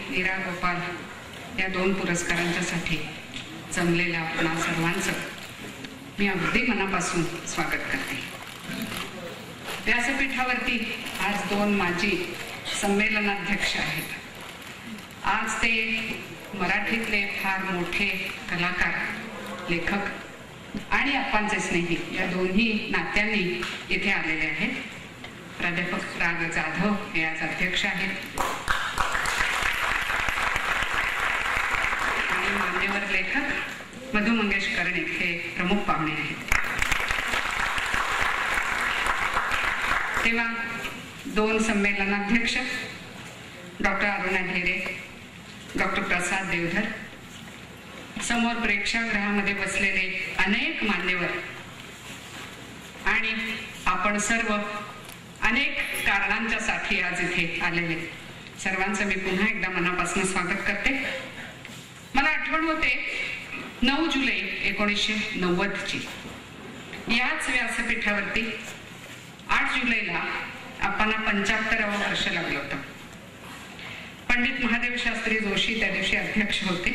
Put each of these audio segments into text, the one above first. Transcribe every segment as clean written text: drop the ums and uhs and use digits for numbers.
नीरा गोपाल या 2 पुरस्कारांच्यासाठी जमलेल्या आपणा सर्वांचं मी अगदी मनापासून स्वागत करते. व्यासपीठावरती आज 2 माजी संमेलनाध्यक्ष आहेत. आज ते मराठीतले फार मोठे कलाकार, लेखक आणि आप्पांचे स्नेही या दोन्ही नात्यांनी इथे आलेले आहेत. प्राध्यापक राग जाधव हे आज अध्यक्ष आहेत आणि मान्यवर लेखक मधु मंगेश कर्णिक हे प्रमुख पाहुणे आहेत. तेव्हा 2 संमेलनाध्यक्ष डॉक्टर अरुणा ढेरे, डॉक्टर प्रसाद देवधर, समोर प्रेक्षागृहामध्ये बसलेले अनेक मान्यवर आणि आपण सर्व अनेक कारणांच्या साठी आज इथे आलेले सर्वांचं मी पुन्हा एकदा मनापासून स्वागत करते. मला आठवण होते 9 जुलै 1990ची. याच व्यासपीठावरती 8 जुलैला आपण 75वं वर्ष लागलं होतं. पंडित महादेव शास्त्री जोशी त्या दिवशी अध्यक्ष होते.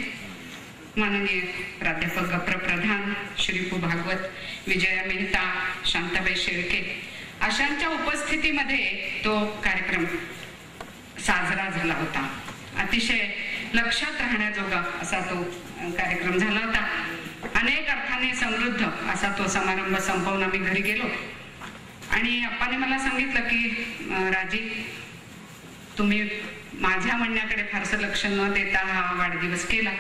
माननीय प्राध्यापक गप्र प्रधान, श्रीपू भागवत, विजया मेहता, शांताबाई शेळके अशांच्या उपस्थितीमध्ये तो कार्यक्रम साजरा झाला होता. अतिशय लक्षात राहण्याजोगा असा तो कार्यक्रम झाला होता. अनेक अर्थाने समृद्ध असा तो समारंभ संपवून आम्ही घरी गेलो आणि अप्पाने मला सांगितलं की राजी, तुम्ही माझ्या म्हणण्याकडे फारसं लक्ष न देता हा वाढदिवस केला,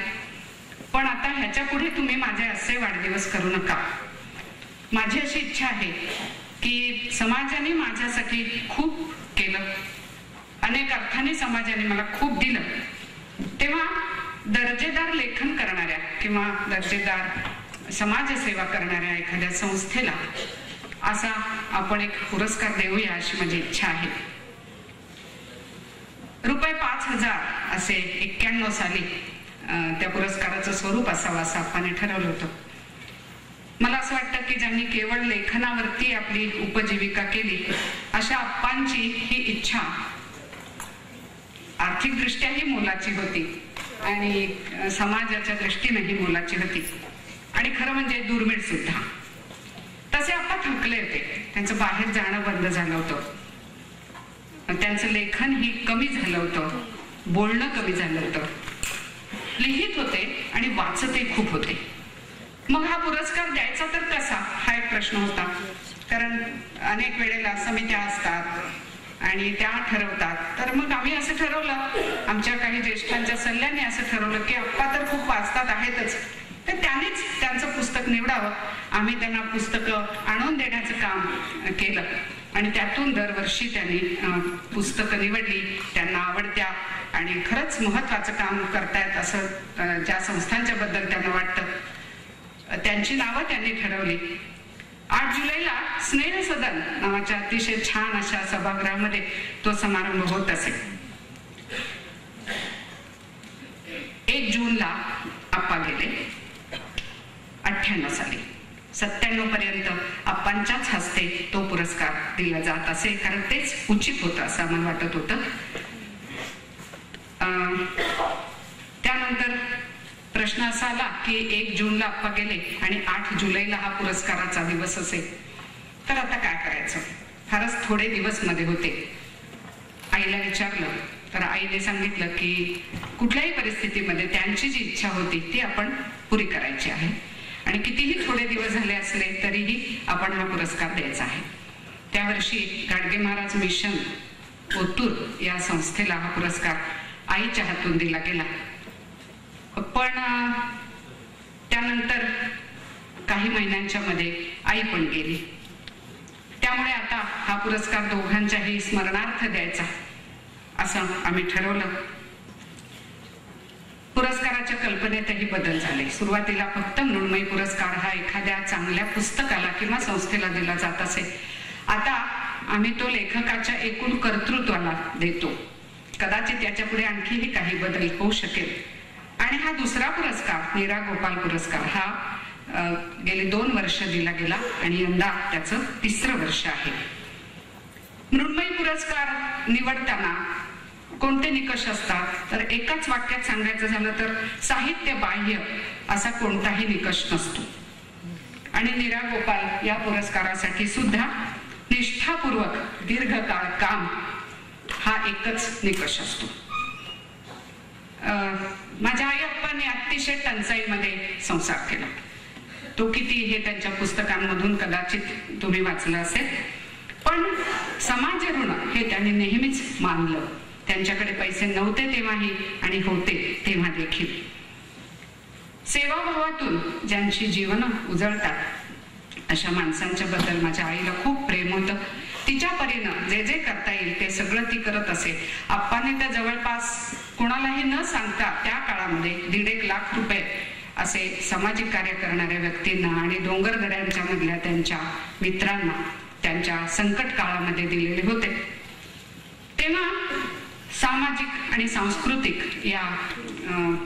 पण आता ह्याच्या पुढे तुम्ही माझे असे वाढदिवस करू नका. माझी अशी इच्छा आहे की समाजाने माझ्यासाठी खूप केलं, अनेक अर्थाने समाजाने मला खूप दिलं, तेव्हा दर्जेदार लेखन करणाऱ्या किंवा दर्जेदार समाजसेवा करणाऱ्या एखाद्या संस्थेला असा आपण एक पुरस्कार देऊया अशी माझी इच्छा आहे. ₹5000 असे 91 साली त्या पुरस्काराचं स्वरूप असावं असं आपण ठरवलं होतं. मला असं वाटतं की ज्यांनी केवळ लेखनावरती आपली उपजीविका केली अशा आप्पांची ही इच्छा आर्थिकदृष्ट्याही मोलाची होती आणि समाजाच्या दृष्टीनेही मोलाची होती आणि खरं म्हणजे दुर्मिळ सुद्धा. तसे आप्पा थकले होते. त्यांचं बाहेर जाणं बंद झालं होतं, त्यांचं लेखन ही कमी झालं होतं, बोलणं कमी झालं होतं, लिहित होते आणि वाचते खूप होते. मग हा पुरस्कार द्यायचा तर कसा हा एक प्रश्न होता. कारण अनेक वेळेला समित्या असतात आणि त्या ठरवतात. तर मग आम्ही असं ठरवलं, आमच्या काही ज्येष्ठांच्या सल्ल्याने असं ठरवलं की आप्पा तर खूप वाचतात आहेतच, तर त्यांनीच त्यांचं पुस्तक निवडावं. आम्ही त्यांना पुस्तकं आणून देण्याचं काम केलं आणि त्यातून दरवर्षी त्यांनी पुस्तकं निवडली, त्यांना आवडत्या आणि खरंच महत्वाचं काम करतायत असं ज्या संस्थांच्या बद्दल त्यांना वाटतं त्यांची नावं त्यांनी ठरवली. 8 जुलैला स्नेह सदन नावाच्या अतिशय छान अशा सभागृहामध्ये तो समारंभ होत असे. 1 जूनला आप्पा गेले 98 साली. 97 पर्यंत आप्पांच्याच हस्ते तो पुरस्कार दिला जात असे, कारण तेच उचित होतं असं आम्हाला वाटत होतं. त्यानंतर प्रश्न असा आला की 1 जूनला आप्पा गेले आणि 8 जुलैला हा पुरस्काराचा दिवस असेल, तर आता काय करायचं. फारच थोडे दिवस मध्ये होते. आईला विचारलं तर आईने सांगितलं की कुठल्याही परिस्थितीमध्ये त्यांची जी इच्छा होती ती आपण पुरी करायची आहे आणि कितीही थोडे दिवस झाले असले तरीही आपण हा पुरस्कार द्यायचा आहे. त्यावर्षी गाडगे महाराज मिशन ओतूर या संस्थेला हा पुरस्कार आईच्या हातून दिला गेला. पण त्यानंतर काही महिन्यांच्या मध्ये आई पण गेली. त्यामुळे आता हा पुरस्कार दोघांच्याही स्मरणार्थ द्यायचा असं आम्ही ठरवलं. पुरस्काराच्या कल्पनेतही बदल झाले. सुरुवातीला फक्त मृण्मयी पुरस्कार हा एखाद्या चांगल्या पुस्तकाला किंवा संस्थेला दिला जात असे. आता आम्ही तो लेखकाच्या एकूण कर्तृत्वाला देतो. कदाचित याच्या पुढे आणखीही काही बदल होऊ शकेल. आणि हा दुसरा पुरस्कार नीरा गोपाल पुरस्कार हा गेली 2 वर्ष दिला गेला आणि यंदा त्याचं 3रं वर्ष आहे. मृण्मयी पुरस्कार निवडताना कोणते निकष असतात तर एकाच वाक्यात सांगायचं झालं तर साहित्य बाह्य असा कोणताही निकष नसतो. आणि नीरा गोपाल या पुरस्कारासाठी सुद्धा निष्ठापूर्वक दीर्घकाळ काम हा एकच निकष असतो. माझ्या आई अप्पांनी अतिशय टंचाईमध्ये संसार केला. तो किती हे त्यांच्या पुस्तकांमधून कदाचित तुम्ही वाचलं असेल. पण समाज ऋण हे त्यांनी नेहमीच मानलं. त्यांच्याकडे पैसे नव्हते तेव्हाही आणि होते तेव्हा देखील. सेवाभावातून ज्यांची जीवन उजळतात अशा माणसांच्या बद्दल माझ्या आईला खूप प्रेम होतं. तिच्या परीनं जे जे करता येईल ते सगळं ती करत असे. आप्पाने त्या जवळपास कोणालाही न सांगता त्या काळामध्ये 1.5 लाख रुपये असे सामाजिक कार्य करणाऱ्या व्यक्तींना आणि डोंगरदऱ्यांच्या मधल्या त्यांच्या मित्रांना त्यांच्या संकट काळामध्ये दिलेले होते. तेव्हा सामाजिक आणि सांस्कृतिक या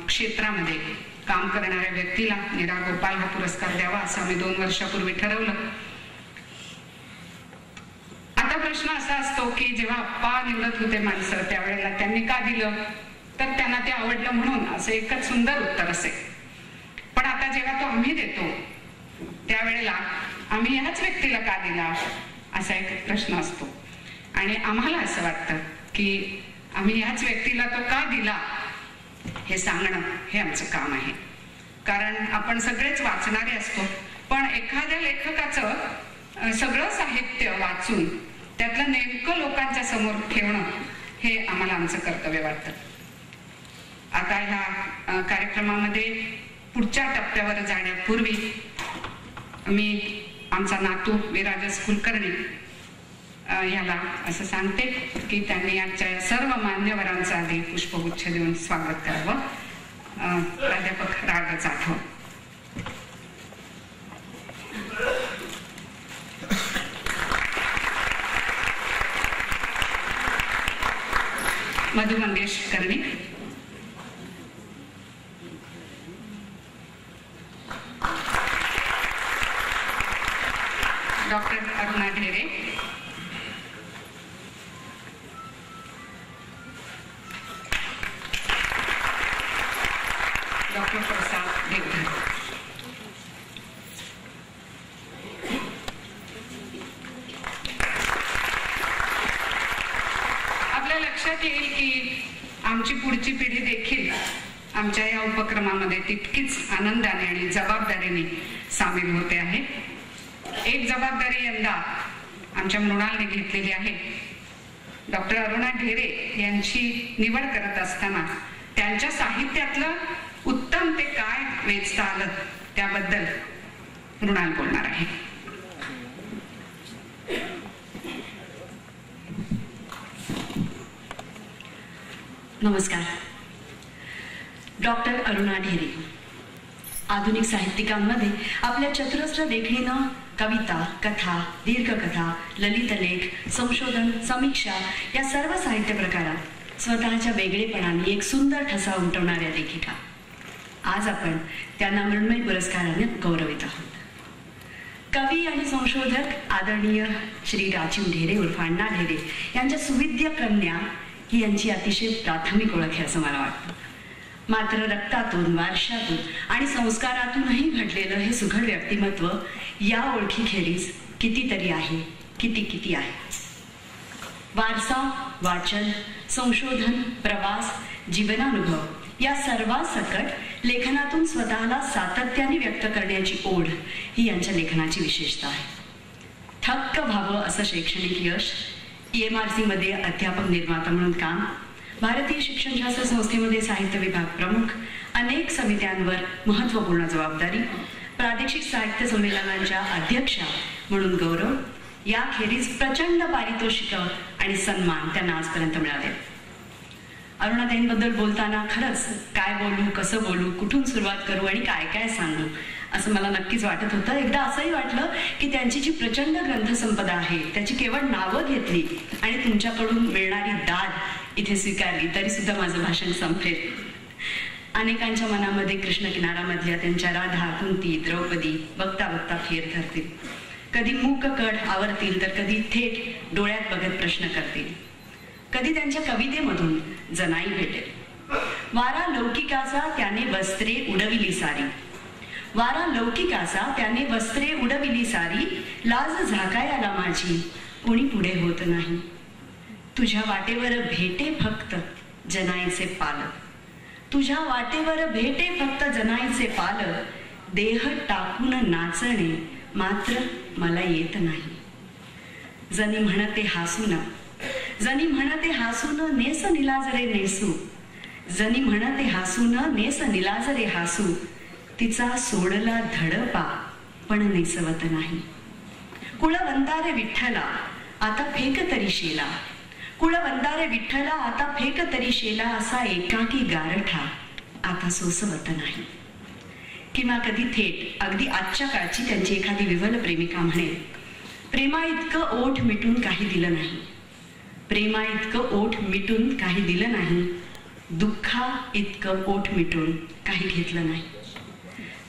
क्षेत्रामध्ये काम करणाऱ्या व्यक्तीला नीरा गोपाल हा पुरस्कार द्यावा असं आम्ही 2 वर्षापूर्वी ठरवलं. आता प्रश्न असा असतो की जेव्हा आप्पा निवडत होते माणसं त्यावेळेला त्यांनी का दिलं तर त्यांना ते आवडलं म्हणून असं एकच सुंदर उत्तर असेल. पण आता जेव्हा तो आम्ही देतो त्यावेळेला आम्ही ह्याच व्यक्तीला का दिला असा एक प्रश्न असतो. आणि आम्हाला असं वाटतं की आम्ही ह्याच व्यक्तीला तो का दिला हे सांगणं हे आमचं काम आहे. कारण आपण सगळेच वाचणारे असतो. पण एखाद्या लेखकाचं सगळं साहित्य वाचून त्यातलं नेमकं लोकांच्या समोर ठेवणं हे आम्हाला आमचं कर्तव्य वाटतं. आता ह्या कार्यक्रमामध्ये पुढच्या टप्प्यावर जाण्यापूर्वी मी आमचा नातू विराजस कुलकर्णी याला असं सांगते की त्यांनी आजच्या सर्व मान्यवरांचं आधी पुष्पगुच्छ देऊन स्वागत करावं. प्राध्यापक राग जाधव, मधु मंगेश कर्णिक, डॉक्टर अरुणा ढेरे, डॉक्टर प्रसाद देवधर. आपल्या लक्षात येईल की आमची पुढची पिढी देखील आमच्या या उपक्रमामध्ये तितकीच आनंदाने आणि जबाबदारीने सामील होते आहे. एक जबाबदारी यंदा आमच्या मृणालने घेतलेली आहे. डॉक्टर अरुणा ढेरे यांची निवड करत असताना त्यांच्या साहित्यातलं उत्तम ते काय वेचता आलं त्याबद्दल मृणाल बोलणार आहे. नमस्कार. डॉक्टर अरुणा ढेरे आधुनिक साहित्यिकांमध्ये आपल्या चतुरस्र देखणीनं कविता, कथा, दीर्घकथा, ललित लेख, संशोधन, समीक्षा या सर्व साहित्य प्रकारात स्वतःच्या वेगळेपणाने एक सुंदर ठसा उमटवणाऱ्या लेखिका. आज आपण त्यांना मृण्मयी पुरस्काराने गौरवित आहोत. कवी आणि संशोधक आदरणीय श्री राजीव ढेरे उर्फ अण्णा ढेरे यांच्या सुविद्य कन्या ही यांची अतिशय प्राथमिक ओळख आहे असं मला वाटतं. मात्र रक्तातून, वारशातून आणि संस्कारातूनही घडलेलं हे सुघड व्यक्तिमत्व या ओळखीखेरीज कितीतरी आहे, किती आहे. वारसा, वाचन, संशोधन, प्रवास, जीवनानुभव या सर्वांसकट लेखनातून स्वतःला सातत्याने व्यक्त करण्याची ओढ ही यांच्या लेखनाची विशेषता आहे. थक्क व्हावं असं शैक्षणिक यश, EMRC मध्ये अध्यापक निर्माता म्हणून काम, भारतीय शिक्षण शास्त्र संस्थेमध्ये साहित्य विभाग प्रमुख, अनेक समित्यांवर महत्त्वपूर्ण जबाबदारी, प्रादेशिक साहित्य संमेलनांच्या अध्यक्षा म्हणून गौरव, याखेरीज प्रचंड पारितोषिकं आणि सन्मान त्यांना आजपर्यंत मिळाले. अरुणाताईंबद्दल बोलताना खरंच काय बोलू, कसं बोलू, कुठून सुरुवात करू आणि काय काय सांगू असं मला नक्कीच वाटत होतं. एकदा असंही वाटलं की त्यांची जी प्रचंड ग्रंथसंपदा आहे त्याची केवळ नावं घेतली आणि तुमच्याकडून मिळणारी दाद इथे स्वीकारली तरी सुद्धा माझं भाषण संपेल. अनेकांच्या मनामध्ये कृष्ण किनारामधल्या त्यांच्या राधा, कुंती, द्रौपदी बघता बघता फेर धरतील. कधी मूक कड आवरतील तर कधी थेट डोळ्यात बघत प्रश्न करतील. कधी त्यांच्या कवितेमधून जनाई भेटेल. वारा लौकिकाचा त्याने वस्त्रे उडविली सारी, वारा लौकिकाचा त्याने वस्त्रे उडविली सारी, लाज झाकायला माझी कोणी पुढे होत नाही. तुझ्या वाटेवर भेटे फक्त जनाईचे पाल, तुझ्या वाटेवर भेटे फक्त जनाईचे पाल, देह टाकून नाचणे मात्र मला येत नाही. जनी म्हणते हसून, जनी म्हणते हसून नेस निलाजरे नेसू, जनी म्हणते हसून नेस निलाजरे हासू, तिचा सोडला धडपा पण नेसवत नाही. कुळवंतारे विठ्ठला आता फेक तरी शेला, कुळवंतारे विठ्ठला आता फेक तरी शेला, असा एकाकी गारठा आता सोसवत नाही. किंवा कधी थेट अगदी आजच्या काळची त्यांची एखादी विव्हल प्रेमिका म्हणेल, प्रेमा इतकं ओठ मिटून काही दिलं नाही, प्रेमा इतकं ओठ मिटून काही दिलं नाही, दुःखा इतकं ओठ मिटून काही घेतलं नाही,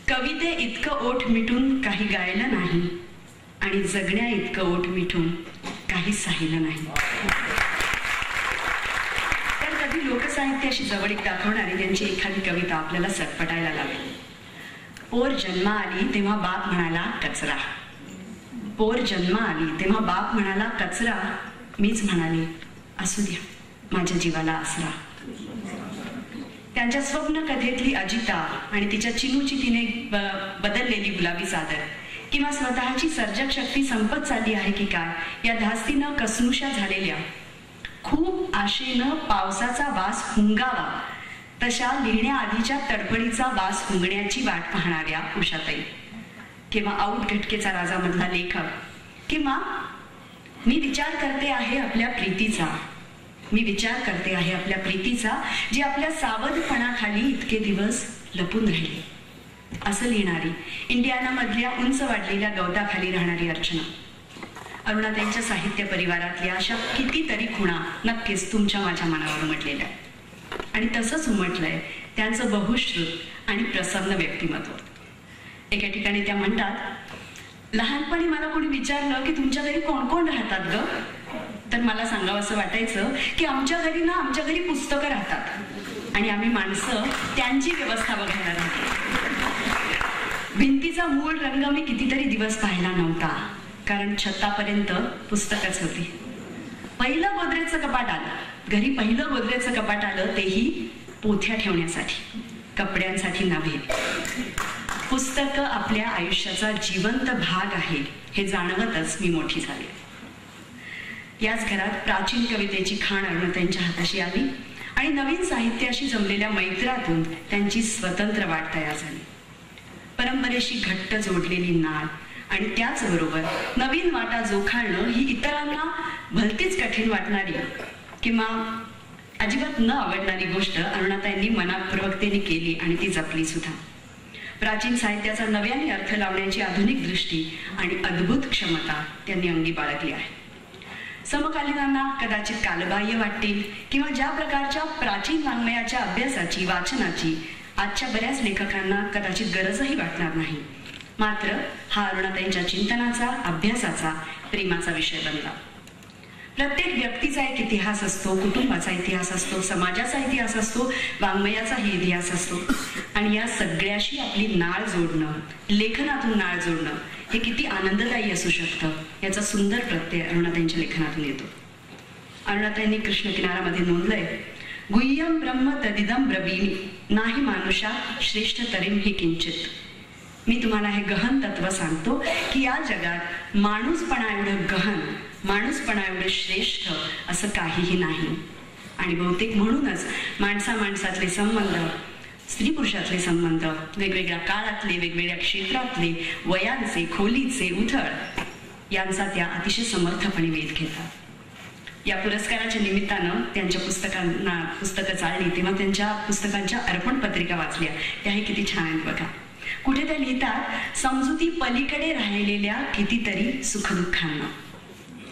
कविते इतकं ओठ मिटून काही गायलं नाही, आणि जगण्या इतकं ओठ मिटून काही साहिलं नाही. तर कधी लोकसाहित्याशी जवळीक दाखवणारी त्यांची एखादी कविता आपल्याला सटपटायला लागली. पोर जन्मा आली तेव्हा बाप म्हणाला कचरा, पोर जन्मा आली तेव्हा बाप म्हणाला कचरा, मीच म्हणाले असू द्या माझ्या जीवाला आसरा. त्यांच्या स्वप्न कथेतली अजिता आणि तिच्या चिनूची तिने बदललेली गुलाबी चादर, किंवा स्वतःची सर्जक शक्ती संपत चालली आहे की काय या धास्तीनं कसनुशा झालेल्या, खूप आशेनं पावसाचा वास हुंगावा तशा लिहिण्याआधीच्या तडफडीचा वास हुंगण्याची वाट पाहणाऱ्या उषाताई, किंवा आऊट घटकेचा राजा मधला लेखक, किंवा मी विचार करते आहे आपल्या प्रीतीचा, मी विचार करते आहे आपल्या प्रीतीचा, जी आपल्या सावधपणाखाली इतके दिवस लपून राहिली असं लिहिणारी, इंडियाना मधल्या उंच वाढलेल्या गवताखाली राहणारी अर्चना. अरुणाताईंच्या साहित्य परिवारातल्या अशा कितीतरी खुणा नक्कीच तुमच्या माझ्या मनावर उमटलेल्या आहेत. आणि तसंच उमटलंय त्यांचं बहुश्रुत आणि प्रसन्न व्यक्तिमत्व. एका ठिकाणी त्या म्हणतात, लहानपणी मला कोणी विचारलं की तुमच्या घरी कोण कोण राहतात ग, तर मला सांगावं असं वाटायचं की आमच्या घरी पुस्तकं राहतात आणि आम्ही माणसं त्यांची व्यवस्था बघायला राहतो. भिंतीचा मूळ रंग मी कितीतरी दिवस पाहिला नव्हता, कारण छतापर्यंत पुस्तकच होती. पहिलं गोदरेजचं कपाट आलं घरी, पहिलं गोदरेजचं कपाट आलं तेही पोथ्या ठेवण्यासाठी, कपड्यांसाठी नव्हे. पुस्तकं आपल्या आयुष्याचा जिवंत भाग आहे हे जाणवतच मी मोठी झाले. याच घरात प्राचीन कवितेची खाण अरुणाताईंच्या हाताशी आली आणि नवीन साहित्याशी जमलेल्या मैत्रातून त्यांची स्वतंत्र वाट तयार झाली. परंपरेशी घट्ट जोडलेली नाळ आणि त्याचबरोबर नवीन वाटा जोखाळणं ही इतरांना भलतीच कठीण वाटणारी किंवा अजिबात न आवडणारी गोष्ट अरुणाताईंनी मनापूर्वकतेने केली आणि ती जपली सुद्धा. प्राचीन साहित्याचा नव्याने अर्थ लावण्याची आधुनिक दृष्टी आणि अद्भुत क्षमता त्यांनी अंगी बाळगली आहे. समकालीनांना कदाचित कालबाह्य वाटतील किंवा ज्या प्रकारच्या प्राचीन वाङ्मयाच्या अभ्यासाची, वाचनाची आजच्या बऱ्याच लेखकांना कदाचित गरजही वाटणार नाही. मात्र हा अरुणाताईंच्या चिंतनाचा, अभ्यासाचा, प्रेमाचा विषय बनला. प्रत्येक व्यक्तीचा एक इतिहास असतो, कुटुंबाचा इतिहास असतो, समाजाचा इतिहास असतो, वाङ्मयाचाही इतिहास असतो. आणि या सगळ्याशी आपली नाळ जोडणं, लेखनातून नाळ जोडणं हे किती आनंददायी असू शकतं याचा सुंदर प्रत्यय अरुणाताईंच्या लेखनातून येतो. अरुणाताईंनी कृष्ण किनारामध्ये नोंदलंय, गुह्यम ब्रह्म तदिदम ब्रवीमि नाही मानुषा श्रेष्ठ तरीम हि किंचित. मी तुम्हाला हे गहन तत्व सांगतो की या जगात माणूसपणा एवढं गहन, माणूसपणा एवढं श्रेष्ठ असं काहीही नाही. आणि बहुतेक म्हणूनच माणसामाणसातले संबंध, स्त्री पुरुषातले संबंध, वेगवेगळ्या काळातले, वेगवेगळ्या क्षेत्रातले, वयांचे, खोलीचे, उथळ यांचा त्या अतिशय समर्थपणे वेध घेतात. या पुरस्काराच्या निमित्तानं त्यांच्या पुस्तकं चालली तेव्हा त्यांच्या पुस्तकांच्या अर्पण पत्रिका वाचल्या. त्याही किती छान आहेत बघा. कुठे त्या लिहितात, समजुती पलीकडे राहिलेल्या कितीतरी सुखदुःखांना.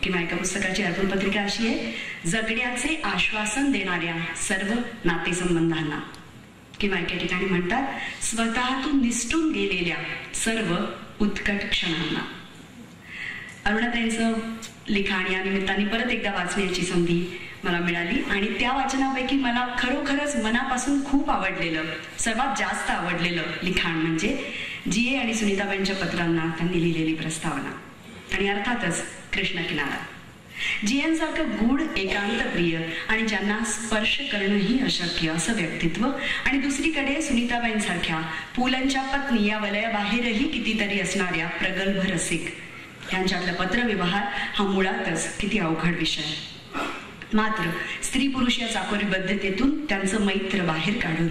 किंवा एका पुस्तकाची अर्पण पत्रिका अशी आहे, जगण्याचे आश्वासन देणाऱ्या सर्व नातेसंबंधांना. किंवा एका ठिकाणी म्हणतात, स्वतःतून निसटून गेलेल्या सर्व उत्कट क्षणांना. अरुणाताईंचं लिखाण या निमित्ताने परत एकदा वाचण्याची संधी मला मिळाली आणि त्या वाचनापैकी मला खरोखरच मनापासून खूप आवडलेलं, सर्वात जास्त आवडलेलं लिखाण म्हणजे GA आणि सुनीताबाईंच्या पत्रांना त्यांनी लिहिलेली प्रस्तावना आणि अर्थातच कृष्ण किनारा. GN सारखं गूढ, एकांत प्रिय आणि ज्यांना स्पर्श करणंही अशक्य असं व्यक्तित्व, आणि दुसरीकडे सुनीताबाईंसारख्या पुलंच्या पत्नी या वलयाबाहेरही कितीतरी असणाऱ्या प्रगल्भ रसिक, यांच्यातला पत्रव्यवहार हा मुळातच किती अवघड विषय. मात्र स्त्री पुरुष या चाकोरीबद्धतेतून त्यांचं मैत्र बाहेर काढून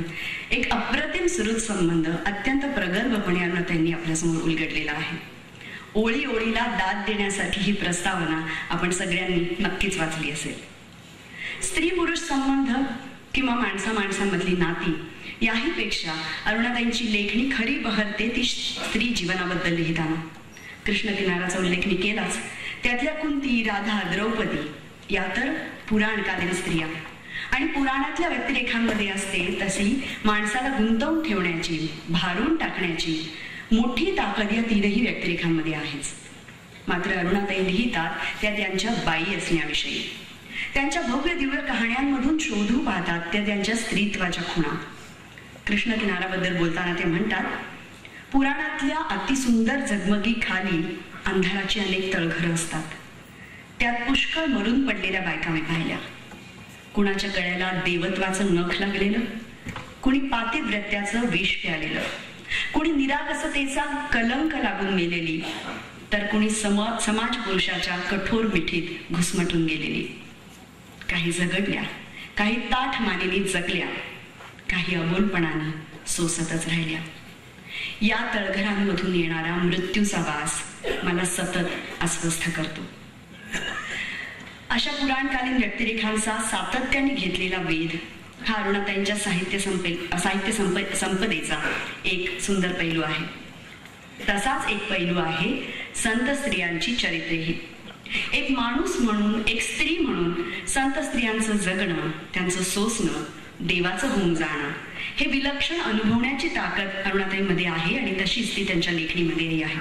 एक अप्रतिम सुहृद संबंध अत्यंत प्रगल्भपणे अरुणाताईंनी आपल्यासमोर उलगडलेला आहे. ओळी ओळीला दाद देण्यासारखी ही प्रस्तावना आपण सगळ्यांनी नक्कीच वाचली असेल. स्त्री पुरुष संबंध किंवा माणसा माणसांमधली नाती याही पेक्षा अरुणाताईंची लेखणी खरी बहरते ती स्त्री जीवनाबद्दल लिहिताना. कृष्ण किनाराचा उल्लेख मी केलाच. त्यातल्या कुंती, राधा, द्रौपदी या तर पुराणकालीन स्त्रिया आणि पुराणातल्या व्यक्तिरेखांमध्ये असते तशी माणसाला गुंतवून ठेवण्याची, भारून टाकण्याची मोठी ताकद या तीनही व्यक्तिरेखांमध्ये आहेच. मात्र अरुणाताई लिहितात त्या त्यांच्या बाई असण्याविषयी. त्यांच्या भव्य दिव्य कहाण्यांमधून शोधू पाहतात त्या त्यांच्या स्त्रीत्वाच्या खुणा. कृष्ण किनाराबद्दल बोलताना ते म्हणतात, पुराणातल्या अतिसुंदर झगमगी खाली अंधाराची अनेक तळघरं असतात. त्यात पुष्कळ मरून पडलेल्या बायका मी पाहिल्या. कुणाच्या गळ्याला देवत्वाचं नख लागलेलं, कुणी पातिव्रत्याचं विष प्यालेलं, कुणी निरागसतेचा कलंक लागून मेलेली, तर कुणी समाज पुरुषाच्या कठोर मिठीत घुसमटून गेलेली. काही झगडल्या, काही ताठ मानेनी जगल्या, काही अबोलपणाने सोसतच राहिल्या. या तळघरांमधून येणारा मृत्यूचा वास मला सतत अस्वस्थ करतो. अशा पुराणकालीन व्यक्तिरेखांचा सातत्याने घेतलेला वेध हा अरुणाताईंच्या साहित्य संपदेचा एक सुंदर पैलू आहे. तसाच एक पैलू आहे संत स्त्रियांची चरित्रेही. एक माणूस म्हणून, एक स्त्री म्हणून संत स्त्रियांचं जगणं, त्यांचं सोसणं, देवाचं होऊन जाणं हे विलक्षण अनुभवण्याची ताकद अरुणाताईंमध्ये आहे आणि तशीच ती त्यांच्या लेखणीमध्येही आहे.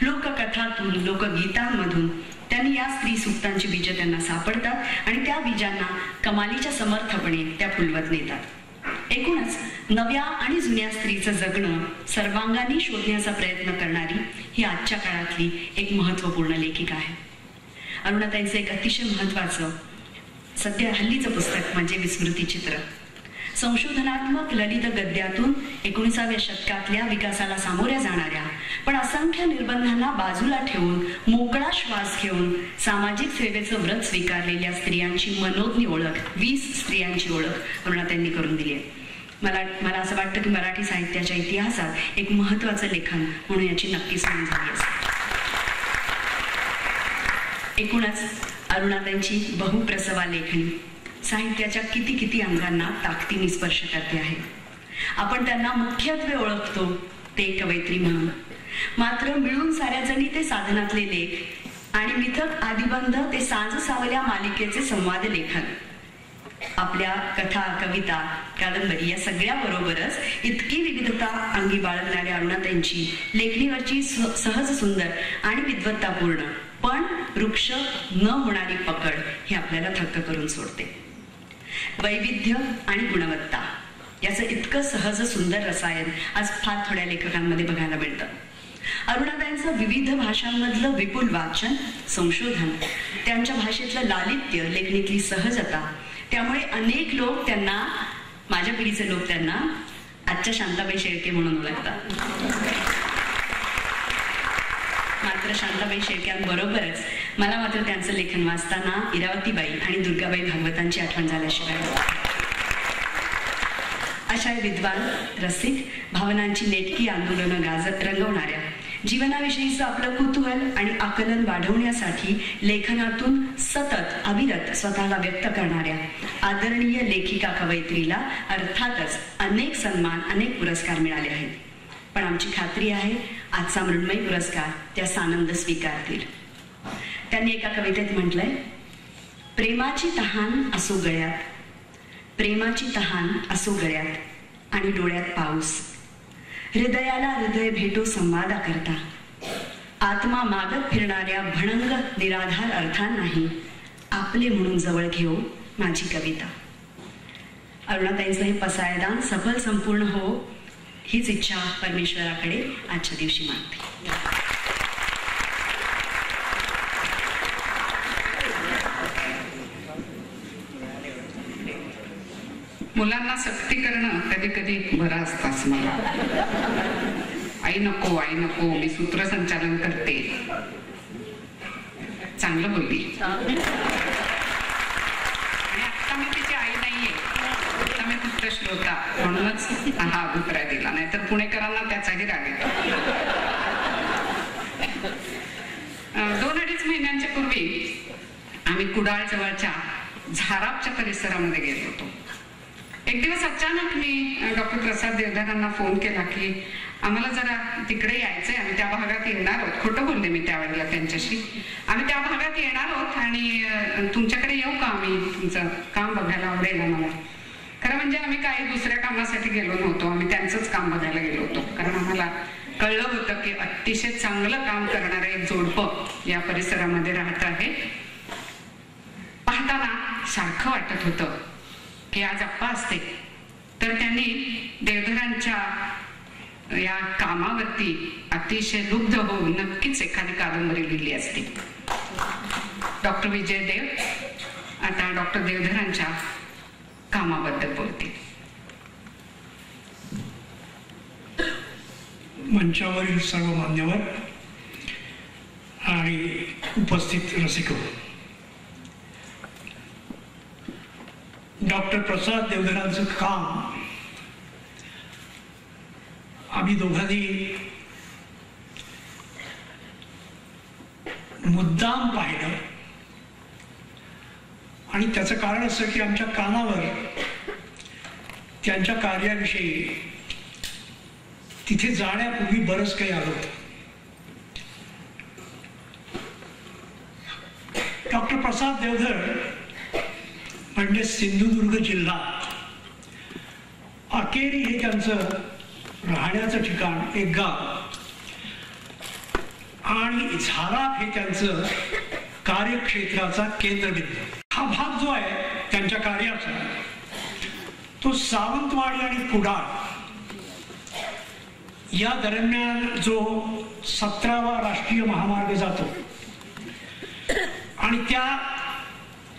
लोककथातून, लोकगीतांमधून त्यांनी या स्त्री सुक्तांची बीज त्यांना सापडतात आणि त्या बीजांना कमालीच्या समर्थपणे त्या फुलवत नेतात. एकूणच नव्या आणि जुन्या स्त्रीचं जगणं सर्वांगाने शोधण्याचा प्रयत्न करणारी ही आजच्या काळातली एक महत्वपूर्ण लेखिका आहे. अरुणाताईंचं एक अतिशय महत्वाचं सध्या हल्लीचं पुस्तक म्हणजे विस्मृती चित्र. संशोधनात्मक ललित गद्यातून 19व्या शतकातल्या विकासाला सामोऱ्या जाणाऱ्या पण असंख्य निर्बंधांना बाजूला ठेवून मोकळा श्वास घेऊन सामाजिक सेवेचं व्रत स्वीकारलेल्या स्त्रियांची मनोज्ञ ओळख, 20 स्त्रियांची ओळख अरुणाताईंनी करून दिली आहे. मला असं वाटतं की मराठी साहित्याच्या इतिहासात एक महत्वाचं लेखन म्हणून याची नक्कीच नोंद झाली असेल. एकूणच अरुणाताईंची बहुप्रसवा लेखणी साहित्याच्या किती अंगांना ताकदीने स्पर्श करते आहे. आपण त्यांना मुख्यत्वे ओळखतो ते कवयित्री म्हणून, मात्र मिळून साऱ्या जणी ते साधनातले लेख आणि मिथक आदिबंध ते सांज सावल्या मालिकेचे संवाद लेखन, आपल्या कथा, कविता, कादंबरी या सगळ्या बरोबरच इतकी विविधता अंगी बाळगणाऱ्या अरुणाताईंची लेखणीवरची सहज सुंदर आणि विद्वत्तापूर्ण पण वृक्ष न होणारी पकड हे आपल्याला थक्क करून सोडते. वैविध्य आणि गुणवत्ता याचं इतकं सहज सुंदर रसायन आज फार थोड्या लेखकांमध्ये बघायला मिळतं. अरुणाताईंचं विविध भाषांमधलं विपुल वाचन, संशोधन, त्यांच्या भाषेतलं लालित्य, लेखणीतली सहजता, त्यामुळे अनेक लोक त्यांना, माझ्या पिढीचे लोक त्यांना आजच्या शांताबाई शेळके म्हणून ओळखतात. मात्र मात्र शांताबाई शेळक्यांबरोबरच मला मात्र त्यांचं लेखन वाचताना इरावतीबाई आणि दुर्गाबाई भागवतांची आठवण झाल्याशिवाय. अशा विद्वान, रसिक, भावनांची नेटकी आंदोलनं रंगवणाऱ्या, जीवनाविषयीचं आपलं कुतूहल आणि आकलन वाढवण्यासाठी लेखनातून सतत अविरत स्वतःला व्यक्त करणाऱ्या आदरणीय लेखिका कवयित्रीला अर्थातच अनेक सन्मान, अनेक पुरस्कार मिळाले आहेत. पण आमची खात्री आहे आजचा मृण्मयी पुरस्कार त्या सानंद स्वीकारतील. त्यांनी एका कवितेत म्हटलंय, प्रेमाची तहान असो गळ्यात, प्रेमाची तहान असो गळ्यात आणि डोळ्यात पाऊस, हृदयाला हृदय भेटो संवादा करता, आत्मा मागत फिरणाऱ्या भणंग निराधार अर्थान नाही, आपले म्हणून जवळ घेऊ माझी कविता. अरुणाताईंचं हे पसायदान सफल संपूर्ण हो हीच इच्छा परमेश्वराकडे आजच्या दिवशी मागते. मुलांना सक्ती करणं कधी कधी बरं असतं असं मला. आई नको, आई नको, मी सूत्रसंचालन करते. चांगलं बोलली. आणि आता मी तिची आई नाहीये, आता मी फक्त श्रोता म्हणूनच हा अभिप्राय दिला, नाहीतर पुणेकरांना त्याचाही राग येतो. 2-2.5 महिन्यांच्या पूर्वी आम्ही कुडाळ जवळच्या झारापच्या परिसरामध्ये गेलो होतो. एक दिवस अचानक मी डॉक्टर प्रसाद देवधरांना फोन केला की आम्हाला जरा तिकडे यायचंय, आम्ही त्या भागात येणार आहोत. खोटं बोलले मी त्यावेळेला त्यांच्याशी. आम्ही त्या भागात येणार आहोत आणि तुमच्याकडे येऊ का, आम्ही तुमचं काम बघायला आवडेल आम्हाला. खरं म्हणजे आम्ही काही दुसऱ्या कामासाठी गेलो नव्हतो, आम्ही त्यांचंच काम बघायला गेलो होतो. कारण आम्हाला कळलं होतं की अतिशय चांगलं काम करणारं एक जोडपं या परिसरामध्ये राहत आहे. पाहताना सारखं वाटत होतं की आज आप्पा असते तर त्यांनी देवधरांच्या या कामावरती अतिशय लुब्ध होऊन नक्कीच एखादी कादंबरी लिहिली असती. डॉक्टर विजय देव आता डॉक्टर देवधरांच्या कामाबद्दल बोलतील. मंचावरील सर्व मान्यवर आणि उपस्थित रसिक, डॉक्टर प्रसाद देवधरांचं काम आम्ही दोघांनी मुद्दाम पाहिलं आणि त्याचं कारण असं की आमच्या कानावर त्यांच्या कार्याविषयी तिथे जाण्यापूर्वी बरंच काही आलं होतं. डॉक्टर प्रसाद देवधर म्हणजे सिंधुदुर्ग जिल्हा, अकेरी हे त्यांचं राहण्याचं ठिकाण, एक गाव, आणि झाराप हे त्यांचं कार्यक्षेत्राचा केंद्रबिंदू. हा भाग जो आहे त्यांच्या कार्याचा तो सावंतवाडी आणि कुडाळ या दरम्यान जो 17वा राष्ट्रीय महामार्ग जातो आणि त्या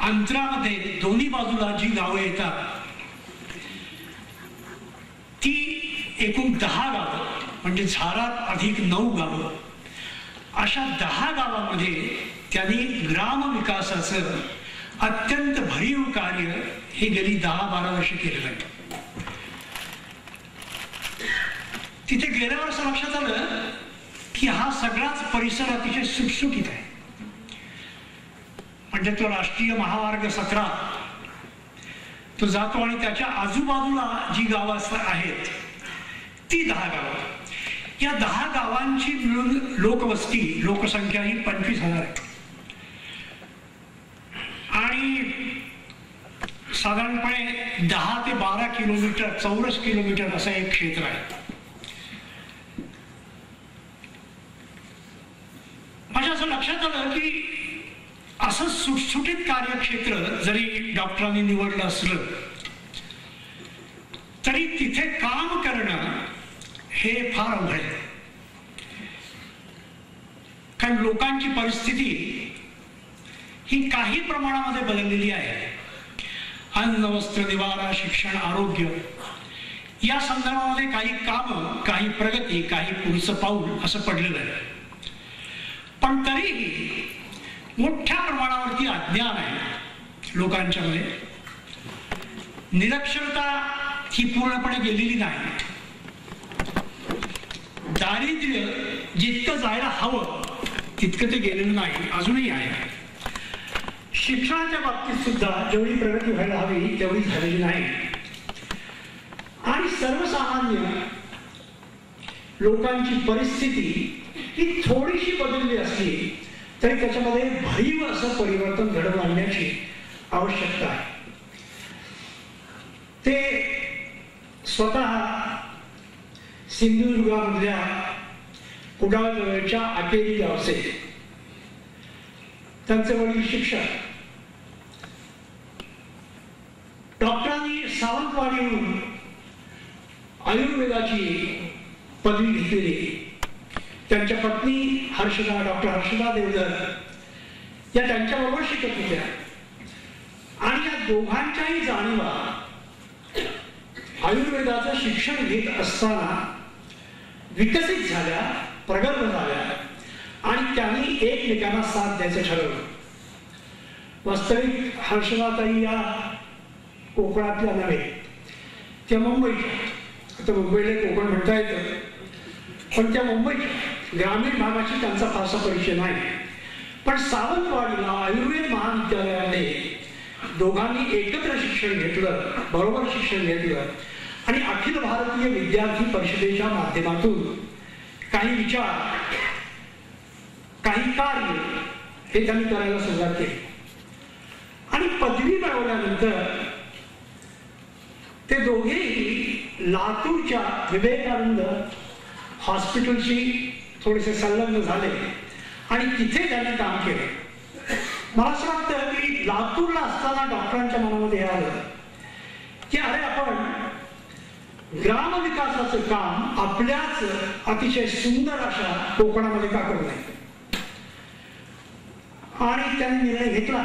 अंतरामध्ये दोन्ही बाजूला जी गावं येतात ती एकूण 10 गावं, म्हणजे झाराप अधिक 9 गावं, अशा 10 गावांमध्ये त्यांनी ग्रामविकासाचं अत्यंत भरीव कार्य हे गेली 10-12 वर्ष केलेलं आहे. तिथे गेल्यावर असं लक्षात आलं की हा सगळाच परिसर अतिशय सुटसुटीत आहे. म्हणजे तो राष्ट्रीय महामार्ग 17 तो जातो आणि त्याच्या आजूबाजूला जी गावं आहेत ती 10 गावं. या 10 गावांची मिळून लोकवस्ती, लोकसंख्या ही 25,000 आहे. आणि साधारणपणे 10 ते 12 किलोमीटर चौरस किलोमीटर असं एक क्षेत्र आहे. माझ्या असं लक्षात आलं की असं सुटसुटीत कार्यक्षेत्र जरी डॉक्टरांनी निवडलं असलं तरी तिथे काम करणं हे फार अवघड आहे. कारण लोकांची परिस्थिती ही काही प्रमाणामध्ये बदललेली आहे. अन्न, वस्त्र, निवारा, शिक्षण, आरोग्य या संदर्भामध्ये काही काम, काही प्रगती, काही पुढचं पाऊल असं पडलेलं आहे. पण तरीही मोठ्या प्रमाणावरती अज्ञान आहे लोकांच्या मध्ये. निरक्षरता ही पूर्णपणे गेलेली नाही. दारिद्र्य जितकं जायला हवं तितकं ते गेलेलं नाही, अजूनही आहे. शिक्षणाच्या बाबतीत सुद्धा जेवढी प्रगती व्हायला हवी तेवढी झालेली नाही. आणि सर्वसामान्य लोकांची परिस्थिती ही थोडीशी बदलली असली तरी त्याच्यामध्ये भरीव असं परिवर्तन घडवून आणण्याची आवश्यकता आहे. ते स्वतः सिंधुदुर्गामधल्या कुडाळजवळच्या आकेरी गावचे, त्यांचे वडील शिक्षक. डॉक्टरांनी सावंतवाडीहून आयुर्वेदाची पदवी घेतलेली त्यांच्या पत्नी हर्षदा, डॉक्टर हर्षदा देवधर या त्यांच्याबरोबर शिकत होत्या. आणि या दोघांच्याही जाणीवा आयुर्वेदाचं शिक्षण घेत असताना विकसित झाल्या, प्रगल्भ झाल्या आणि त्यांनी एकमेकांना साथ द्यायचं ठरवलं. वास्तविक हर्षदाताई या कोकणातल्या नव्हे, त्या मुंबईच्या. आता मुंबईला कोकण म्हणता येतं, पण त्या मुंबईच्या ग्रामीण भागाची त्यांचा फारसा परिचय नाही. पण सावंतवाडीला आयुर्वेद महाविद्यालयामध्ये दोघांनी एकत्र शिक्षण घेतलं, बरोबर शिक्षण घेतलं आणि अखिल भारतीय विद्यार्थी परिषदेच्या माध्यमातून काही विचार, काही कार्य हे त्यांनी करायला सुरुवात केली. आणि पदवी मिळवल्यानंतर ते दोघेही लातूरच्या विवेकानंद हॉस्पिटलशी थोडेसे संलग्न झाले आणि तिथे त्यांनी काम केलं. मला असं वाटतं की लातूरला असताना डॉक्टरांच्या मनामध्ये हे आलं की अरे आपण ग्रामविकासाचं काम आपल्याच अतिशय सुंदर अशा कोकणामध्ये का करू नये. आणि त्यांनी निर्णय घेतला.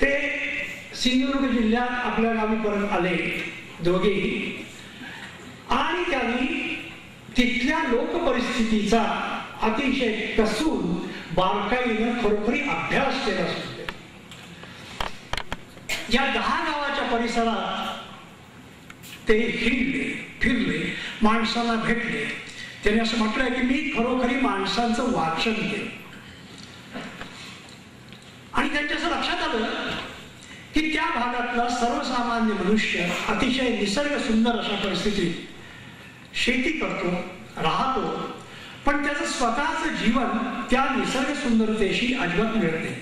ते सिंधुदुर्ग जिल्ह्यात आपल्या गावी परत आले दोघेही आणि त्यांनी तिथल्या लोकपरिस्थितीचा अतिशय कसून बारकाईनं खरोखरी अभ्यास केला असतो. या 10 गावाच्या परिसरात ते फिरले, माणसांना भेटले. त्यांनी असं म्हटलंय की मी खरोखरी माणसांचं वाचन केलं. आणि त्यांच्या असं लक्षात आलं की त्या भागातला सर्वसामान्य मनुष्य अतिशय निसर्ग सुंदर अशा परिस्थितीत शेती करतो, राहतो, पण त्याचं स्वतःचं जीवन त्या निसर्ग सुंदरतेशी अजिबात मिळत नाही.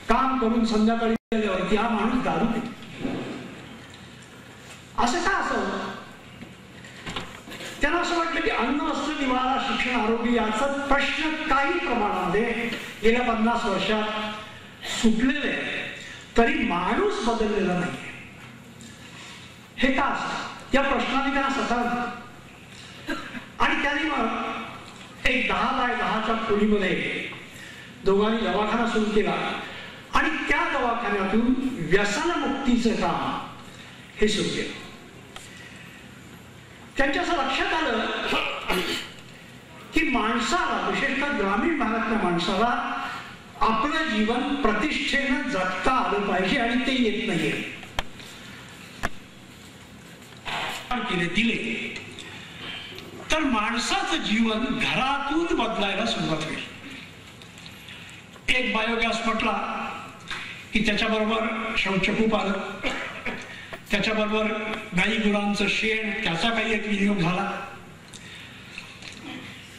काम करून संध्याकाळी गेल्यावरती हा माणूस दारू पितो. असं का असावं? त्यांना असं वाटलं की अन्न, वस्त्र, निवारा, शिक्षण, आरोग्य याचा प्रश्न काही प्रमाणामध्ये गेल्या 50 वर्षात सुटलेले आहे, तरी माणूस बदललेला नाही. हे का असं? या प्रश्नाने त्यांना सतावलं. आणि त्यांनी मग एक 10 बाय 10च्या खोलीमध्ये दोघांनी दवाखाना सुरू केला आणि त्या दवाखान्यातून व्यसनमुक्तीचं काम हे सुरू केलं. त्यांच्या असं लक्षात आलं की माणसाला, विशेषतः ग्रामीण भागातल्या माणसाला आपलं जीवन प्रतिष्ठेनं जगता आलं पाहिजे आणि ते येत नाहीये. दिले तर माणसाचं जीवन घरातून बदलायला सुरुवात होईल. एक बायोगॅस म्हटला की त्याच्याबरोबर शौचकूप आलं, त्याच्याबरोबर गाई गुरांचं शेण, त्याचा काही एक विनियोग झाला.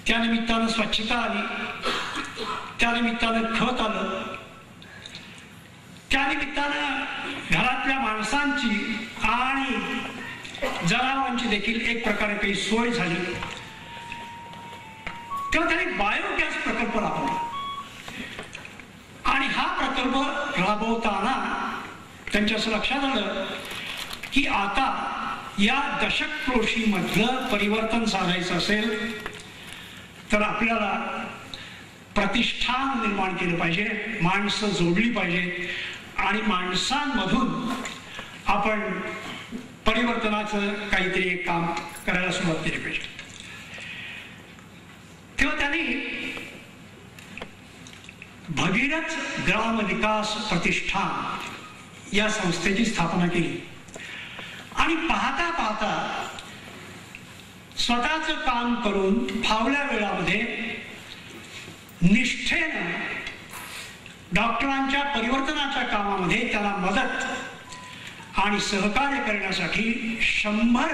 त्यानिमित्तानं स्वच्छता आली, त्यानिमित्तानं खत आलं, त्यानिमित्तानं घरातल्या माणसांची आणि जनावरांची देखील एक प्रकारे काही सोय झाली. तेव्हा त्यांनी बायोगॅस प्रकल्प राबवला आणि हा प्रकल्प राबवताना त्यांच्या असं लक्षात आलं की आता या दशकक्रोशीमधलं परिवर्तन साधायचं असेल तर आपल्याला प्रतिष्ठान निर्माण केलं पाहिजे, माणसं जोडली पाहिजे आणि माणसांमधून आपण परिवर्तनाचं काहीतरी एक काम करायला सुरुवात केली पाहिजे. तेव्हा त्यांनी भगीरथ ग्राम विकास प्रतिष्ठान या संस्थेची स्थापना केली आणि पाहता पाहता स्वतःचं काम करून फावल्या वेळामध्ये निष्ठेनं डॉक्टरांच्या परिवर्तनाच्या कामामध्ये त्याला मदत आणि सहकार्य करण्यासाठी 100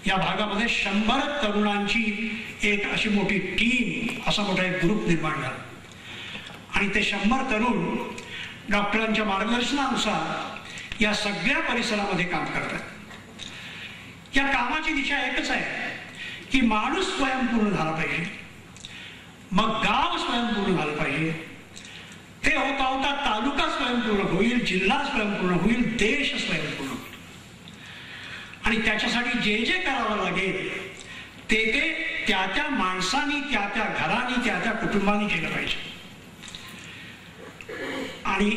या भागामध्ये 100 तरुणांची एक अशी मोठी टीम, असा मोठा एक ग्रुप निर्माण झाला आणि ते 100 तरुण डॉक्टरांच्या मार्गदर्शनानुसार या सगळ्या परिसरामध्ये काम करतात. या कामाची दिशा एकच आहे की माणूस स्वयंपूर्ण झाला पाहिजे, मग गाव स्वयंपूर्ण झालं पाहिजे, ते होता होता तालुका स्वयंपूर्ण होईल, जिल्हा स्वयंपूर्ण होईल, देश स्वयंपूर्ण होईल. आणि त्याच्यासाठी जे जे करावं लागेल ते त्या त्या माणसांनी, त्या त्या घरांनी, त्या त्या कुटुंबांनी केलं पाहिजे. आणि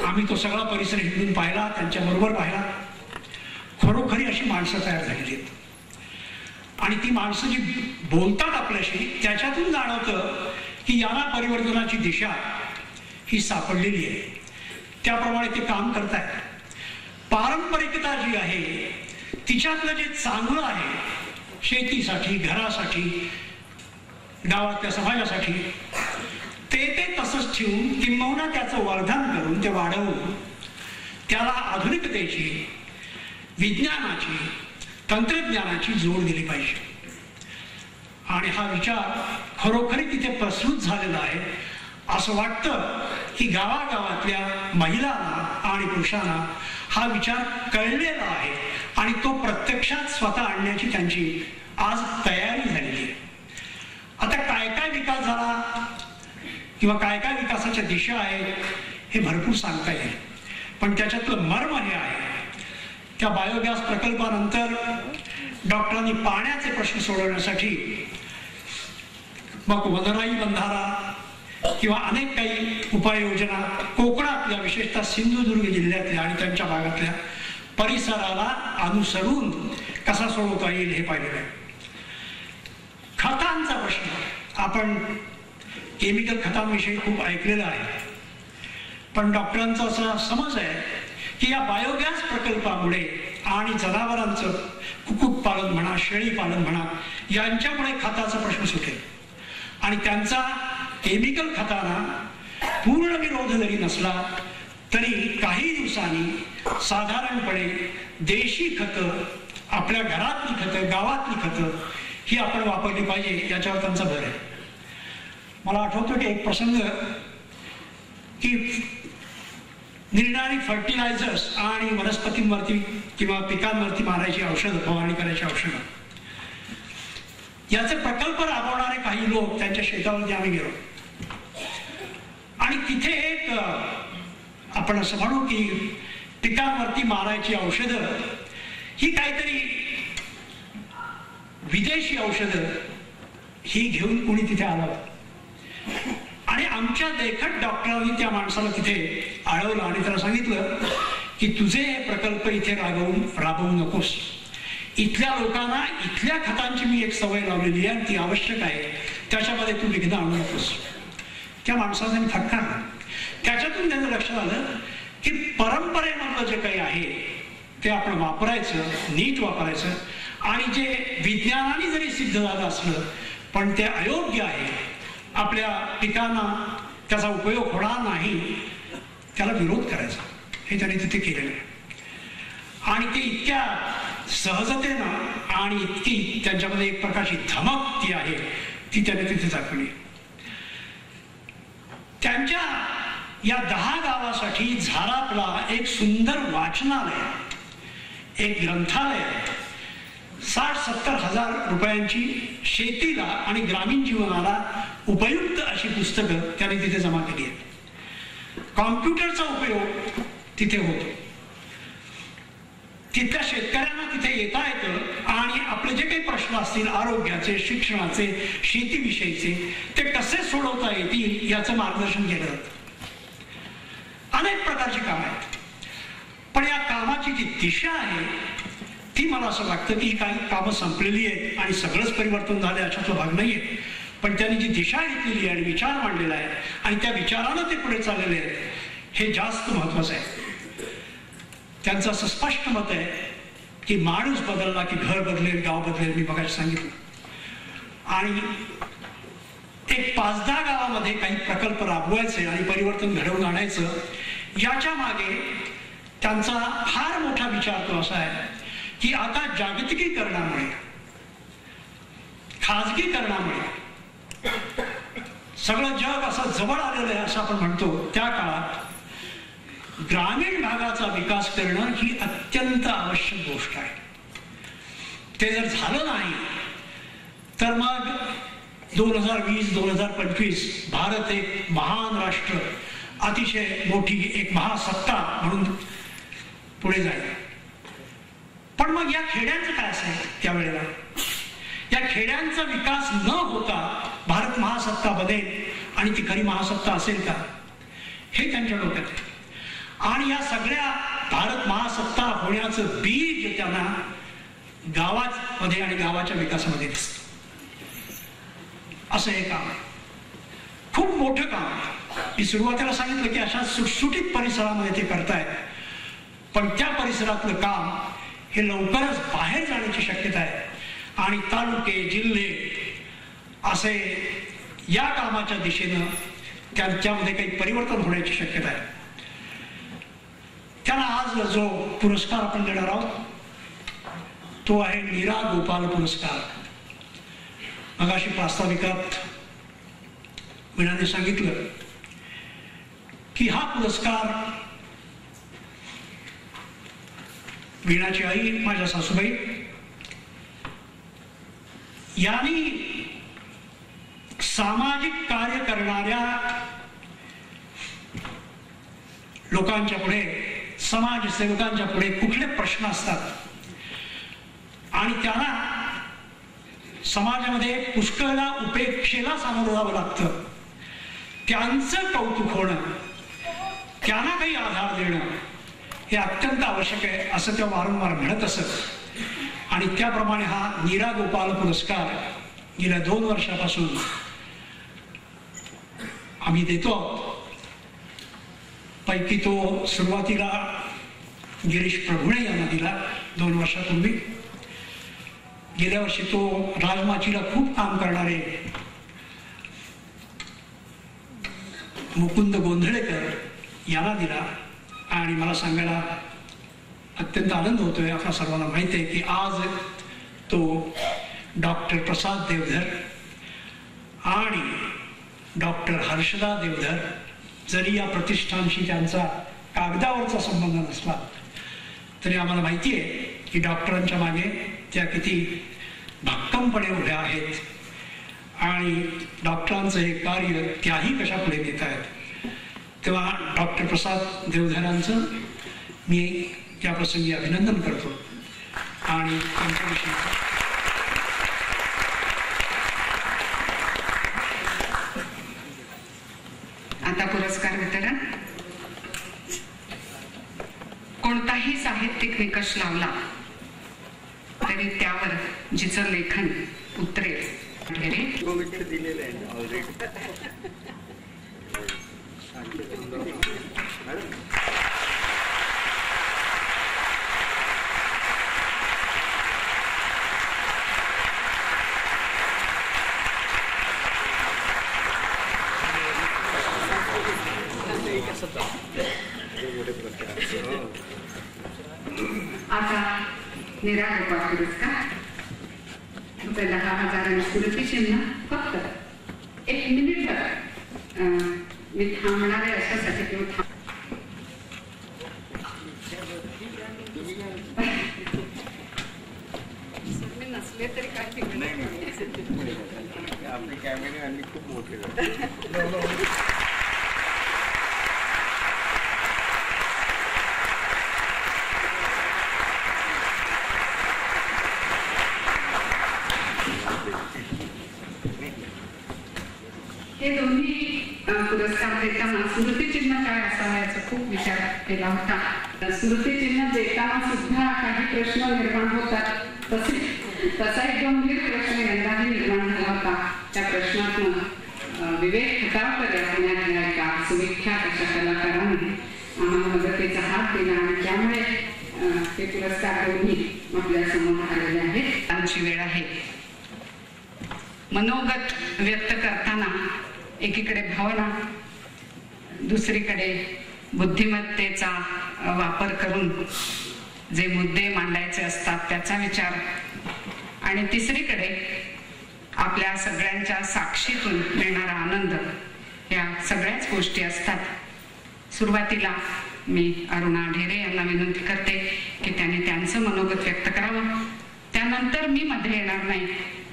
आम्ही तो सगळा परिसर हिंडून पाहिला, त्यांच्याबरोबर पाहिला. खरोखरी अशी माणसं तयार झालेली आहेत आणि ती माणसं जी बोलतात आपल्याशी त्याच्यातून जाणवतं की यांना परिवर्तनाची दिशा ही सापडलेली आहे. त्याप्रमाणे ते काम करतायत. पारंपरिकता जी आहे तिच्यातलं जे चांगलं आहे, शेतीसाठी, घरासाठी, गावातल्या समाजासाठी, ते तसंच ठेवून किंबहुना त्याचं वर्धन करून ते वाढवून त्याला आधुनिकतेची, विज्ञानाची, तंत्रज्ञानाची जोड दिली पाहिजे. आणि हा विचार खरोखरी तिथे प्रस्तुत झालेला आहे. असं वाटतं की गावागावातल्या महिलांना आणि पुरुषांना हा विचार कळलेला आहे आणि तो प्रत्यक्षात स्वतः आणण्याची त्यांची आज तयारी झालेली आहे. आता काय काय विकास झाला किंवा काय काय विकासाच्या दिशा आहेत हे भरपूर सांगता येईल, पण त्याच्यातलं मर्म हे आहे, त्या बायोगॅस प्रकल्पानंतर डॉक्टरांनी पाण्याचे प्रश्न सोडवण्यासाठी मग वनराई बंधारा किंवा अनेक काही उपाययोजना कोकणातल्या, विशेषतः सिंधुदुर्ग जिल्ह्यातल्या आणि त्यांच्या भागातल्या परिसराला अनुसरून कसा सोडवता येईल हे पाहिलेलं आहे. खतांचा प्रश्न, आपण केमिकल खतांविषयी खूप ऐकलेलं आहे, पण डॉक्टरांचा असा समज आहे की या बायोगॅस प्रकल्पामुळे आणि जनावरांचं कुक्कुटपालन म्हणा, शेळीपालन म्हणा, यांच्यामुळे खताचा प्रश्न सुटेल आणि त्यांचा केमिकल खतांना पूर्ण विरोध जरी नसला तरी काही दिवसांनी साधारणपणे देशी खतं, आपल्या घरातली खतं, गावातली खतं ही आपण वापरली पाहिजे, याच्यावर त्यांचा भर आहे. मला आठवतं की एक प्रसंग की निर्णारी फर्टिलायझर्स आणि वनस्पतींवरती किंवा पिकांवरती मारायची औषधं, फवारणी करायची औषधं, याचे प्रकल्प राबवणारे काही लोक त्यांच्या शेतावरती आम्ही गेलो आणि तिथे एक आपण असं म्हणू की पिकांवरती मारायची औषधं ही काहीतरी विदेशी औषधं ही घेऊन कोणी तिथे आलं आणि आमच्या देखत डॉक्टरांनी त्या माणसाला तिथे अडवलं आणि त्याला सांगितलं की तुझे हे प्रकल्प इथे राबवू नकोस. इथल्या लोकांना इथल्या खतांची मी एक सवय लावलेली आहे आणि ती आवश्यक आहे, त्याच्यामध्ये तू विघ्न आणू नकोस. त्या माणसाने फटकारलं. त्याच्यातून त्यांचं लक्षात आलं की परंपरेमधलं जे काही आहे ते आपण वापरायचं, नीट वापरायचं आणि जे विज्ञानाने जरी सिद्ध झालं असलं पण ते अयोग्य आहे, आपल्या पिकांना त्याचा उपयोग होणार नाही, त्याला विरोध करायचा, हे त्यांनी तिथे केलेलं आहे. आणि ते इतक्या सहजतेनं आणि इतकी त्यांच्यामध्ये एक प्रकारची धमक ती आहे ती त्यांनी तिथे दाखवली. त्यांच्या या 10 गावासाठी झारापला एक सुंदर वाचनालय, एक ग्रंथालय, 60-70 हजार रुपयांची शेतीला आणि ग्रामीण जीवनाला उपयुक्त अशी पुस्तकं त्यांनी तिथे जमा केली आहेत. कॉम्प्युटरचा उपयोग तिथे होतो. तिथल्या शेतकऱ्यांना तिथे येता येतं आणि आपले जे काही प्रश्न असतील आरोग्याचे, शिक्षणाचे, शेतीविषयीचे, ते कसे सोडवता येतील याचं मार्गदर्शन केलं जातं. अनेक प्रकारची कामं आहेत, पण या कामाची जी दिशा आहे ती मला असं वाटतं की काही कामं संपलेली आहेत आणि सगळंच परिवर्तन झालं अशातला भाग नाहीये. पण त्यांनी जी दिशा घेतलेली आहे आणि विचार मांडलेला आहे आणि त्या विचारानं ते पुढे चाललेले आहेत, हे जास्त महत्वाचं आहे. त्यांचं असं स्पष्ट मत आहे की माणूस बदलला की घर बदलेल, गाव बदलेल. मी बघायला सांगितलं. आणि एक 5-10 गावामध्ये काही प्रकल्प राबवायचे आणि परिवर्तन घडवून आणायचं, याच्या मागे त्यांचा फार मोठा विचार तो असा आहे की आता जागतिकीकरणामुळे, खाजगीकरणामुळे सगळं जग असं जवळ आलेलं आहे असं आपण म्हणतो. त्या काळात ग्रामीण भागाचा विकास करणं ही अत्यंत आवश्यक गोष्ट आहे. ते जर झालं नाही तर मग 2020-2025 भारत एक महान राष्ट्र, अतिशय मोठी एक महासत्ता म्हणून पुढे जाईल. पण मग या खेड्यांचं काय असेल त्यावेळेला? या खेड्यांचा विकास न होता भारत महासत्ता बनेल आणि ती खरी महासत्ता असेल का, हे त्यांच्या डोक्यात आहे. आणि या सगळ्या भारत महासत्ता होण्याचं बीज त्यांना गावामध्ये आणि गावाच्या विकासामध्ये दिसतं. असं हे काम आहे, खूप मोठं काम आहे. मी सुरुवातीला सांगितलं की अशा सुटसुटीत परिसरामध्ये ते करतायत, पण त्या परिसरातलं काम हे लवकरच बाहेर जाण्याची शक्यता आहे. आणि तालुके, जिल्हे असे या कामाच्या दिशेनं त्यांच्यामध्ये काही परिवर्तन होण्याची शक्यता आहे. त्यांना आज जो पुरस्कार आपण देणार आहोत तो आहे नीरा गोपाल पुरस्कार. मगाशी प्रास्ताविकात वीणाने सांगितलं की हा पुरस्कार वीणाची आई, माझ्या सासूबाई यांनी सामाजिक कार्य करणाऱ्या लोकांच्या पुढे, समाजसेवकांच्या पुढे कुठले प्रश्न असतात आणि त्यांना समाजामध्ये पुष्कळदा उपेक्षेला सामोरं जावं लागतं, त्यांचं कौतुक होणं, त्यांना काही आधार देणं हे अत्यंत आवश्यक आहे असं त्या वारंवार म्हणत असत. आणि त्याप्रमाणे हा नीरा गोपाल पुरस्कार गेल्या 2 वर्षापासून आम्ही देतो. पैकी तो सुरुवातीला गिरीश प्रभुणे यांना दिला 2 वर्षापूर्वी. गेल्या वर्षी तो राजमाचीला खूप काम करणारे मुकुंद गोंधळेकर यांना दिला. आणि मला सांगायला अत्यंत आनंद होतोय, आपल्या सर्वांना माहिती आहे की आज तो डॉक्टर प्रसाद देवधर आणि डॉक्टर हर्षदा देवधर, जरी या प्रतिष्ठानशी त्यांचा कागदावरचा संबंध नसला तरी आम्हाला माहिती आहे की डॉक्टरांच्या मागे त्या किती भक्कमपणे उभ्या आहेत आणि डॉक्टरांचं हे कार्य त्याही कशा पुढे नेत आहेत. तेव्हा डॉक्टर प्रसाद देवधरांचं मी या प्रसंगी अभिनंदन करतो. आणि त्यांच्याविषयी आता पुरस्कार वितरण. कोणताही साहित्यिक निकष लावला तरी त्यावर जिचं लेखन उतरेल. दिलेलं आहे ऑलरेडी. आता नीरा गोपाल पुरस्कार ₹10,000 स्मृतिचिन्ह. फक्त 1 मिनिट मी थांबणार आहे अशासाठी किंवा नसले तरी काय आपले कॅमेरे आणि खूप मोठे. हे दोन्ही पुरस्कार देताना स्मृतिचिन्ह काय असावं याचा खूप विचार केला होता. स्मृतिचिन्ह देताना सुद्धा काही प्रश्न निर्माण होतात. तसा एक गंभीर प्रश्न यंदाही निर्माण झाला होता त्या प्रश्नातून विवेक खतावकर या पुण्यातल्या एका सुविख्यात अशा कलाकारांनी आम्हाला मदतीचा हात दिला आणि त्यामुळे ते पुरस्कार दोन्ही आपल्या समोर आलेले आहेत. आमची वेळ आहे. मनोगत व्यक्त करताना एकीकडे भावना, दुसरीकडे बुद्धिमत्तेचा वापर करून जे मुद्दे मांडायचे असतात त्याचा विचार, आणि तिसरीकडे आपल्या सगळ्यांच्या साक्षीतून मिळणारा आनंद, या सगळ्याच गोष्टी असतात. सुरुवातीला मी अरुणा ढेरे यांना विनंती करते की त्यांनी त्यांचं मनोगत व्यक्त करावं. त्यानंतर मी मध्ये येणार नाही.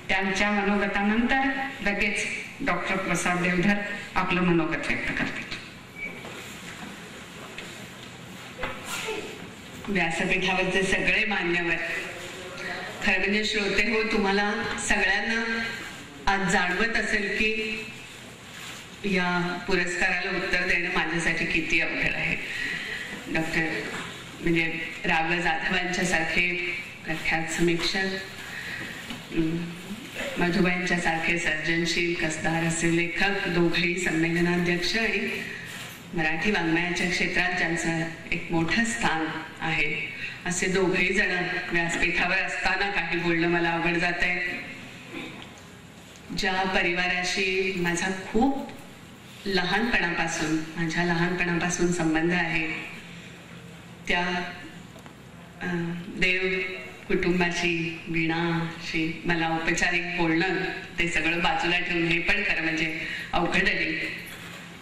त्यांच्या मनोगतानंतर लगेच डॉक्टर प्रसाद देवधर आपलं मनोगत व्यक्त करतील. व्यासपीठावरचे सगळे मान्यवर, खरं म्हणजे श्रोते हो, तुम्हाला सगळ्यांना आज जाणवत असेल की या पुरस्काराला उत्तर देणं माझ्यासाठी किती अवघड आहे. डॉक्टर म्हणजे राव जाधवांच्या सारखे प्रख्यात समीक्षक, मधुबाईंच्या सारखे सर्जनशील कसदार असे लेखक, दोघेही संमेलनाध्यक्ष आणि मराठी वाङ्मयाच्या क्षेत्रात ज्यांचं एक मोठं स्थान आहे, असे दोघेही जण व्यासपीठावर असताना काही बोलणं मला अवघड जात आहे. ज्या परिवाराशी माझा खूप माझ्या लहानपणापासून संबंध आहे, त्या देव कुटुंबाशी, वीणाशी मला औपचारिक बोलणं, ते सगळं बाजूला ठेवून हे पण खरं म्हणजे अवघड आहे,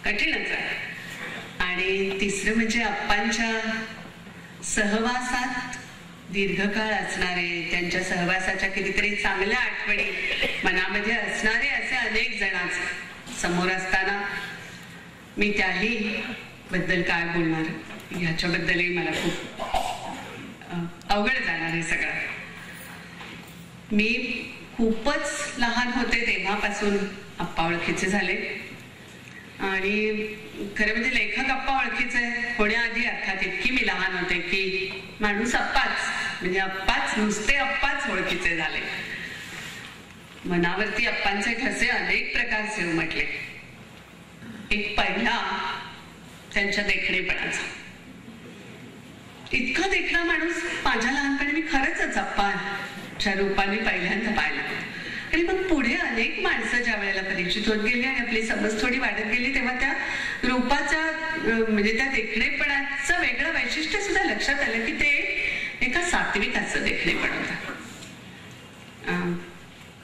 कठीणच आहे. आणि तिसरं म्हणजे अप्पांच्या सहवासात दीर्घकाळ असणारे, त्यांच्या सहवासाच्या कितीतरी चांगल्या आठवणी मनामध्ये असणारे असे अनेक जण समोर असताना मी त्याही बद्दल काय बोलणार, ह्याच्याबद्दलही मला खूप अवघड जाणार आहे सगळं. मी खूपच लहान होते तेव्हापासून अप्पा ओळखीचे झाले, आणि खरं म्हणजे लेखक अप्पा ओळखीचे होण्याआधी अर्थात इतकी मी लहान होते की माणूस अप्पाच, म्हणजे अप्पाच, नुसते अप्पाच ओळखीचे झाले. मनावरती अप्पांचे ठसे अनेक प्रकारचे उमटले. एक पहिला त्यांच्या देखणेपणाचा. इतका देखणा माणूस माझ्या लहानपणी मी खरंच अप्पाच्या रूपाने पहिल्यांदा पाहिला. आणि मग पुढे अनेक माणसं ज्या वेळेला परिचित होत गेली आणि आपली समज थोडी वाढत गेली, तेव्हा त्या रूपाच्या म्हणजे त्या देखणेपणाचं वेगळं वैशिष्ट्य सुद्धा लक्षात आलं की ते एका सात्विकाचं देखणेपण होतं,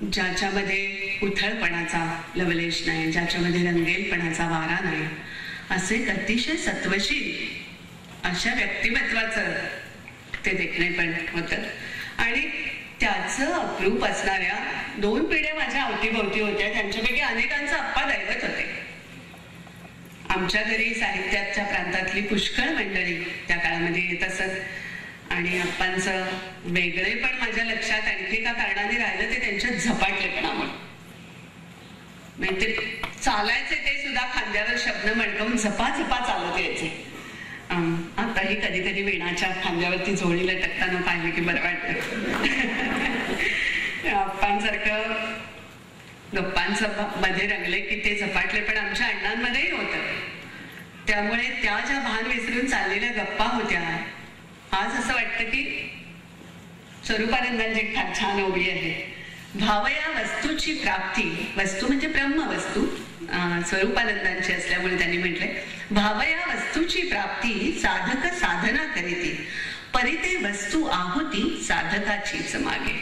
ज्याच्यामध्ये उथळपणाचा लवलेश नाही, ज्याच्यामध्ये रंगेलपणाचा वारा नाही, असे एक अतिशय सत्वशील अशा व्यक्तिमत्वाचं ते देखणेपण होतं. आणि त्याचं अप्रूप असणाऱ्या 2 पिढ्या माझ्या अवतीभोवती होत्या, त्यांच्यापैकी अनेकांचं अप्पा दैवत होते. आमच्या घरी साहित्याच्या प्रांतातली पुष्कळ मंडळी त्या काळामध्ये येत असत, आणि अप्पांचं वेगळेपण माझ्या लक्षात आणखी एका कारणाने राहिलं, ते त्यांच्या झपाटलेपणामुळे. म्हणजे ते चालायचे ते सुद्धा खांद्यावर शब्द मडकवून झपाझपा चालत यायचे. आताही कधी कधी वीणाच्या खांद्यावरती झोळी लटकताना पाहिजे की बरं वाटतं. अप्पांसारखं गप्पांचं मध्ये रंगले की ते झपाटले, पण आमच्या अण्णांमध्येही होतं. त्यामुळे त्या ज्या भान विसरून चाललेल्या गप्पा होत्या, आज असं वाटतं की स्वरूपानंदांची फार छान ओवी आहे, भावया वस्तूची प्राप्ती. वस्तू म्हणजे ब्रह्मवस्तू, स्वरूपानंदांची असल्यामुळे त्यांनी म्हटले, भावया वस्तूची प्राप्ती साधक साधना करीती, परिते वस्तू आहुती साधकाचीच मागे.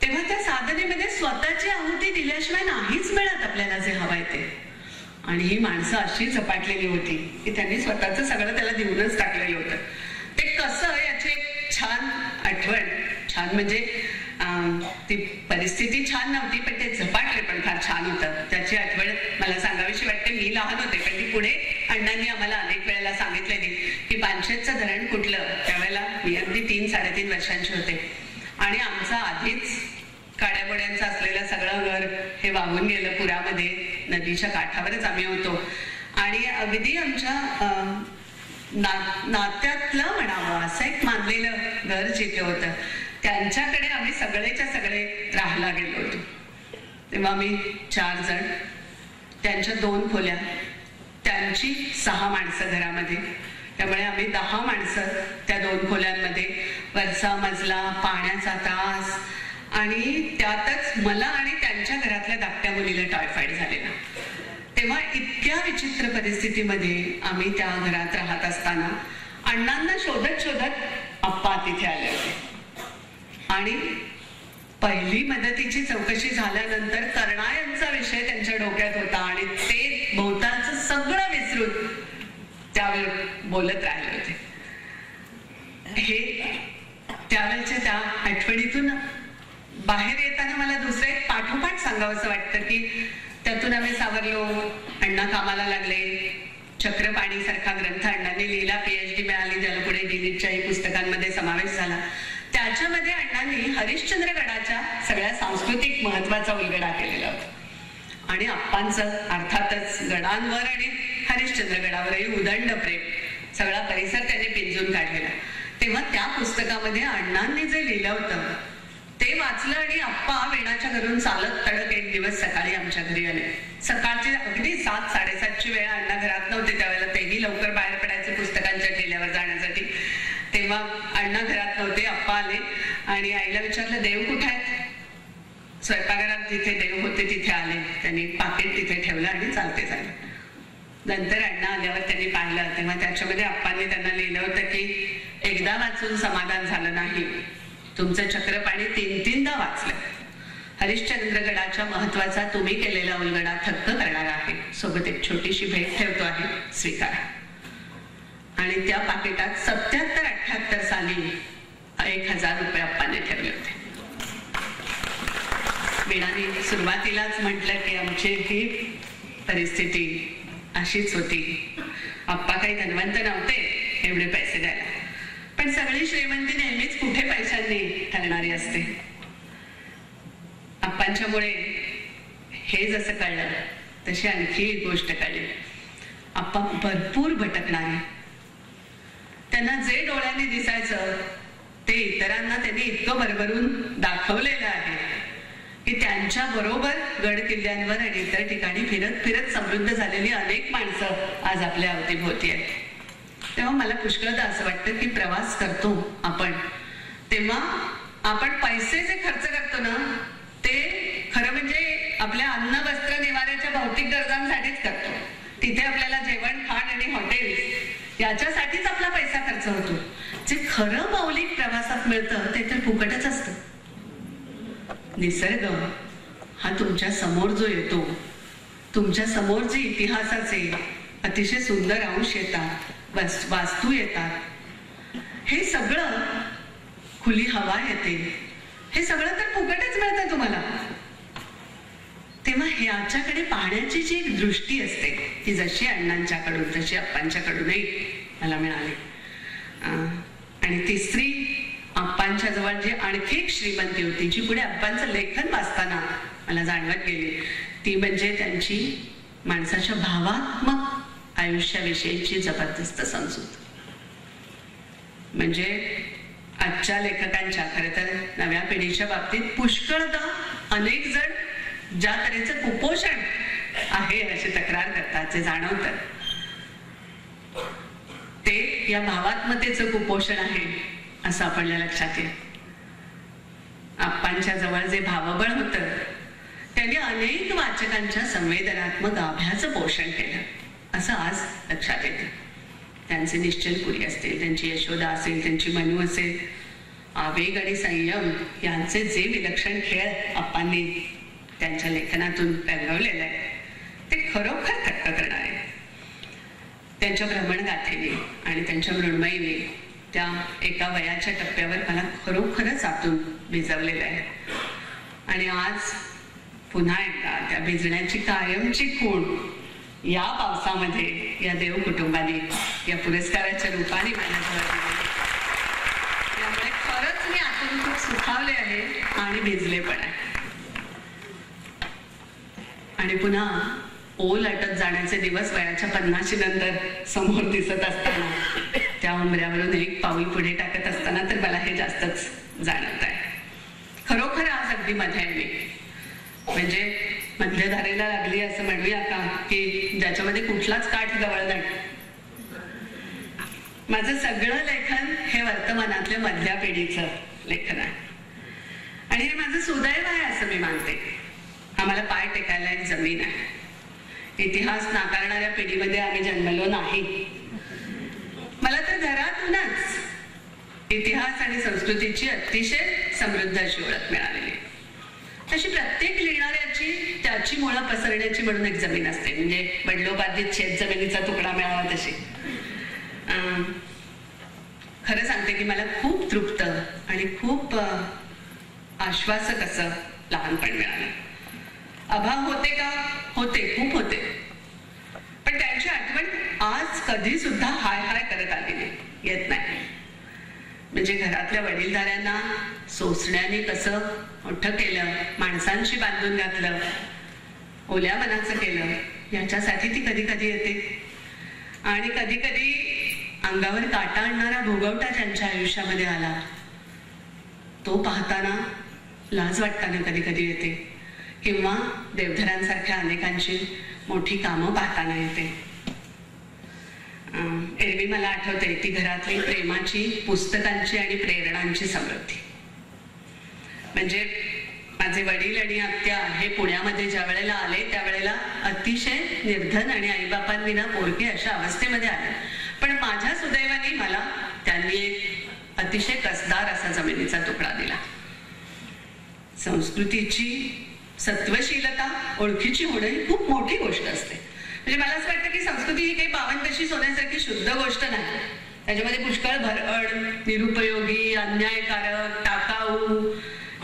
तेव्हा त्या साधनेमध्ये स्वतःची आहुती दिल्याशिवाय नाहीच मिळत आपल्याला जे हवंय ते. आणि ही माणसं अशी झपाटलेली होती की त्यांनी स्वतःचं सगळं त्याला देऊनच टाकलेलं होतं. ते कसं, याची एक छान आठवण, छान म्हणजे ती परिस्थिती छान नव्हती, पण ते झपाटले पण फार छान होतं. त्याची आठवण मला सांगावीशी वाटते. मी लहान होते, पण ती पुढे अण्णांनी आम्हाला अनेक वेळेला सांगितलेली की पानशेतचं धरण कुठलं, त्यावेळेला मी अगदी 3-3.5 वर्षांची होते, आणि आमचा आधीच काड्याबोड्यांचं असलेलं सगळं घर हे वाहून गेलं पुरामध्ये. नदीच्या काठावरच आम्ही होतो, आणि अगदी आमच्या नात्यातलं म्हणावं असं एक मानलेलं घर जिथे होतं, त्यांच्याकडे आम्ही सगळेच्या सगळे राहायला गेलो होतो. तेव्हा मी 4 जण, त्यांच्या 2 खोल्या, त्यांची 6 माणसं घरामध्ये, त्यामुळे आम्ही 10 माणसं त्या 2 खोल्यांमध्ये, वरचा मजला, पाण्याचा तास, आणि त्यातच मला आणि त्यांच्या घरातल्या धाकट्या मुलीला टायफॉइड झालेला. तेव्हा इतक्या विचित्र परिस्थितीमध्ये आम्ही त्या घरात राहत असताना अण्णांना शोधत शोधत आप्पा तिथे आले होते. आणि पहिली मदतीची चौकशी झाल्यानंतर करणाऱ्यांचा विषय त्यांच्या डोक्यात होता आणि ते भोवतालचं सगळं विसरून त्यावेळी बोलत राहिले होते. हे त्यावेळेच्या त्या आठवणीतून बाहेर येताना मला दुसरं एक पाठोपाठ सांगावंसं वाटतं की त्यातून आम्ही सावरलो. अण्णा कामाला लागले. चक्रपाणी सारखा ग्रंथ अण्णांनी लिहिला, PhD मिळाली, ज्याला पुढे डिलीटच्याही पुस्तकांमध्ये समावेश झाला. त्याच्यामध्ये अण्णांनी हरिश्चंद्रगडाच्या सगळ्या सांस्कृतिक महत्वाचा उलगडा केलेला होता. आणि आप्पांचं अर्थातच गडांवर आणि हरिश्चंद्रगडावरही उदंड प्रेम, सगळा परिसर त्यांनी पिंजून काढलेला. तेव्हा त्या पुस्तकामध्ये अण्णांनी जे लिहिलं होतं ते वाचलं आणि आप्पा वेणाच्या घरून चालत तडक एक दिवस सकाळी आमच्या घरी आले. सकाळची अगदी 7-7:30ची वेळ. अण्णा घरात नव्हते त्यावेळेला, तेही लवकर बाहेर पडायचे पुस्तकांच्या ठेल्यावर जाण्यासाठी. तेव्हा अण्णा घरात नव्हते, आप्पा आले आणि आईला विचारलं, देव कुठे आहेत? स्वयंपाकघरात जिथे देव होते तिथे आले. त्यांनी पाकिट तिथे ठेवलं आणि चालते झाले. नंतर अण्णा आल्यावर त्यांनी पाहिलं तेव्हा त्याच्यामध्ये आप्पांनी त्यांना लिहिलं होतं की एकदा वाचून समाधान झालं नाही, तुमचं चक्रपाणी 3-3दा वाचलं. हरिश्चंद्रगडाच्या महत्वाचा तुम्ही केलेला उलगडा थक्क करणारा आहे. सोबत एक छोटीशी भेट ठेवतो आहे, स्वीकारा. आणि त्या पाकिटात 77-78 साली 1000 रुपये आप्पाने ठेवले होते. वीणाने सुरुवातीलाच म्हटलं की आमची ही परिस्थिती अशीच होती. आप्पा काही धनवंत नव्हते एवढे पैसे द्यायला, पण सगळी श्रीमंती नेहमीच कुठे पैशांनी ठरणारी असते. आप्पांच्यामुळे हे जसं कळलं तशी आणखी एक गोष्ट कळली. आप्पा भरपूर भटकणारे. त्यांना जे डोळ्यांनी दिसायचं ते इतरांना त्यांनी इतकं भरभरून दाखवलेलं आहे की त्यांच्या बरोबर गड किल्ल्यांवर आणि इतर ठिकाणी फिरत फिरत समृद्ध झालेली अनेक माणसं आज आपल्या अवतीभोवती आहेत. तेव्हा मला पुष्कळदा असं वाटतं की प्रवास करतो आपण तेव्हा आपण पैसे जे खर्च करतो ना ते खरं म्हणजे आपल्या अन्न वस्त्र निवाऱ्याच्या भौतिक गरजांसाठीच करतो. तिथे आपल्याला जेवण खाण आणि हॉटेल याच्यासाठीच आपला पैसा खर्च होतो. जे खरं मौलिक प्रवासात मिळतं ते तर फुकटच असतं. निसर्ग हा तुमच्या समोर जो येतो, तुमच्या समोर जे इतिहासाचे अतिशय सुंदर अंश येतात, वास्तू येतात, हे सगळं, खुली हवा येते, हे सगळं तर फुकटच मिळतं तुम्हाला. तेव्हा ह्याच्याकडे पाहण्याची जी एक दृष्टी असते ती जशी अण्णांच्याकडून तशी आप्पांच्याकडूनही मला मिळाली. आणि तिसरी आप्पांच्या जवळ जी आणखी एक श्रीमंती होती जी पुढे आप्पांचं लेखन वाचताना मला जाणवत गेली ती म्हणजे त्यांची माणसाच्या भावात्मक आयुष्याविषयीची जबरदस्त समजूत. म्हणजे आजच्या लेखकांच्या खरं तर नव्या पिढीच्या बाबतीत पुष्कळदा अनेक जण ज्या तऱ्हेचं कुपोषण आहे अशी तक्रार करतात, जे जाणवतात ते या भावात्मतेचं कुपोषण आहे असं आपल्या लक्षात येईल. आप्पांच्या जवळ जे भावबळ होतं त्यांनी अनेक वाचकांच्या संवेदनात्मक गाभ्याचं पोषण केलं असं आज लक्षात येतं. त्यांचे निश्चलपुरी असतील, त्यांची यशोदा असेल, त्यांची मनू असेल, आवेग आणि संयम यांचे जे विलक्षण खेळ आप्पांनी त्यांच्या लेखनातून रंगवलेलं आहे ते खरोखर थक्क करणार आहे. त्यांच्या भ्रमणगाथेने आणि त्यांच्या मृण्मयीने त्या एका वयाच्या टप्प्यावर मला खरोखरच आतून भिजवलेलं आहे. आणि आज पुन्हा एकदा त्या भिजण्याची कायमची खूण या पावसामध्ये या देव कुटुंबाने या पुरस्काराच्या रूपाने माझ्याजवळ दिली. त्यामुळे खरंच मी आतून खूप सुखावले आहे आणि भिजले पण आहे. आणि पुन्हा ओल अटत जाण्याचे दिवस वयाच्या 50 नंतर समोर दिसत असताना त्या उंबऱ्यावरून एक पाऊल पुढे टाकत असताना तर मला हे जास्तच जाणवत आहे. खरोखर आज अगदी मध्ये आहे मी. म्हणजे मध्यधारेला लागली असं म्हणूया का, की ज्याच्यामध्ये कुठलाच काठ जवळ नाही. माझं सगळं लेखन हे वर्तमानातल्या मधल्या पिढीचं लेखन आहे आणि हे माझं सुदैव आहे असं मी मानते. आम्हाला पाय टेकायला एक जमीन आहे. इतिहास नाकारणाऱ्या पिढीमध्ये आम्ही जन्मलो नाही. मला तर घरातूनच इतिहास आणि संस्कृतीची अतिशय समृद्ध अशी ओळख मिळालेली. तशी प्रत्येक लिहिणाऱ्याची त्याची मुळं पसरण्याची म्हणून एक जमीन असते. म्हणजे वडिलोपार्जित शेत जमिनीचा तुकडा मिळावा तशी. खरं सांगते की मला खूप तृप्त आणि खूप आश्वासक असं लहानपण मिळालं. अभाव होते का? होते, खूप होते. पण त्यांची आठवण आज कधी सुद्धा हाय हाय करत आली नाही, येत नाही. म्हणजे घरातल्या वडीलधाऱ्यांना सोसण्याने कसं मोठं केलं, माणसांशी बांधून घातलं, ओल्या मनाचं केलं, याच्यासाठी ती कधी कधी येते. आणि कधी कधी अंगावर काटा आणणारा भोगवटा ज्यांच्या आयुष्यामध्ये आला तो पाहताना लाज वाटताना कधी कधी येते. किंवा देवधरांसारख्या अनेकांची मोठी कामं पाहताना येते. एरवी मला आठवते ती घरातली प्रेमाची, पुस्तकांची आणि प्रेरणांची समृद्धी. म्हणजे माझे वडील आणि आत्या हे पुण्यामध्ये ज्या वेळेला आले त्यावेळेला अतिशय निर्धन आणि आईबापांविना पोरके अशा अवस्थेमध्ये आले. पण माझ्या सुदैवाने मला त्यांनी एक अतिशय कसदार असा जमिनीचा तुकडा दिला. संस्कृतीची सत्वशीलता ओळखीची होणं ही खूप मोठी गोष्ट असते. म्हणजे मला असं वाटतं की संस्कृती ही काही पावनकशी सोन्यासारखी शुद्ध गोष्ट नाही. त्याच्यामध्ये पुष्कळ भरड, निरुपयोगी, अन्यायकारक, टाकाऊ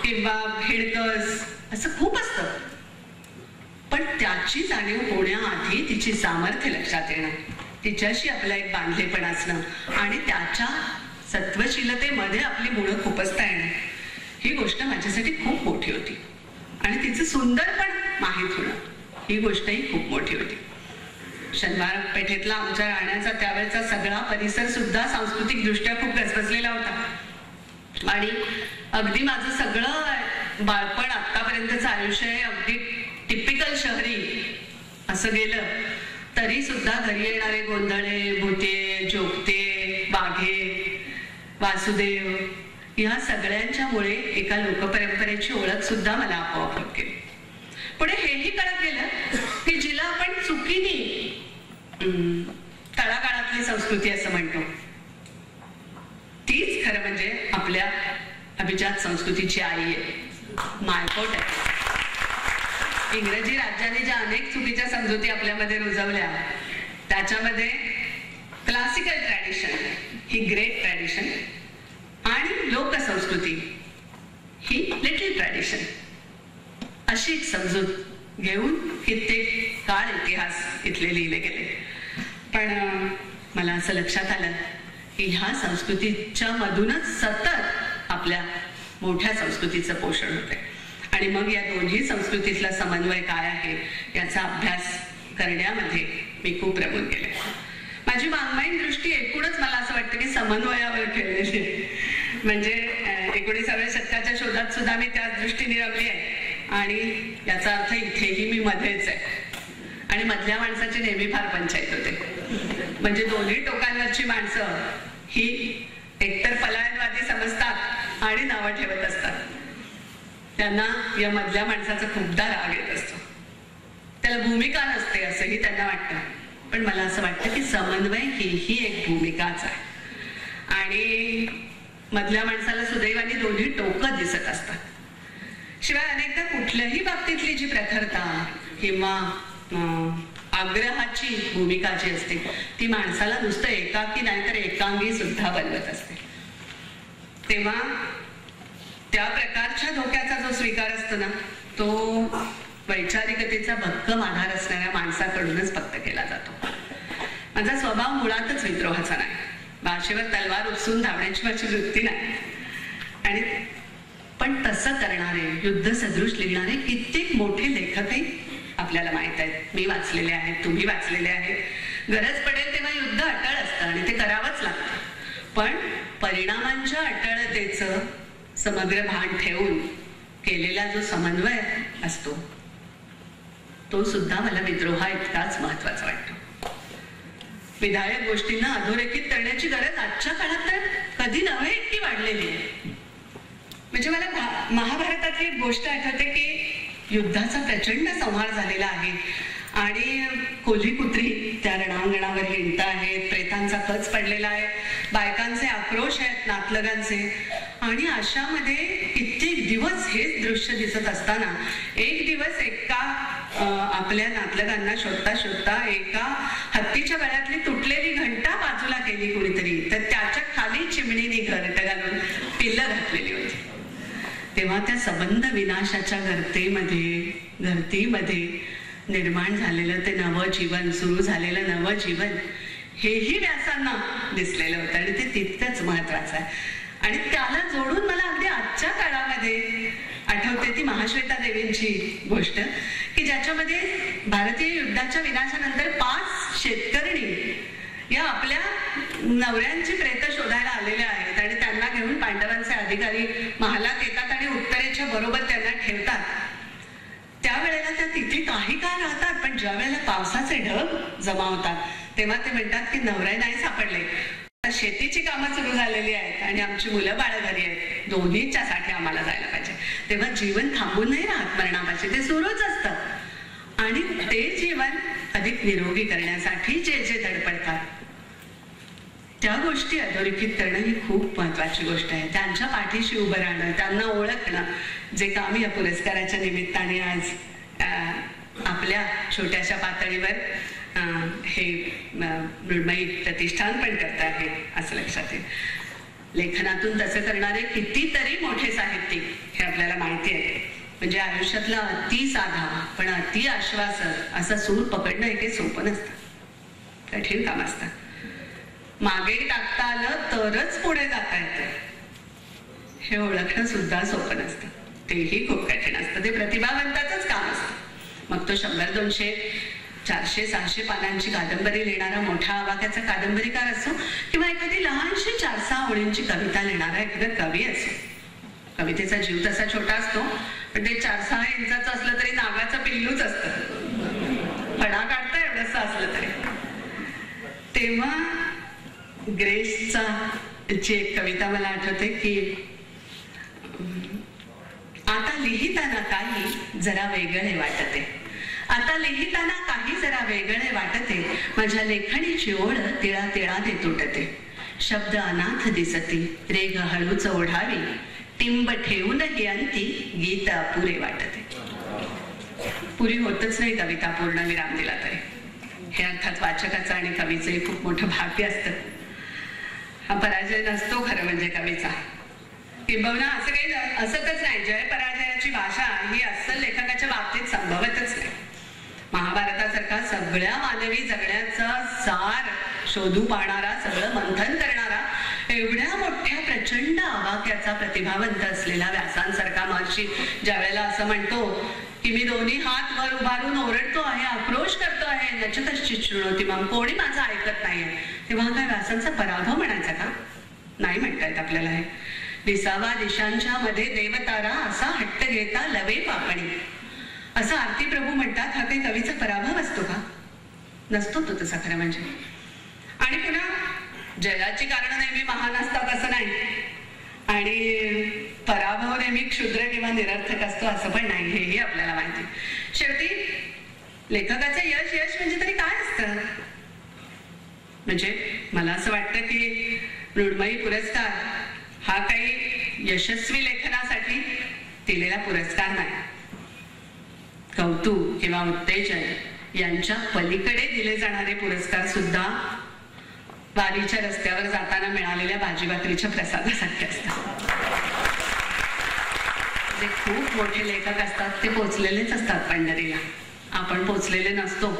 किंवा भेडकस असं खूप असतं. पण त्याची जाणीव होण्याआधी तिची सामर्थ्य लक्षात येणं, तिच्याशी आपला एक बांधलेपण असणं आणि त्याच्या सत्वशीलतेमध्ये आपली मुळं खुपसता येणं ही गोष्ट माझ्यासाठी खूप मोठी होती. आणि तिचं सुंदरपण माहीत होणं ही गोष्टही खूप मोठी होती. शनिवार पेठेतला आमच्या राहण्याचा त्यावेळेचा सगळा परिसर सुद्धा सांस्कृतिक दृष्ट्या खूप गजबजलेला होता. आणि अगदी माझं सगळं बाळपण आतापर्यंतचं आयुष्य हे अगदी टिपिकल शहरी असं गेलं तरी सुद्धा घरी येणारे गोंधळे, भुते, जोगते, बाघे, वासुदेव या सगळ्यांच्यामुळे एका लोकपरंपरेची ओळख सुद्धा मला आपोआप होत गेली. पुढे हेही कळत गेलं की जिला आपण चुकीने तळागाळातली संस्कृती असं म्हणतो तीच खरं म्हणजे आपल्या अभिजात संस्कृतीची आई आहे, मायपोट आहे. इंग्रजी राज्याने ज्या अनेक चुकीच्या समजुती आपल्यामध्ये रुजवल्या त्याच्यामध्ये क्लासिकल ट्रॅडिशन ही ग्रेट ट्रॅडिशन आणि लोकसंस्कृती ही लिटल ट्रॅडिशन अशी एक समजूत घेऊन कित्येक काळ इतिहास इथले लिहिले गेले. पण मला असं लक्षात आलं की ह्या संस्कृतीच्या मधूनच सतत आपल्या मोठ्या संस्कृतीचं पोषण होते. आणि मग या दोन्ही संस्कृतीतला समन्वय काय आहे याचा अभ्यास करण्यामध्ये मी खूप रमून गेले. माझी वाङ्मयीन दृष्टी एकूणच मला असं वाटतं की समन्वयावर ठेवलेली. म्हणजे 19व्या शतकाच्या शोधात सुद्धा मी त्याच दृष्टीने रमली आहे. आणि याचा अर्थ इथेही मी मध्येच आहे. आणि मधल्या माणसाची नेहमी फार पंचायत होते. म्हणजे दोन्ही टोकांवरची माणसं ही एकतर पलायनवादी समजतात आणि नावं ठेवत असतात. त्यांना या मधल्या माणसाचा खूपदा राग येत असतो. त्याला भूमिका नसते असंही त्यांना वाटतं. पण मला असं वाटतं की समन्वय ही एक भूमिकाच आहे. आणि मधल्या माणसाला सुदैवाने दोन्ही टोकं दिसत असतात. शिवाय अनेकदा कुठल्याही बाबतीतली जी प्रखरता किंवा आग्रहाची भूमिका जी असते ती माणसाला नुसतं एकाकी नाही तर एकांगी सुद्धा बनवत असते. तेव्हा त्या प्रकारच्या धोक्याचा जो स्वीकार असतो ना तो वैचारिकतेचा भक्कम आधार असणाऱ्या माणसाकडूनच फक्त केला जातो. माझा स्वभाव मुळातच विद्रोहाचा नाही. भाषेवर तलवार उपसून धावण्याची माझी वृत्ती नाही. आणि पण तसं करणारे युद्ध सदृश लिहिणारे कित्येक मोठे लेखकही आपल्याला माहित आहेत. मी वाचलेले आहेत, तुम्ही वाचलेले आहेत. गरज पडेल तेव्हा युद्ध अटळ असतं आणि ते करावंच लागतं. पण परिणामांच्या अटळतेचं समग्र भान ठेवून केलेला जो समन्वय असतो तो सुद्धा मला विद्रोहा इतकाच महत्वाचा वाटतो. विधायक गोष्टींना अधोरेखित करण्याची गरज आजच्या काळात तर कधी नव्हे इतकी वाढलेली आहे. म्हणजे मला महाभारतातली एक गोष्ट आठवते की युद्धाचा प्रचंड संहार झालेला आहे आणि कोल्ही कुत्री त्या रणांगणावर हिंडत आहेत, प्रेतांचा खच पडलेला आहे, बायकांचे आक्रोश आहेत, नातलगांचे, आणि अशामध्ये कित्येक दिवस हेच दृश्य दिसत असताना एक दिवस एका आपल्या नातलगांना शोधता शोधता एका हत्तीच्या गळ्यातली तुटलेली घंटा बाजूला केली कुणीतरी, तर त्याच्या खाली चिमणीने घरट घालून पिल्लं घातलेली होती. तेव्हा त्या संबंध विनाशाच्या घरतीमध्ये निर्माण झालेलं ते नवं जीवन, सुरू झालेलं नवं जीवन, हेही व्यासांना दिसलेलं होतं आणि ते तितकंच महत्वाचं आहे. आणि त्याला जोडून मला अगदी आजच्या काळामध्ये आठवते ती महाश्वेता देवींची गोष्ट की ज्याच्यामध्ये भारतीय युद्धाच्या विनाशानंतर 5 शेतकरी या आपल्या नवऱ्यांची प्रेत शोधायला आलेल्या आहेत आणि त्यांना घेऊन पांडवांचे अधिकारी महालात येतात आणि उत्तरेच्या बरोबर त्यांना ठेवतात. त्यावेळेला त्या तिथे काही काळ राहतात, पण ज्या वेळेला पावसाचे ढग जमा होतात तेव्हा ते म्हणतात की नवरे नाही सापडले, शेतीची कामं सुरू झालेली आहेत आणि आमची मुलं बाळ घरी आहेत, दोन्हीच्या साठी आम्हाला जायला पाहिजे. तेव्हा जीवन थांबून नाही राहत, मरणापाशी ते सुरूच असतं आणि ते जीवन अधिक निरोगी करण्यासाठी जे जे धडपडतात त्या गोष्टी अधोरेखित करणं ही खूप महत्वाची गोष्ट आहे. त्यांच्या पाठीशी उभं राहणं, त्यांना ओळखणं, जे काम या पुरस्काराच्या निमित्ताने आज आपल्या छोट्याशा पातळीवर हे मृण्मयी प्रतिष्ठान पण करत आहे असं लक्षात येईल. लेखनातून तसं करणारे कितीतरी मोठे साहित्यिक हे आपल्याला माहिती आहे. म्हणजे आयुष्यातला अति साधा पण अति आश्वासक असा सूर पकडणं हे काही सोपं नसतं, कठीण काम असतं. मागे टाकता आलं तरच पुढे जाता येतं हे ओळखणं सुद्धा सोपं नसतं, तेही खूप कठीण असतं. ते प्रतिभावंताचंच काम असतं. मग तो 100, 200, 400, 600 पानांची कादंबरी लिहिणारा मोठा आवाक्याचा कादंबरीकार असो किंवा एखादी लहानशी 4-6 ओळींची कविता लिहिणारा एखादा कवी असो. कवितेचा जीव तसा छोटा असतो, पण ते 4-6 इंचाचं असलं तरी नागाचं पिल्लूच असतं, फणा काढता एवढंसं असलं तरी. तेव्हा ग्रेसचा ची एक कविता मला आठवते की आता लिहिताना काही जरा वेगळे वाटते, आता लिहिताना काही जरा वेगळे वाटते, माझ्या लेखणीची ओढ तिळा तिळाने तुटते, शब्द अनाथ दिसती, रेग हळूच ओढावी, टिंब ठेवूनही अंती गीत अपुरे वाटते. पुरी होतच नाही कविता पूर्ण विराम दिला तरी. हे अर्थात वाचकाचं आणि कवीचं खूप मोठं भाग्य असतं. हा पराजय नसतो खरं म्हणजे कवीचा. किंबहुना असं काही असतच नाही, जय पराजयाची भाषा ही अस्सल लेखकाच्या बाबतीत संभवतच नाही. महाभारतासारखा सगळ्या मानवी जगण्याचा सार शोधू पाहणारा, सगळं मंथन करणारा, एवढ्या मोठ्या प्रचंड आवाक्याचा प्रतिभावंत असलेला व्यासांसारखा महर्षी ज्या वेळेला असं म्हणतो की मी दोन्ही हात वर उभारून ओरडतो आहे, आक्रोश करतो आहे, नचतश्चित शृणोति माम, कोणी माझं ऐकत नाहीये, तेव्हा काय व्यासांचा पराभव म्हणायचा का? नाही म्हणता येत आपल्याला. हे दिसावा दिशांच्या मध्ये देवतारा, असा हट्ट घेता लवे पापणी, असं आरती प्रभू म्हणतात. हा काही कवीचा पराभव असतो का? नसतो तो तसा खरं म्हणजे. आणि पुन्हा जयाची कारण नेहमी महान असतात असं नाही, आणि पराभव नेहमी क्षुद्र किंवा निरर्थक असतो असं पण नाही, हेही आपल्याला माहिती. शेवटी लेखकाचं यश यश म्हणजे तरी काय असतं? म्हणजे मला असं वाटतं की मृण्मयी पुरस्कार हा काही यशस्वी लेखनासाठी दिलेला पुरस्कार नाही. कौतुक किंवा उत्तेजन यांच्या पलीकडे दिले जाणारे पुरस्कार सुद्धा वारीच्या रस्त्यावर जाताना मिळालेल्या भाजी भाकरीच्या प्रसादासारखे असतात. जे खूप मोठे लेखक असतात ते पोचलेलेच असतात पंढरीला, आपण पोचलेले नसतो.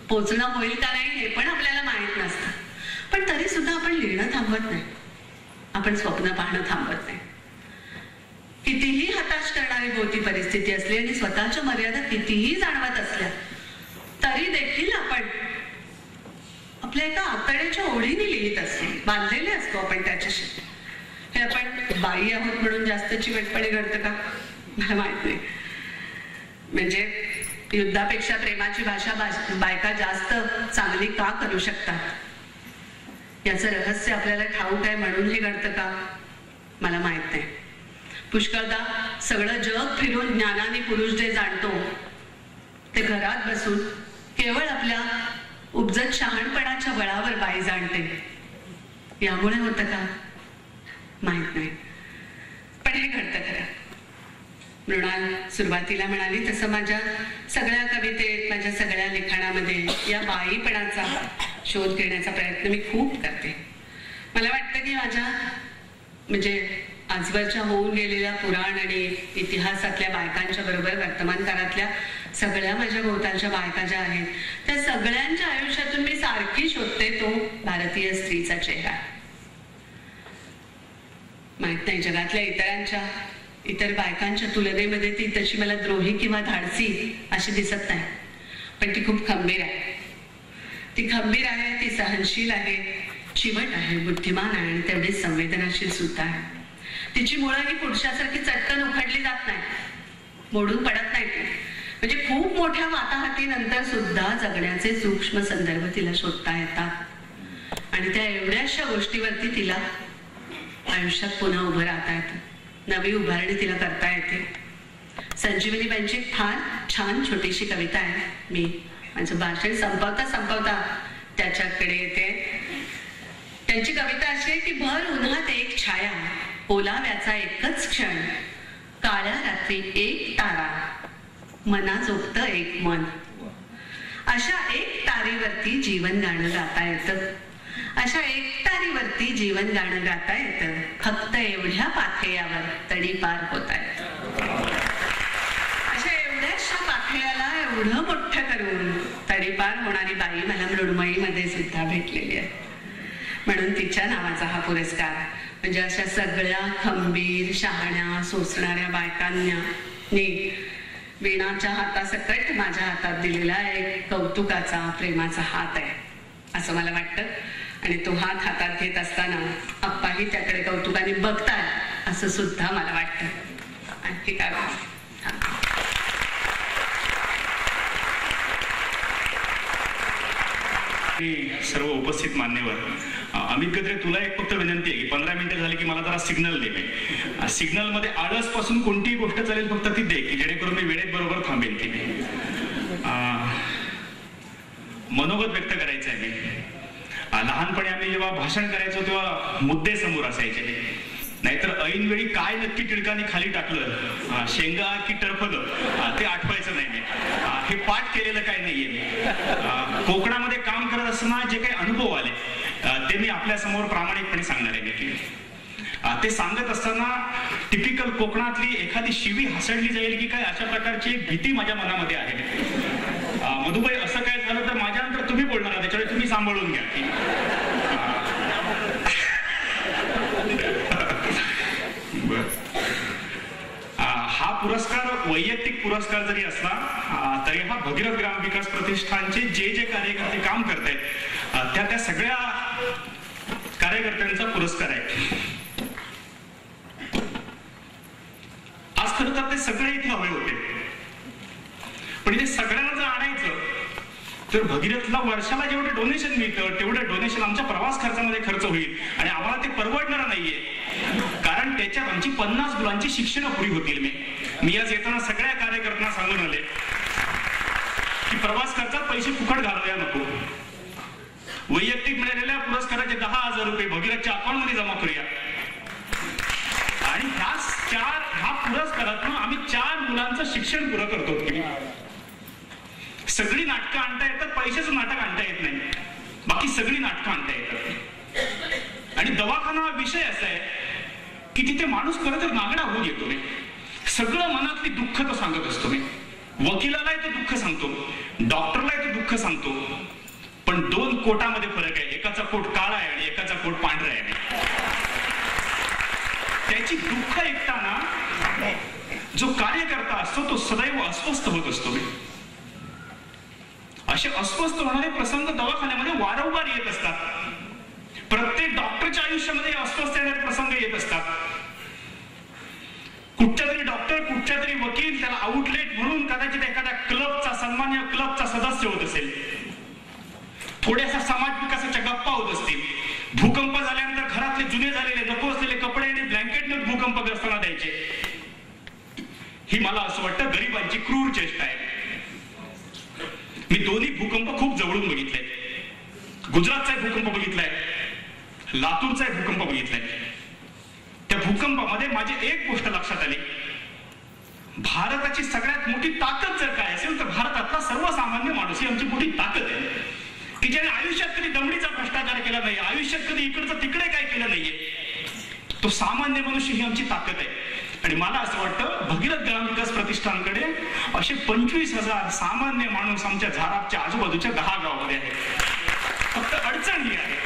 पोचणं होईल का नाही हे पण आपल्याला माहित नसतं, पण तरी सुद्धा आपण लिहिणं थांबवत नाही, आपण स्वप्न पाहणं थांबवत नाही. कितीही हताश करणारी भोवती परिस्थिती असली आणि स्वतःच्या मर्यादा कितीही जाणवत असल्या तरी देखील आपण आपल्या एका आतड्याच्या ओढीने लिहित असतो, बांधलेले असतो आपण त्याच्याशी. हे आपण बाई आहोत म्हणून जास्त चिवटपणे घडतं का? मला माहित नाही. म्हणजे युद्धापेक्षा प्रेमाची भाषा बायका जास्त चांगली का करू शकतात याचं रहस्य आपल्याला ठाऊक आहे म्हणून हे घडतं का मला माहित नाही. पुष्कळदा सगळं जग फिरून ज्ञानाने पुरुष जे जाणतो ते घरात बसून केवळ आपल्या उपजत शहाणपणाच्या बळावर बाई जाणते. यामुळे होतं का माहित नाही, पण हे घडतं खरं. मृणाल सुरुवातीला म्हणाली तसं माझ्या सगळ्या कवितेत, माझ्या सगळ्या लिखाणामध्ये या बाईपणाचा शोध घेण्याचा प्रयत्न मी खूप करते. मला वाटतं की माझ्या म्हणजे आजवरच्या होऊन गेलेल्या पुराण आणि इतिहासातल्या बायकांच्या बरोबर वर्तमान काळातल्या सगळ्या माझ्या भोवतालच्या बायका ज्या आहेत त्या सगळ्यांच्या आयुष्यातून मी सारखी शोधते तो भारतीय स्त्रीचा चेहरा. माहित नाही जगातल्या इतर बायकांच्या तुलनेमध्ये ती तशी मला द्रोही किंवा धाडसी अशी दिसत नाही, पण ती खूप खंबीर आहे. ती खंबीर आहे, ती सहनशील आहे, चिवट आहे, बुद्धिमान आहे आणि तेवढीच संवेदनाशील सुद्धा आहे. तिची मुळं ही पुरुषासारखी चटकन उखडली जात नाही, मोडून पडत नाही. म्हणजे खूप मोठ्या वाताहतीनंतर सुद्धा जगण्याचे सूक्ष्म संदर्भ तिला शोधता येतात आणि त्या एवढ्याशा गोष्टीवरती तिला आयुष्यात पुन्हा उभं राहता येतं, नवी उभारणी तिला करता येते. संजीवनीबाईंची फार छान छोटीशी कविता आहे. मी माझं भाषण संपवता त्याच्याकडे येते. त्यांची कविता अशी आहे की भर उन्हात एक छाया, ओलाव्याचा एकच क्षण, काळ्या रात्री एक तारा, मनाजोगत एक मन. अशा एक तारीवरती जीवन गाणं गाता येतं, अशा एक तारीवरती जीवन गाणं गाता येतं, फक्त एवढ्या पाथेयावर तडी पार होता येतं. अशा एवढ्याशा पाथेयाला एवढं मोठं करून तडीपार होणारी बाई मला मृण्मयीमध्ये सुद्धा भेटलेली आहे. म्हणून तिच्या नावाचा हा पुरस्कार. म्हणजे अशा सगळ्या खंबीर शहाण्या सोसणाऱ्या बायकांना वीणाच्या हातासकट माझ्या हातात दिलेला एक कौतुकाचा प्रेमाचा हात आहे असं मला वाटतं. आणि तो हात हातात घेत असताना आप्पाही त्याकडे कौतुकाने बघतात असं सुद्धा मला वाटतं. आणखी काय सर्व उपस्थित मान्यवर, अमित गद्रे तुला एक फक्त विनंती आहे की 15 मिनिटं झाली की मला जरा सिग्नल दे. सिग्नल मध्ये आळस पासून कोणतीही गोष्ट चालेल फक्त ती दे की जेणेकरून मी वेळेत बरोबर थांबेल. ती मनोगत व्यक्त करायचं आहे मी. लहानपणी आम्ही जेव्हा भाषण करायचो तेव्हा मुद्दे समोर असायचे, नाहीतर ऐन वेळी काय नक्की टिळकांनी खाली टाकलं, शेंगा की टरफलं ते आठवायचं नाही. हे पाठ केलेलं काय नाहीये मी. कोकणामध्ये काम करत असताना जे काही अनुभव आले ते मी आपल्या समोर प्रामाणिकपणे सांगणार आहे. ते सांगत असताना टिपिकल कोकणातली एखादी शिवी हसडली जाईल की काय अशा प्रकारची एक भीती माझ्या मनामध्ये आहे. मधुबाई असं काय झालं तर माझ्यानंतर तुम्ही बोलणार, त्याच्यावेळी तुम्ही सांभाळून घ्या. हा पुरस्कार वैयक्तिक पुरस्कार जरी असला तरी हा भगीरथ ग्रामविकास प्रतिष्ठानचे जे कार्यकर्ते काम करतायत त्या सगळ्या कार्यकर्त्यांचा पुरस्कार आहे. आज खरं तर ते सगळे इथे हवे होते, पण इथे सगळ्यांना जर आणायचं तर भगीरथला वर्षाला जेवढे डोनेशन मिळतं तेवढे डोनेशन आमच्या प्रवास खर्चामध्ये खर्च होईल आणि आम्हाला ते परवडणार नाहीये. कारण त्याच्यात आमची 50 मुलांची शिक्षण पुरी होतील. मी आज येताना सगळ्या कार्यकर्त्यांना सांगून आले की प्रवास खर्चात पैसे फुकट घालूया नको. वैयक्तिक मिळालेल्या पुरस्काराचे 10,000 रुपये भगीरथच्या अकाउंट मध्ये जमा करूया आणि ह्या पुरस्कारातून आम्ही 4 मुलांचं शिक्षण पुरं करतो. सगळी नाटकं आणता येतात, पैशाचं नाटक आणता येत नाही, बाकी सगळी नाटकं आणता येतात. आणि दवाखाना हा विषय असा आहे की तिथे माणूस खरं तर नागडा होऊन येतो. सगळं मनातली दुःख तो सांगत असतो. वकिलालाही तो दुःख सांगतो, डॉक्टरलाही तो दुःख सांगतो, पण 2 कोटामध्ये फरक आहे. एकाचा कोट काळा आहे आणि एकाचा कोट पांढरा आहे. त्याची दुःख ऐकताना जो कार्यकर्ता असतो तो सदैव अस्वस्थ होत असतो. असे अस्वस्थ होणारे प्रसंग दवाखान्यामध्ये वारंवार येत असतात. प्रत्येक डॉक्टरच्या आयुष्यामध्ये अस्वस्थ येणारे प्रसंग येत असतात. कुठच्या तरी डॉक्टर कुठच्या तरी सन्मान्य क्लबचा सदस्य होत असेल, थोड्याशा समाज विकासाच्या गप्पा होत असतील, भूकंप झाल्यानंतर घरातले जुने झालेले नको असलेले कपडे आणि ब्लँकेटने भूकंपग्रस्तांना द्यायचे, ही मला असं वाटतं गरिबांची क्रूर चेष्टा आहे. मी दोन्ही भूकंप खूप जवळून बघितले. गुजरातचा भूकंप बघितलाय, लातूरचा भूकंप बघितलाय. त्या भूकंपामध्ये माझी एक गोष्ट लक्षात आली, भारताची सगळ्यात मोठी ताकद जर काय असेल तर भारतातला सर्वसामान्य माणूस ही आमची मोठी ताकद आहे, की ज्याने आयुष्यात कधी दमडीचा भ्रष्टाचार केला नाही, आयुष्यात कधी इकडचं तिकडे काय केलं नाहीये, तो सामान्य मनुष्य ही आमची ताकद आहे. आणि मला असं वाटतं भगीरथ ग्राम विकास प्रतिष्ठानकडे असे 25,000 सामान्य माणूस आमच्या झारापच्या आजूबाजूच्या 10 गावामध्ये आहेत. फक्त अडचण ही आहे,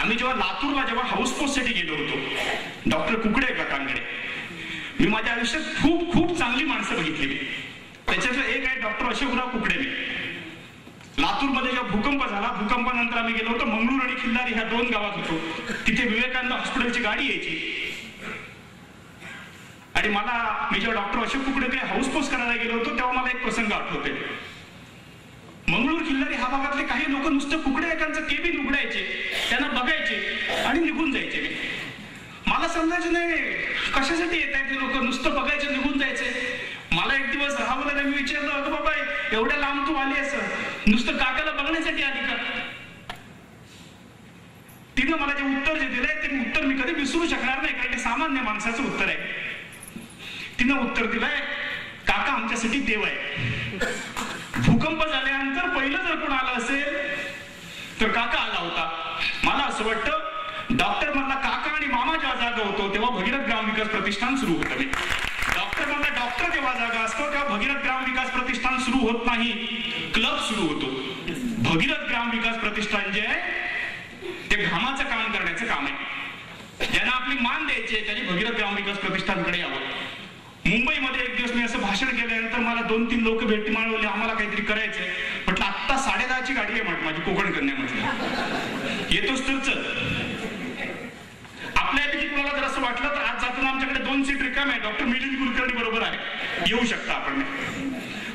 आम्ही जेव्हा लातूरला हाऊस पोस्ट साठी गेलो होतो डॉक्टर कुकडे काकांकडे, मी माझ्या आयुष्यात खूप खूप चांगली माणसं बघितली. त्याच्यातलं एक आहे डॉक्टर अशोकराव कुकडे. लातूरमध्ये जेव्हा भूकंप झाला, भूकंपानंतर आम्ही गेलो होतो मंगळूर आणि खिल्लारी ह्या 2 गावात होतो. तिथे विवेकानंद हॉस्पिटलची गाडी यायची आणि मी जेव्हा doctor Ashok Kukade house post करायला गेलो होतो तेव्हा मला एक प्रसंग आठवते. मंगळूर खिल्लारी हा भागातले काही लोक नुसतं कुकडे एकांचं केबिन उघडायचे, त्यांना बघायचे आणि निघून जायचे. मला समजायचं नाही कशासाठी येत आहेत ते लोक, नुसतं बघायचे निघून जायचे. मला एक दिवस राहावं, मी विचारलं होतं बाबा एवढ्या लांब तू आली असं नुसतं काकाला बघण्यासाठी आली का? तिनं मला जे उत्तर जे दिलंय ते उत्तर मी कधी विसरू शकणार नाही, कारण ते सामान्य माणसाचं उत्तर आहे. तिनं उत्तर दिलंय, काका आमच्यासाठी देव आहे. भूकंप झाल्यानंतर पहिलं जर कोण आलं असेल तर काका आला होता. मला असं वाटतं डॉक्टर म्हणला काका आणि मामा जेव्हा जागा होतो तेव्हा भगीरथ ग्राम विकास प्रतिष्ठान सुरू होतं. डॉक्टर म्हणला डॉक्टर जेव्हा जागा असतो तेव्हा भगीरथ ग्राम विकास प्रतिष्ठान सुरू होत नाही, क्लब सुरू होतो. भगीरथ ग्राम विकास प्रतिष्ठान जे आहे ते घामाचं काम करण्याचं काम आहे. ज्यांना आपली मान द्यायची आहे त्यांनी भगीरथ ग्राम विकास प्रतिष्ठानकडे यावं. मुंबईमध्ये एक दिवस मी असं भाषण केल्यानंतर मला 2-3 लोक भेटी माळवले, आम्हाला काहीतरी करायचंय. म्हटलं आत्ता 10:30ची गाडी आहे माझी कोकण कन्यामध्ये, येतोच तर चल. आपल्यापैकी कुणाला जर असं वाटलं तर आज जाताना आमच्याकडे 2 सीट रिकाम आहे, डॉक्टर मिलिंद कुलकर्णी बरोबर आहे, येऊ शकता आपण.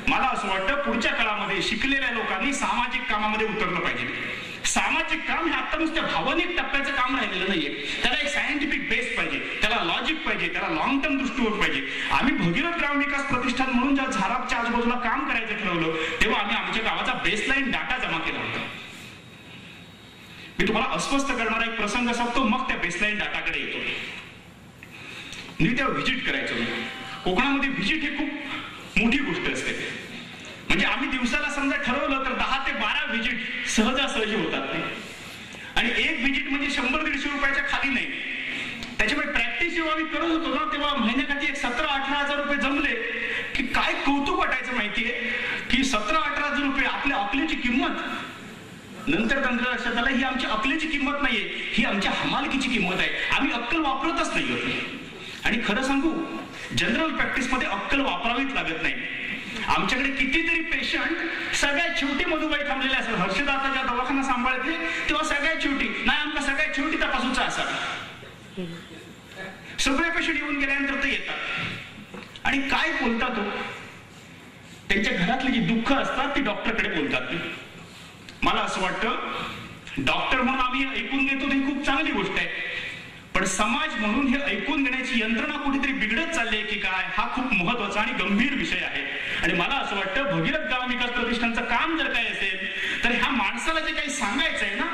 मला असं वाटतं पुढच्या काळामध्ये शिकलेल्या लोकांनी सामाजिक कामामध्ये उतरलं पाहिजे. सामाजिक काम हे आता नुसत्या भावनिक टप्प्याचं काम राहिलेलं नाहीये, त्याला एक सायंटिफिक बेस पाहिजे, त्याला लॉजिक पाहिजे, त्याला लॉंग टर्म दृष्टिकोन पाहिजे. आम्ही भगीरथ ग्राम विकास प्रतिष्ठान म्हणून जेव्हा झारापच्या आजूबाजूला काम करायचं ठरवलं तेव्हा आम्ही आमच्या गावाचा बेसलाईन डाटा जमा केला होता. मी तुम्हाला अस्वस्थ करणारा एक प्रसंग सांगतो, मग त्या बेसलाईन डाटाकडे येतो. मी तेव्हा व्हिजिट करायचो. कोकणामध्ये व्हिजिट ही खूप मोठी गोष्ट असते. म्हणजे आम्ही दिवसाला समजा ठरवलं तर 10 ते 12 व्हिजिट सहजासहजी होतात. आणि एक व्हिजिट म्हणजे 100-150 रुपयाच्या खाली नाही. त्याच्यामुळे प्रॅक्टिस जेव्हा आम्ही करत होतो ना तेव्हा महिन्याकाठी एक 17-18 हजार रुपये जमले की काय कौतुक वाटायचं माहितीये, की 17-18 हजार रुपये आपल्या अकलेची किंमत. नंतर तंत्र लक्षात आलं ही आमची अकलेची किंमत नाहीये, ही आमच्या हमालकीची किंमत आहे. आम्ही अक्कल वापरतच नाही होत. आणि खरं सांगू जनरल प्रॅक्टिस मध्ये अक्कल वापरावीच लागत नाही. आमच्याकडे कितीतरी पेशंट सगळ्यात शेवटी मधुबाई थांबलेले असतात. हर्षदाचा दवाखाना सांभाळते तेव्हा सगळ्यात शेवटी नाही, आमका सगळ्यात शेवटी तपासूचा असा. सगळे पेशंट येऊन गेल्यानंतर ते येतात आणि काय बोलतात हो, त्यांच्या घरातली जी दुःख असतात ती डॉक्टरकडे बोलतात. मला असं वाटतं डॉक्टर म्हणून आम्ही ऐकून घेतो ही खूप चांगली गोष्ट आहे, पण समाज म्हणून हे ऐकून घेण्याची यंत्रणा कुठेतरी बिघडत चालली आहे की काय, हा खूप महत्वाचा आणि गंभीर विषय आहे. आणि मला असं वाटतं भगीरथ ग्राम विकास प्रतिष्ठानचं काम जर काय असेल तर ह्या माणसाला जे काही सांगायचं आहे ना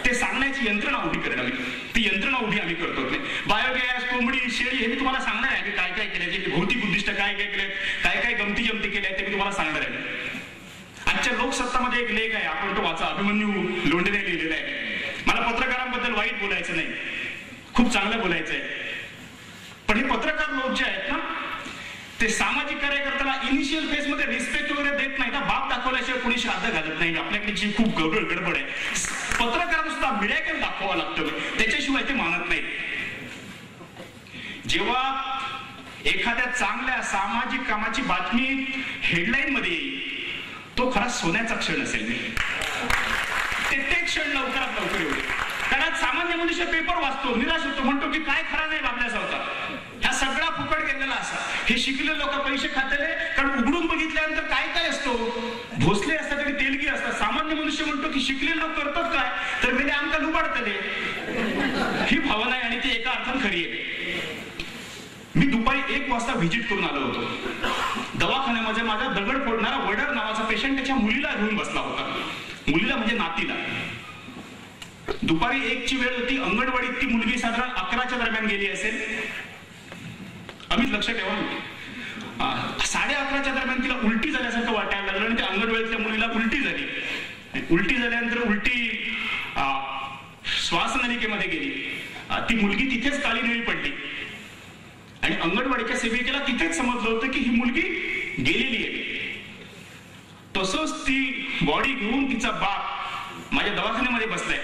ते सांगण्याची यंत्रणा उभी करणं, ती यंत्रणा उभी आम्ही करतो. बायोगॅस, कोंबडी, शेळी हे मी तुम्हाला सांगणार आहे की काय काय केलं, भौतिक उद्दिष्ट काय काय केले, काय काय गमती जमती केल्या ते मी तुम्हाला सांगणार आहे. आजच्या लोकसत्तामध्ये एक लेख आहे, आपण तो वाचा, अभिमन्यू लोंढेने लिहिलेला आहे. मला पत्रकारांबद्दल वाईट बोलायचं नाही, खूप चांगलं बोलायचं आहे. पण हे पत्रकार लोक जे आहेत ना ते सामाजिक कार्यकर्त्याला इनिशियल फेज मध्ये रिस्पेक्ट वगैरे देत नाही ना, बाप दाखवल्याशिवाय कोणी श्राद्ध घालत नाही. आपल्याकडे जी खूप गडबड आहे, पत्रकारांना सुद्धा मिरॅकल दाखवावा लागतो, त्याच्याशिवाय ते मानत नाही. जेव्हा एखाद्या चांगल्या सामाजिक कामाची बातमी हेडलाईन मध्ये येईल तो खरा सोन्याचा क्षण असेल. ते क्षण लवकरात लवकर येऊ. कारण सामान्य मनुष्य पेपर वाचतो, निराश होतो, म्हणतो की काय खरा नाही बाबल्याचा होता, ह्या सगळा फुकट गेलेला असा. हे शिकले लोक पैसे खातेले, कारण उघडून बघितल्यानंतर काय काय असतं ही भावना आहे आणि ती एका अर्थाने खरी आहे. मी दुपारी 1 वाजता व्हिजिट करून आलो होतो. दवाखान्यामध्ये माझा दगड फोडणारा वडर नावाचा पेशंट त्याच्या मुलीला घेऊन बसला होता. मुलीला म्हणजे नातीला. दुपारी 1ची वेळ होती. अंगणवाडीत ती मुलगी साधारण 11च्या दरम्यान गेली असेल. आम्ही लक्ष ठेवा. 11:30च्या दरम्यान तिला उलटी झाल्यासारखं वाटायला लागलं आणि त्या अंगणवाडीतल्या मुलीला उलटी झाली. उलटी झाल्यानंतर उलटी श्वासनलिकेमध्ये गेली. ती मुलगी तिथेच काळी निळी पडली आणि अंगणवाडीच्या सेविकेला तिथेच समजलं होतं की ही मुलगी गेलेली आहे. तसंच ती बॉडी घेऊन तिचा बाप माझ्या दवाखान्यामध्ये बसलाय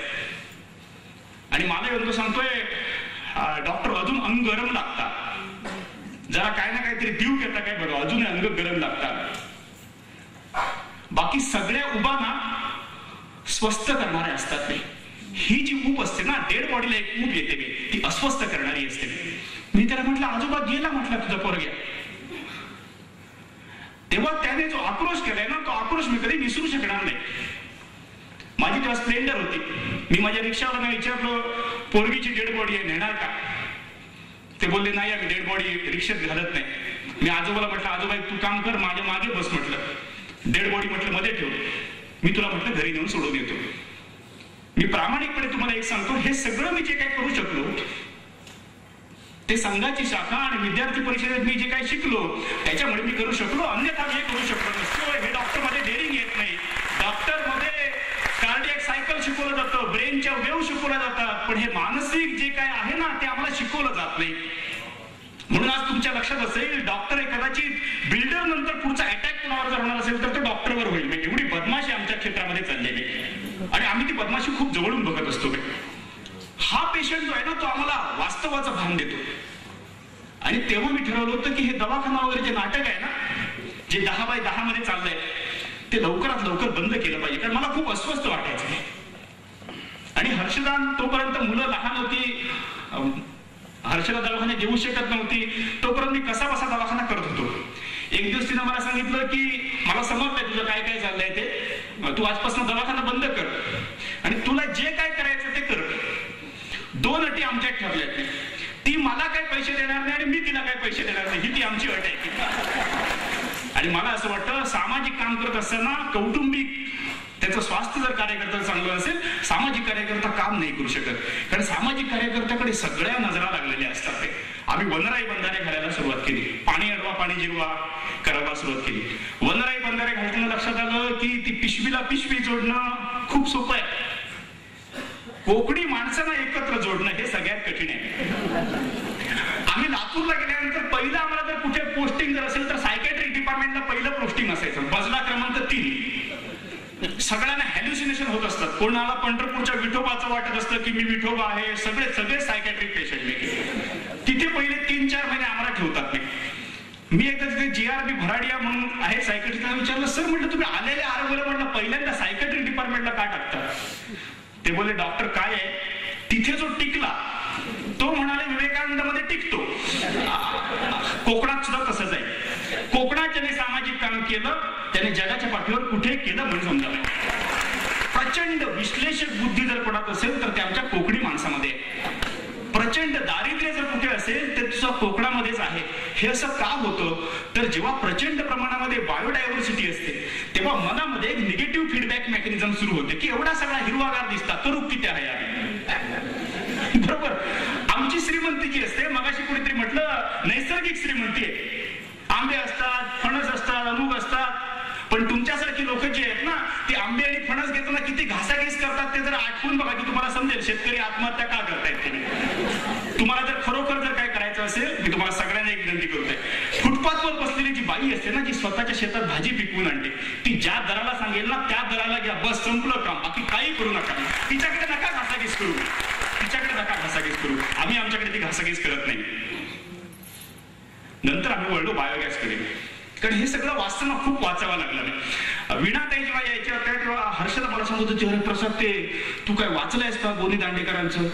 आणि मला येऊन तो सांगतोय, डॉक्टर अजून अंग गरम लागतात, जरा काय ना काहीतरी देऊ घेता काय बघा, अजून अंग गरम लागतात. बाकी सगळ्या उभाना स्वस्थ करणारे असतात. ही जी ऊब असते ना, डेड बॉडीला एक ऊब येते ती अस्वस्थ करणारी असते. मी त्याला म्हटलं, आजोबा गेला म्हटलं तुझा पोरग्या. तेव्हा त्याने जो आक्रोश केलाय ना, तो आक्रोश मी कधी विसरू शकणार नाही. माझी तेव्हा स्प्लेंडर होती. मी माझ्या रिक्षावाला विचारलं, पोरगीची डेड बॉडी आहे, नेणार का? ते बोलले, नाही आम्ही डेड बॉडी रिक्षेत घालत नाही. मी आजोबाला म्हटलं, आजोबा तू काम कर, माझ्या मागे बस म्हटलं, डेड बॉडी म्हटलं मध्ये ठेव, मी तुला म्हटलं घरी नेऊन सोडून येतो. मी प्रामाणिकपणे तुम्हाला एक सांगतो, हे सगळं मी जे काही करू शकलो ते संघाची शाखा आणि विद्यार्थी परिषदेत मी जे काही शिकलो त्याच्यामुळे मी करू शकलो, अन्यथा मी हे करू शकलो नसतो. हे डॉक्टर मध्ये डेअरिंग येत नाही. डॉक्टर मध्ये कार्डियक सायकल शिकवलं जातं, ब्रेनच्या वेव्ह शिकवल्या जातात, पण हे मानसिक जे काय आहे ना ते आम्हाला शिकवलं जात नाही. म्हणून आज तुमच्या लक्षात असेल, डॉक्टर हे कदाचित बिल्डर नंतर पुढचा अटॅक कोणावर जर होणार असेल तर तो डॉक्टरवर होईल. एवढी बदमाशी आमच्या क्षेत्रामध्ये चाललेली आणि आम्ही ती बदमाशी खूप जवळून बघत असतो. हा पेशंट जो आहे ना तो आम्हाला वास्तवाचं भान देतो. आणि तेव्हा मी ठरवलं होतं की हे दवाखाना वगैरे जे नाटक आहे ना, जे 10x10 मध्ये चाललंय, ते लवकरात लवकर बंद केलं पाहिजे, कारण मला खूप अस्वस्थ वाटायचं. आणि हर्षदान तोपर्यंत मुलं लहान होती, हर्षदा दवाखान्यात येऊ शकत नव्हती, तोपर्यंत मी कसा बसा दवाखाना करत होतो. एक दिवस तिनं मला सांगितलं की मला समजलंय तुझं काय काय चाललंय ते, तू आजपासून दवाखाना बंद कर आणि तुला जे काय करायचं ते कर. 2 अटी आमच्यात ठरल्यात. ती मला काय पैसे देणार नाही आणि मी तिला काय पैसे देणार नाही, ही ती आमची अट आहे. आणि मला असं वाटतं, सामाजिक काम करत असताना कौटुंबिक त्याचं स्वास्थ्य जर कार्यकर्ता चांगलं असेल, सामाजिक कार्यकर्ता काम नाही करू शकत. कारण सामाजिक कार्यकर्त्याकडे सगळ्या नजरा लागलेल्या असतात. आम्ही वनराई बंधारे घालायला सुरुवात केली, पाणी अडवा पाणी जिरवा करायला सुरुवात केली. वनराई बंधारे घालताना लक्षात आलं की ती पिशवीला पिशवी जोडणं खूप सोपं आहे, कोकणी माणसांना एकत्र जोडणं हे सगळ्यात कठीण आहे. आम्ही लातूरला गेल्यानंतर पहिलं आम्हाला जर कुठे पोस्टिंग जर असेल तर सायकॅट्रिक डिपार्टमेंटला पहिलं पोस्टिंग असायचं, मजला क्रमांक 3. सगळ्यांना हॅल्युसिनेशन होत असतात. कोणाला पंढरपूरच्या विठोबाचं वाटत असतं की मी विठोबा आहे. सगळे सायकॅट्रिक पेशंट मी तिथे पहिले 3-4 महिने आम्हाला ठेवतात नाही. मी एकदा तिथे GRB भराडिया म्हणून आहे सायकॅट्रिस्टला विचारलं, सर म्हटलं तुम्ही आलेले आरोग्याला म्हटलं पहिल्यांदा सायकॅट्रिक डिपार्टमेंटला का टाकतात? ते बोलले, डॉक्टर काय आहे, तिथे जो टिकला तो म्हणाले विवेकानंद मध्ये टिकतो. कोकणात सुद्धा तसंच आहे. कोकणात ज्याने सामाजिक काम केलं त्याने जगाच्या पाठीवर कुठे केलं म्हणून समजावं. प्रचंड विश्लेषक बुद्धी जर कोणात असेल तर ते आमच्या कोकणी माणसामध्ये आहे. प्रचंड दारिद्र्य जर कुठे असेल तर तुझं कोकणामध्येच आहे. हे असं का होतं तर जेव्हा प्रचंड प्रमाणामध्ये बायोडायव्हर्सिटी असते तेव्हा मनामध्ये एक निगेटिव्ह फीडबॅक मेकॅनिझम सुरू होते की एवढा सगळा हिरवागार दिसता, करू किती आहे आम्ही. बरोबर, आमची श्रीमंतीची असते. मगाशी कुणीतरी म्हटलं नैसर्गिक श्रीमंती आहे. आंबे असतात, फणस असतात, अमुक असतात, पण तुमच्यासारखी लोक जी आहेत ना ती आंबे आणि फणस घेताना किती घासाघीस करतात ते जर आठवून बघा की तुम्हाला समजेल शेतकरी आत्महत्या का करतायत ते. तुम्हाला जर खरोखर जर काय करायचं असेल, मी तुम्हाला सगळ्यांना एक विनंती करतोय, फुटपाथवर बसलेली जी बाई असते ना, जी स्वतःच्या शेतात भाजी पिकवून आणते, ती ज्या दराला सांगेल ना त्या दराला घ्या, बस संपलं काम, बाकी काही करू नका. तिच्याकडे नका घासाघीस करू, तिच्याकडे नका घासाघीस करू. आम्ही आमच्याकडे ती घासाघीस करत नाही. नंतर आम्ही वळलो बायोगॅसकडे, कारण हे सगळं वाचताना खूप वाचावं लागलं नाही. वीणाताई जेव्हा यायच्या होत्या तेव्हा हर्षदा मला सांगत होती, अरे प्रसाद ते तू काय वाचलंयस का गोनी दांडेकरांचं?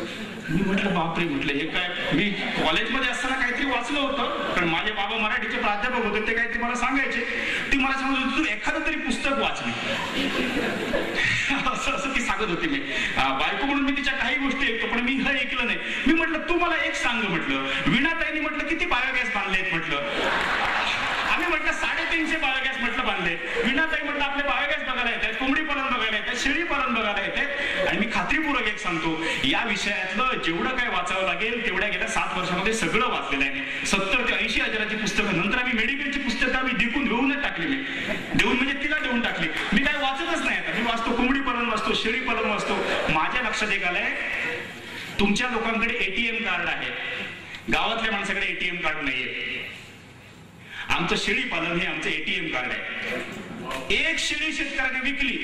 मी म्हटलं बापरे, म्हटलं हे काय. मी कॉलेजमध्ये असताना काहीतरी वाचलं होतं, कारण माझे बाबा मराठीचे प्राध्यापक होते, ते काहीतरी मला सांगायचे. ती मला सांगत होती तू एखादं तरी पुस्तक वाचले असं ती सांगत होती. मी बायको म्हणून मी तिच्या काही गोष्टी ऐकतो, पण मी हे ऐकलं सांग म्हटलं. वीणाताईंनी म्हटलं किती बायोगॅस बांधलेत म्हटलं. आम्ही म्हटलं 350 बायोगॅस म्हटलं बांधले. वीणाताई म्हटलं आपले बायोगॅस बघायला येतात, कोंबडी पालन बघायला येतात, शेळी पालन बघायला येतात. आणि मी खात्रीपूर्वक एक सांगतो, या विषयातलं जेवढं काय वाचावं लागेल तेवढ्या गेल्या 7 वर्षामध्ये सगळं वाचलेलं आहे. 70 ते 80 हजाराची पुस्तकं. नंतर आम्ही मेडिकलची पुस्तकं आम्ही देऊनच टाकली. मी देऊन म्हणजे तिला देऊन टाकली. मी काय वाचतच नाही आता. मी वाचतो कोंबडी पालन वाचतो, शेळी पालन वाचतो. माझ्या लक्षात एक आलंय, तुमच्या लोकांकडे एटीएम कार्ड आहे, गावातल्या माणसाकडे एटीएम कार्ड नाहीये. आमचं शेळी पालन हे आमचं एटीएम कार्ड आहे. एक शेळी शेतकऱ्याने विकली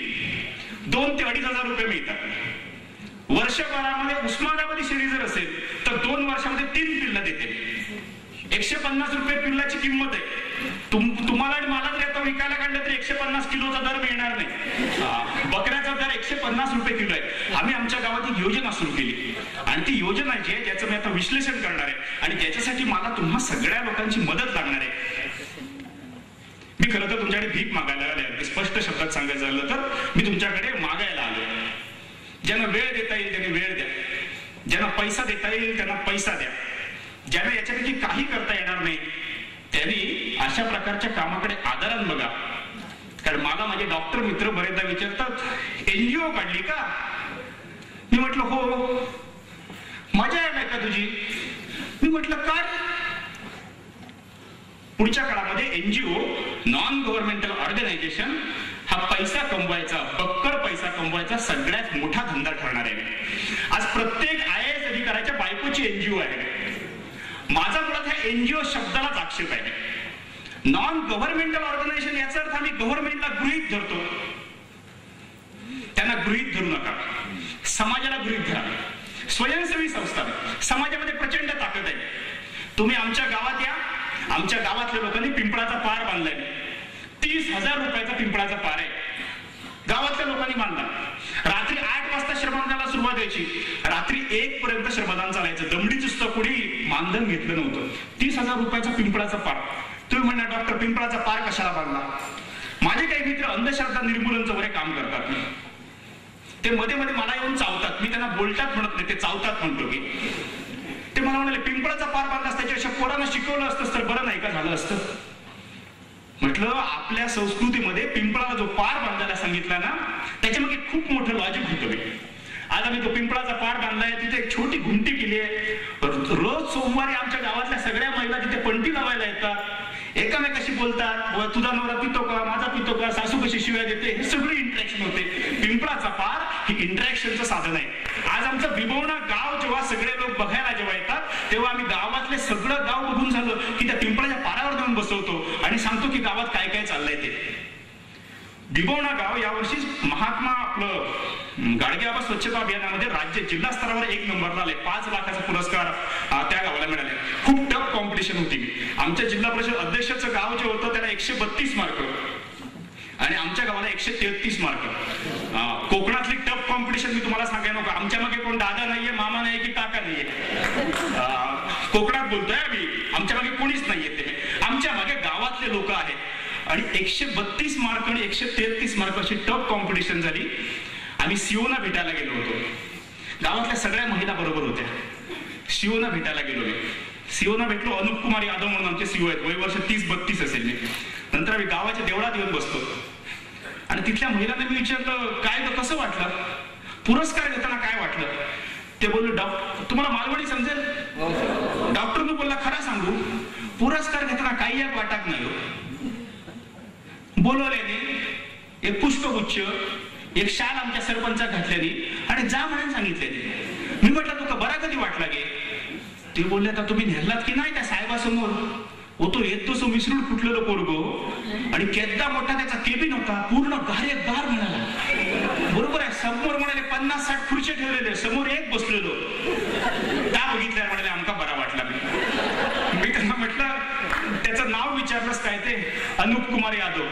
2 ते 2.5 हजार रुपये मिळतात. वर्षभरामध्ये उस्मानाबादी शेळी जर असेल तर 2 वर्षामध्ये 3 पिल्लं देते. 150 रुपये पिल्लाची किंमत आहे. तुम्हाला आणि मला जर आता विकायला काढलं तर 150 किलोचा दर मिळणार नाही. बकऱ्याचा दर 150 रुपये किलो आहे. आम्ही आमच्या गावात एक योजना सुरू केली आणि ती योजना जी आहे त्याचं मी आता विश्लेषण करणार आहे आणि त्याच्यासाठी मला तुम्हा सगळ्या लोकांची मदत लागणार आहे. मी खरं तर तुमच्याकडे भीक मागायला आले. स्पष्ट शब्दात सांगायचं झालं तर मी तुमच्याकडे मागायला आलो. ज्यांना वेळ देता येईल त्यांनी वेळ द्या, ज्यांना पैसा देता येईल त्यांना पैसा द्या. ज्यांना याच्यापैकी काही करता येणार नाही त्यांनी अशा प्रकारच्या कामाकडे आदराने बघा. कारण मला माझे डॉक्टर मित्र बरेचदा विचारतात, एनजीओ काढली का? मी म्हटलं हो. मजा आहे का तुझी? मी म्हटलं काय? पुढच्या काळामध्ये एनजीओ, नॉन गव्हर्नमेंटल ऑर्गनायझेशन हा पैसा कमवायचा, बक्कळ पैसा कमवायचा सगळ्यात मोठा धंदा ठरणार आहे. आज प्रत्येक IAS अधिकाऱ्याच्या बायकोची एनजीओ आहे. माझा मुळात ह्या एनजीओ शब्दालाच आक्षेप आहे. नॉन गव्हर्नमेंटल ऑर्गनायझेशन याचा अर्थ आम्ही गव्हर्नमेंटला गृहीत धरतो. त्यांना गृहीत धरू नका. समाजाला गृहीत धरा. स्वयंसेवी संस्था समाजामध्ये प्रचंड ताकद आहे. तुम्ही आमच्या गावात या. आमच्या गावातल्या लोकांनी पिंपळाचा पार बांधलाय. 30,000 रुपयाचा पिंपळाचा पार आहे. गावातल्या लोकांनी बांधला. रात्री 8 वाजता श्रमदानाला सुरुवात व्हायची. रात्री 1 पर्यंत श्रमदान चालायचं. दमडीच सुद्धा कोणी मानधन घेतलं नव्हतं. 30,000 रुपयाचा पिंपळाचा पार. तुम्ही म्हणणार डॉक्टर पिंपळाचा पार कशाला बांधला? माझे काही मित्र अंधश्रद्धा निर्मूलनचं वगैरे काम करतात. ते मध्ये मध्ये मला येऊन चावतात. मी त्यांना बोलतात म्हणत नाही, ते चावतात म्हणतो की. ते मला म्हणाले पिंपळाचा पार बांधला त्याच्यापेक्षा पोरांना शिकवलं असतं तर बरं नाही का झालं असतं. म्हटलं आपल्या संस्कृतीमध्ये पिंपळाला जो पार बांधायला सांगितला ना त्याच्यामध्ये खूप मोठं लॉजिक होतं. आज आम्ही तो पिंपळाचा पार बांधलाय. तिथे एक छोटी घुमटी केली आहे. रोज सोमवारी आमच्या गावातल्या सगळ्या महिला तिथे पंटी लावायला येतात. एकामेकाशी बोलतात, तुझा नवरा पितो का, माझा पितो का, सासू कशी शिव्या देते, हे सगळी इंटरॅक्शन होते. पिंपळाचा पार ही इंटरॅक्शनचं साधन आहे. आज आमचं बिबवणा गाव जेव्हा सगळे लोक बघायला जेव्हा येतात तेव्हा आम्ही गावातले सगळं गाव बघून झालं की त्या पिंपळाच्या पारावर जाऊन बसवतो आणि सांगतो की गावात काय काय चाललंय ते. बिबवणा गाव यावर्षी महात्मा आपलं गाडगेबाबा स्वच्छता अभियानामध्ये राज्य जिल्हा स्तरावर 1 नंबरला आले. 5 लाखाचा पुरस्कार त्या गावाला मिळाले. खूप टफ कॉम्पिटिशन होती. आमच्या जिल्हा परिषद अध्यक्षाचं गाव जे होतं त्याला 132 मार्क आणि आमच्या गावाला 133 मार्क. कोकणातली टफ कॉम्पिटिशन मी तुम्हाला सांगायला नको. आमच्या मागे कोण दादा नाहीये, मामा नाही की काका नाहीये. कोकणात बोलतोय आम्ही. आमच्या मागे कोणीच नाहीये. ते आमच्या मागे गावातले लोक आहेत. आणि 132 मार्क आणि 133 मार्क अशी टफ कॉम्पिटिशन झाली. आम्ही सीओना भेटायला गेलो होतो. गावातल्या सगळ्या महिला बरोबर होत्या. सीओना भेटायला गेलो. सीओना भेटलो. अनुप कुमार यादव म्हणून आमचे सीओ आहेत. वय वर्ष 30-32 असेल. नंतर आम्ही गावाच्या देवळात येऊन बसतो आणि तिथल्या महिलांना मी विचारलं काय कसं वाटलं, पुरस्कार घेताना काय वाटलं. ते बोलले डॉक्टर तुम्हाला मालवणी समजेल. डॉक्टरने बोलला खरा सांगू पुरस्कार घेताना काही एक वाटत नाही. बोलवल्याने एक पुष्पगुच्छ, एक शाल आमच्या सरपंचात घातल्याने आणि जा म्हणून सांगितले. मी म्हटलं तुका बरा कधी वाटला गे. ते बोलले आता तुम्ही नेहलात की नाही त्या साहेबासमोर. तो येतो सो मिसरूड फुटलेलो पोरगो आणि केद्दा मोठा त्याचा केबिन होता. पूर्ण गार म्हणाला. बरोबर आहे. समोर म्हणाले 50-60 खुर्च्या ठेवलेले, समोर एक बसलेलो. त्या बघितल्या म्हणाले आमका बरा वाटला. मी त्यांना म्हटलं त्याचं नाव विचारलंच काय ते अनुप कुमार यादव.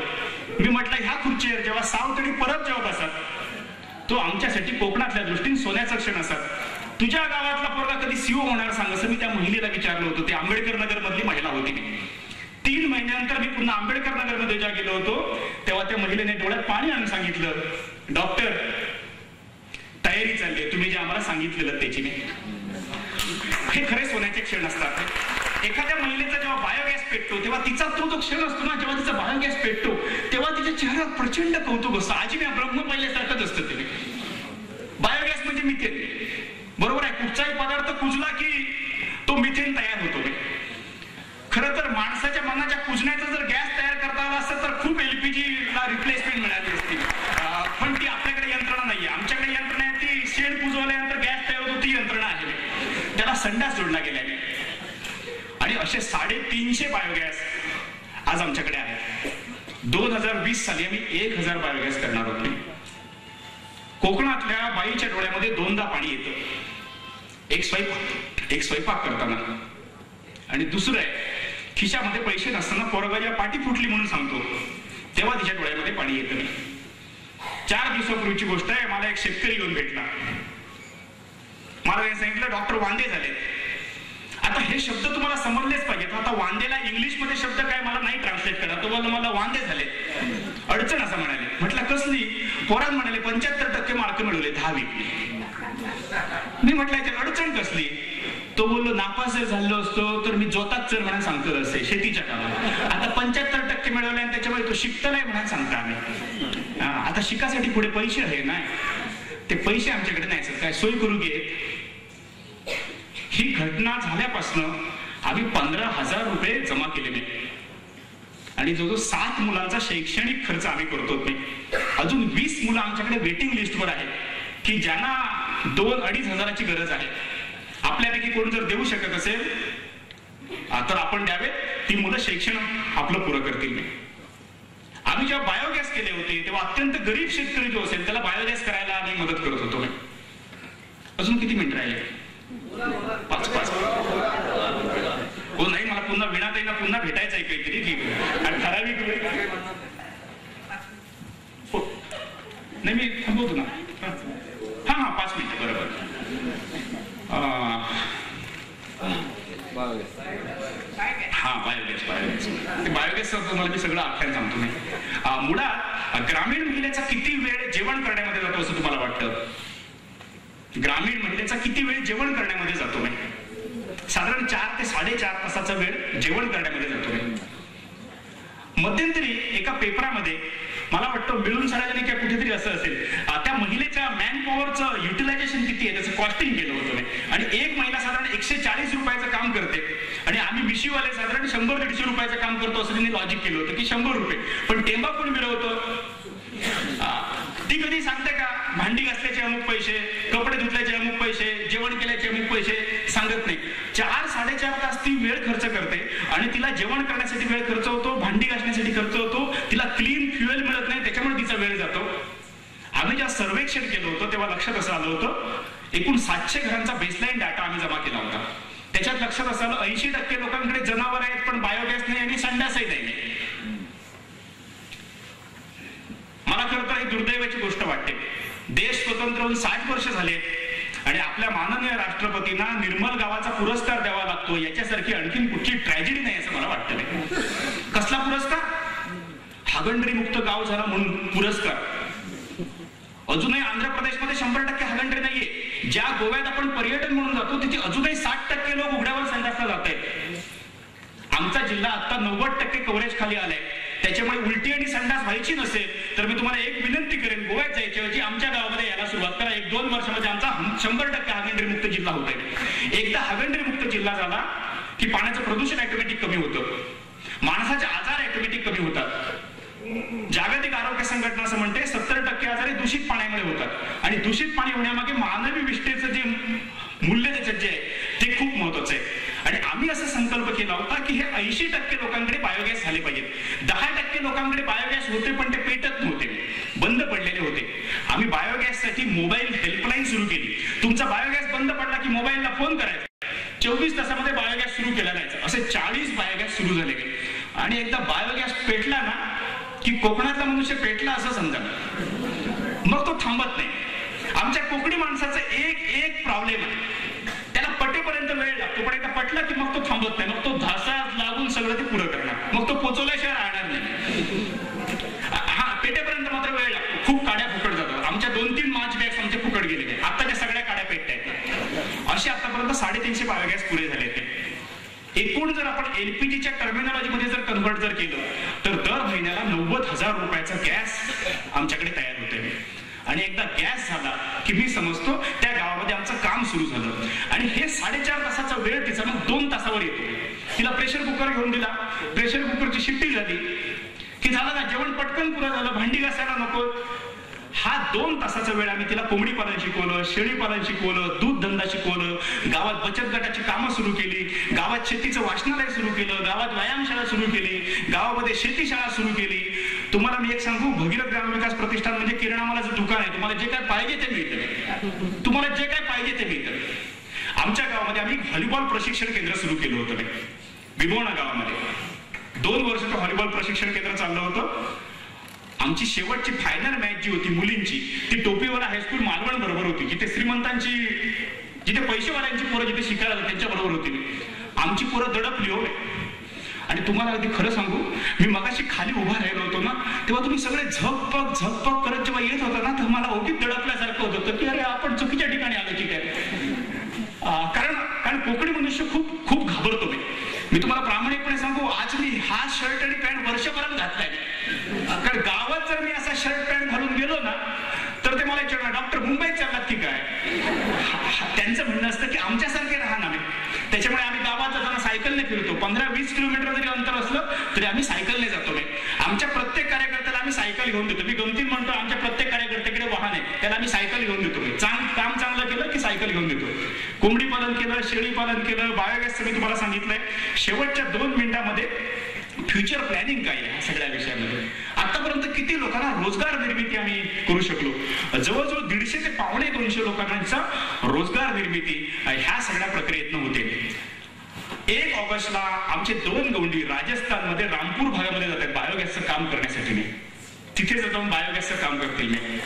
मी म्हटलं ह्या खुर्चीवर जेव्हा सावतडी परत जेव्हा बसत तो आमच्यासाठी कोकणातल्या दृष्टीने सोन्याचं क्षण असत. तुझ्या गावातला पोरगा कधी सीओ होणार सांग असं मी त्या महिलेला विचारलं होतं. ती आंबेडकर नगर मधली महिला होती. 3 महिन्यानंतर मी पुन्हा आंबेडकर नगर मध्ये जेव्हा गेलो होतो तेव्हा त्या महिलेने डोळ्यात पाणी आणून सांगितलं डॉक्टर तयारी चालली आहे, तुम्ही जे आम्हाला सांगितलेलं त्याची नाही. हे खरे सोन्याचे होण्याचे क्षण असतात. एखाद्या महिलेचा जेव्हा बायोगॅस पेटतो तेव्हा तिचा तो क्षण असतो ना, जेव्हा तिचा बायोगॅस पेटतो तेव्हा तिच्या चेहऱ्यात प्रचंड कौतुक असतं. आजी मी ब्रह्म पाहिल्यासारखंच असतं ते. बायोगॅस म्हणजे मिथेन, बरोबर आहे. कुठचाही पदार्थ कुजला की तो मिथेन तयार होतो. खरं तर माणसाच्या मनाच्या कुजण्याचा जर गॅस तयार करता आला असता तर खूप LPG ला रिप्लेसमेंट मिळाली असती, पण ती आपल्याकडे यंत्रणा नाहीये. आमच्याकडे यंत्रणा आहे ती शेण कुजवल्यानंतर गॅस तयार होतो, ती यंत्रणा आहे. त्याला संडास जोडला गेलाय आणि असे 350 बायोगॅस आज आमच्याकडे आहेत. 2020 साली आम्ही 1000 बायोगॅस करणार होतो. कोकणातल्या बाईच्या डोळ्यामध्ये 2दा पाणी येतं, एक स्वयंपाक करताना आणि दुसरं आहे खिशामध्ये पैसे नसताना पोरगाच्या पाठी फुटली म्हणून सांगतो तेव्हा तिच्या डोळ्यामध्ये पाणी येतं नाही. 4 दिवसापूर्वीची गोष्ट आहे. मला एक शेतकरी येऊन भेटला. मला त्यांनी सांगितलं डॉक्टर वांदे झाले. आता हे शब्द तुम्हाला समजलेच पाहिजेत. आता वांदेला इंग्लिशमध्ये शब्द काय मला नाही ट्रान्सलेट करा. तो बोलला मला वांदे झाले, अडचण असं म्हणाले. म्हटलं कसली? पोरान म्हणाले 75% मार्क मिळवले 10वी. मी म्हटलं याच्यात अडचण कसली? तो बोललो नापास जर झालो असतो तर मी जोतात चर म्हणून सांगतो असे शेतीच्या कामात. आता 75% मिळवले आणि त्याच्यामुळे तो शिकत नाही म्हणून सांगता आम्ही. आता शिकासाठी पुढे पैसे आहे ना, ते पैसे आमच्याकडे नाही सर, काय सोय करू घे. ही घटना झाल्यापासून आम्ही 15,000 रुपये जमा केलेले आणि जो 7 मुलांचा शैक्षणिक खर्च आम्ही करतो. अजून 20 मुलं आमच्याकडे वेटिंग लिस्टवर आहेत की ज्यांना 2-2.5 हजाराची गरज आहे. आपल्यापैकी कोण जर देऊ शकत असेल तर आपण द्यावे. ती मुलं शिक्षण आपलं पुरं करतील. आम्ही जेव्हा बायोगॅस केले होते तेव्हा अत्यंत गरीब शेतकरी जो असेल त्याला बायोगॅस करायला आम्ही मदत करत होतो. अजून किती मिनिट राहिले? 5. हो नाही, मला पुन्हा विणाताईला पुन्हा भेटायचं आहे काहीतरी की ठराविक वेळ. नाही मी थांबवतो ना. हा 5 मिनिटं बरोबर. बायोगॅस तुम्हाला मी सगळं आख्यान सांगतो. नाही मुळात ग्रामीण महिलेचा किती वेळ जेवण करण्यामध्ये जातो असं तुम्हाला वाटतं? ग्रामीण महिलेचा किती वेळ जेवण करण्यामध्ये जातो? नाही साधारण 4 ते 4.5 तासाचा वेळ जेवण करण्यामध्ये जातो. नाही मध्यंतरी एका पेपरामध्ये मला वाटतं मिळून सार्वजनिक कुठेतरी असं असेल त्या महिलेच्या मॅन पॉवरचं युटिलायझेशन किती आहे त्याचं कॉस्टिंग केलं होतं. आणि एक महिला साधारण 140 रुपयाचं काम करते आणि आम्ही मिशीवाले साधारण 100-150 रुपयाचं काम करतो असं त्यांनी लॉजिक केलं होतं की 100 रुपये. पण टेंबा कोण मिळवतं? ती कधी सांगते का भांडी घासल्याचे अमुक पैसे, कपडे धुतल्याचे अमुक पैसे, जेवण केल्याचे अमुक पैसे? सांगत नाही. 4-4.5 तास ती वेळ खर्च करते आणि तिला जेवण करण्यासाठी वेळ खर्च होतो, भांडी घासण्यासाठी खर्च होतो, तिला क्लीन फ्युएल मिळत नाही त्याच्यामुळे तिचा वेळ जातो. आम्ही जेव्हा सर्वेक्षण केलं होतं तेव्हा लक्षात असं आलं होतं एकूण 700 घरांचा बेसलाईन डाटा आम्ही जमा केला होता. त्याच्यात लक्षात असं आलं 80% लोकांकडे जनावर आहेत पण बायोगॅस नाही आणि संडासही नाही. मला खरं तर एक दुर्दैवाची गोष्ट वाटते. देश स्वतंत्र होऊन 60 वर्ष झाले आणि आपल्या माननीय राष्ट्रपतींना निर्मल गावाचा पुरस्कार द्यावा लागतो याच्यासारखी आणखीन कुठची ट्रॅजेडी नाही असं मला वाटतं. नाही कसला पुरस्कार? हागणदारी मुक्त गाव झाला म्हणून पुरस्कार. अजूनही आंध्र प्रदेशमध्ये 100% हागणदारी नाहीये. ज्या गोव्यात आपण पर्यटन म्हणून जातो तिथे अजूनही 60% लोक उघड्यावर संडासला जात आहेत. आमचा जिल्हा आता 90% कव्हरेज खाली आलाय. त्याच्यामुळे उलटी आणि संडास व्हायची नसेल तर मी तुम्हाला एक विनंती करेन, गोव्यात जायच्याऐवजी आमच्या गावामध्ये यायला सुरुवात करा. 1-2 वर्षामध्ये आमचा 100% हागणदारी मुक्त जिल्हा होत आहे. एकदा हागणदारी मुक्त जिल्हा झाला की पाण्याचं प्रदूषण ऑटोमॅटिक कमी होतं, माणसाचे आजार ऑटोमॅटिक कमी होतात. जागतिक आरोग्य संघटना असं म्हणते 70% आजारी दूषित पाण्यामुळे होतात आणि दूषित पाणी होण्यामागे मानवी विष्ठेचं जे मूल्य त्याच्यात जे आहे ते खूप महत्वाचं आहे. आणि आम्ही असा संकल्प केला होता की हे 80% लोकांकडे बायोगॅस झाले पाहिजेत. 10% लोकांकडे बायोगॅस होते पण ते पेटत नव्हते, बंद पडलेले होते. आम्ही बायोगॅससाठी मोबाईल हेल्पलाईन सुरू केली. तुमचा बायोगॅस बंद पडला की मोबाईलला फोन करायचा, 24 तासामध्ये बायोगॅस सुरू केला जायचा. असे 40 बायोगॅस सुरू झाले. आणि एकदा बायोगॅस पेटला ना की कोकणातला मनुष्य पेटला असं समजा, मग तो थांबत नाही. आमच्या कोकणी माणसाचा एक प्रॉब्लेम आहे, त्याला पटेपर्यंत वेळ लागतो पण एकदा पटला की मग तो थांबत नाही. मग तो धासात लागून सगळं ते पुरं करणार, मग तो पोचवल्याशिवाय राहणार नाही. हा पेटेपर्यंत मात्र वेळ लागतो. खूप काड्या फुकट जातात. आमच्या 2-3 मार्च बॅग्स आमचे फुकट गेले. आता त्या सगळ्या काड्या पेटत आहेत. अशी आतापर्यंत आतापर्यंत 350 बायोगॅस पुरे झाले ते. एकूण जर आपण एलपीजीच्या टर्मिनॉलॉजीमध्ये जर कन्व्हर्ट जर केलं तर दर महिन्याला 90,000 रुपयाचा गॅस आमच्याकडे तयार होते. आणि एकदा गॅस झाला की मी समजतो त्या गावामध्ये आमचं काम सुरू झालं. आणि हे 4.5 तासाचा वेळ तिचा मग 2 तासावर येतो. तिला प्रेशर कुकर घेऊन दिला, प्रेशर कुकरची शिट्टी झाली की झालं ना, जेवण पटकन पुरं झालं, भांडी घासायला नको. हा 2 तासाचा वेळ आम्ही तिला कोंबडी पालन शिकवलं, शेळी पालन शिकवलं, दूध धंदा शिकवलं, गावात बचत गटाची कामं सुरू केली, गावात शेतीचं वाचनालय सुरू केलं, गावात व्यायामशाळा सुरू केली, गावामध्ये शेतीशाळा सुरू केली. तुम्हाला मी एक सांगू, भगीरथ ग्रामविकास प्रतिष्ठान म्हणजे किराणामालाचं दुकान आहे. तुम्हाला जे काय पाहिजे ते मिळतं, तुम्हाला जे काय पाहिजे ते मिळतं. आमच्या गावामध्ये आम्ही व्हॉलीबॉल प्रशिक्षण केंद्र सुरू केलं होतं. विभोणा गावामध्ये 2 वर्ष व्हॉलीबॉल प्रशिक्षण केंद्र चाललं होतं. आमची शेवटची फायनल मॅच जी होती मुलींची, ती टोपीवाला हायस्कूल मालवण बरोबर होती, जिथे श्रीमंतांची, जिथे पैसेवाल्यांची पोरं जिथे शिकायला त्यांच्या बरोबर होती. आमची पोरं दडपली हो. आणि तुम्हाला अगदी खरं सांगू, मी मगाशी खाली उभा राहिलो होतो ना, तेव्हा तुम्ही सगळे झकपक झकपक करत जेव्हा येत होता ना, तर मला ओटीत दडपल्यासारखं होत होतं की अरे आपण चुकीच्या ठिकाणी आलो की काय. कारण कोकणी मनुष्य खूप खूप घाबरतो. मी तुम्हाला प्रामाणिकपणे सांगू, आज मी हा शर्ट आणि पॅन्ट वर्षभरात घातलाय. कारण गावात जर मी असा शर्ट पॅन्ट घालून गेलो ना, तर ते मला विचारणार, डॉक्टर मुंबईत चाललात की काय. त्यांचं म्हणणं असतं की आमच्यासारखे राहा ना. त्याच्यामुळे आम्ही गावात जाताना सायकलने फिरतो. 15-20 किलोमीटर जरी अंतर असलं तरी आम्ही सायकलने जातो. आमच्या प्रत्येक कार्यकर्त्याला आम्ही सायकल घेऊन देतो. मी गमतीन म्हणतो, आमच्या प्रत्येक कार्यकर्त्याकडे वाहन आहे, त्याला आम्ही सायकल घेऊन देतो. काम चांगलं केलं की सायकल घेऊन देतो. कोंबडी पालन केलं, शेळी पालन केलं, बायोगॅसचं मी तुम्हाला सांगितलंय. शेवटच्या 2 मिनिटांमध्ये फ्युचर प्लॅनिंग काय आहे सगळ्या विषयामध्ये. आतापर्यंत किती लोकांना रोजगार निर्मिती आम्ही करू शकलो. जवळजवळ 150 ते 250 लोकांचा रोजगार निर्मिती ह्या सगळ्या प्रक्रियेतनं होते. 1 ऑगस्टला आमचे 2 गौंडी राजस्थानमध्ये रामपूर भागामध्ये जातात बायोगॅसचं काम करण्यासाठी. मी तिथे जाऊन बायोगॅसचं काम करतील. मी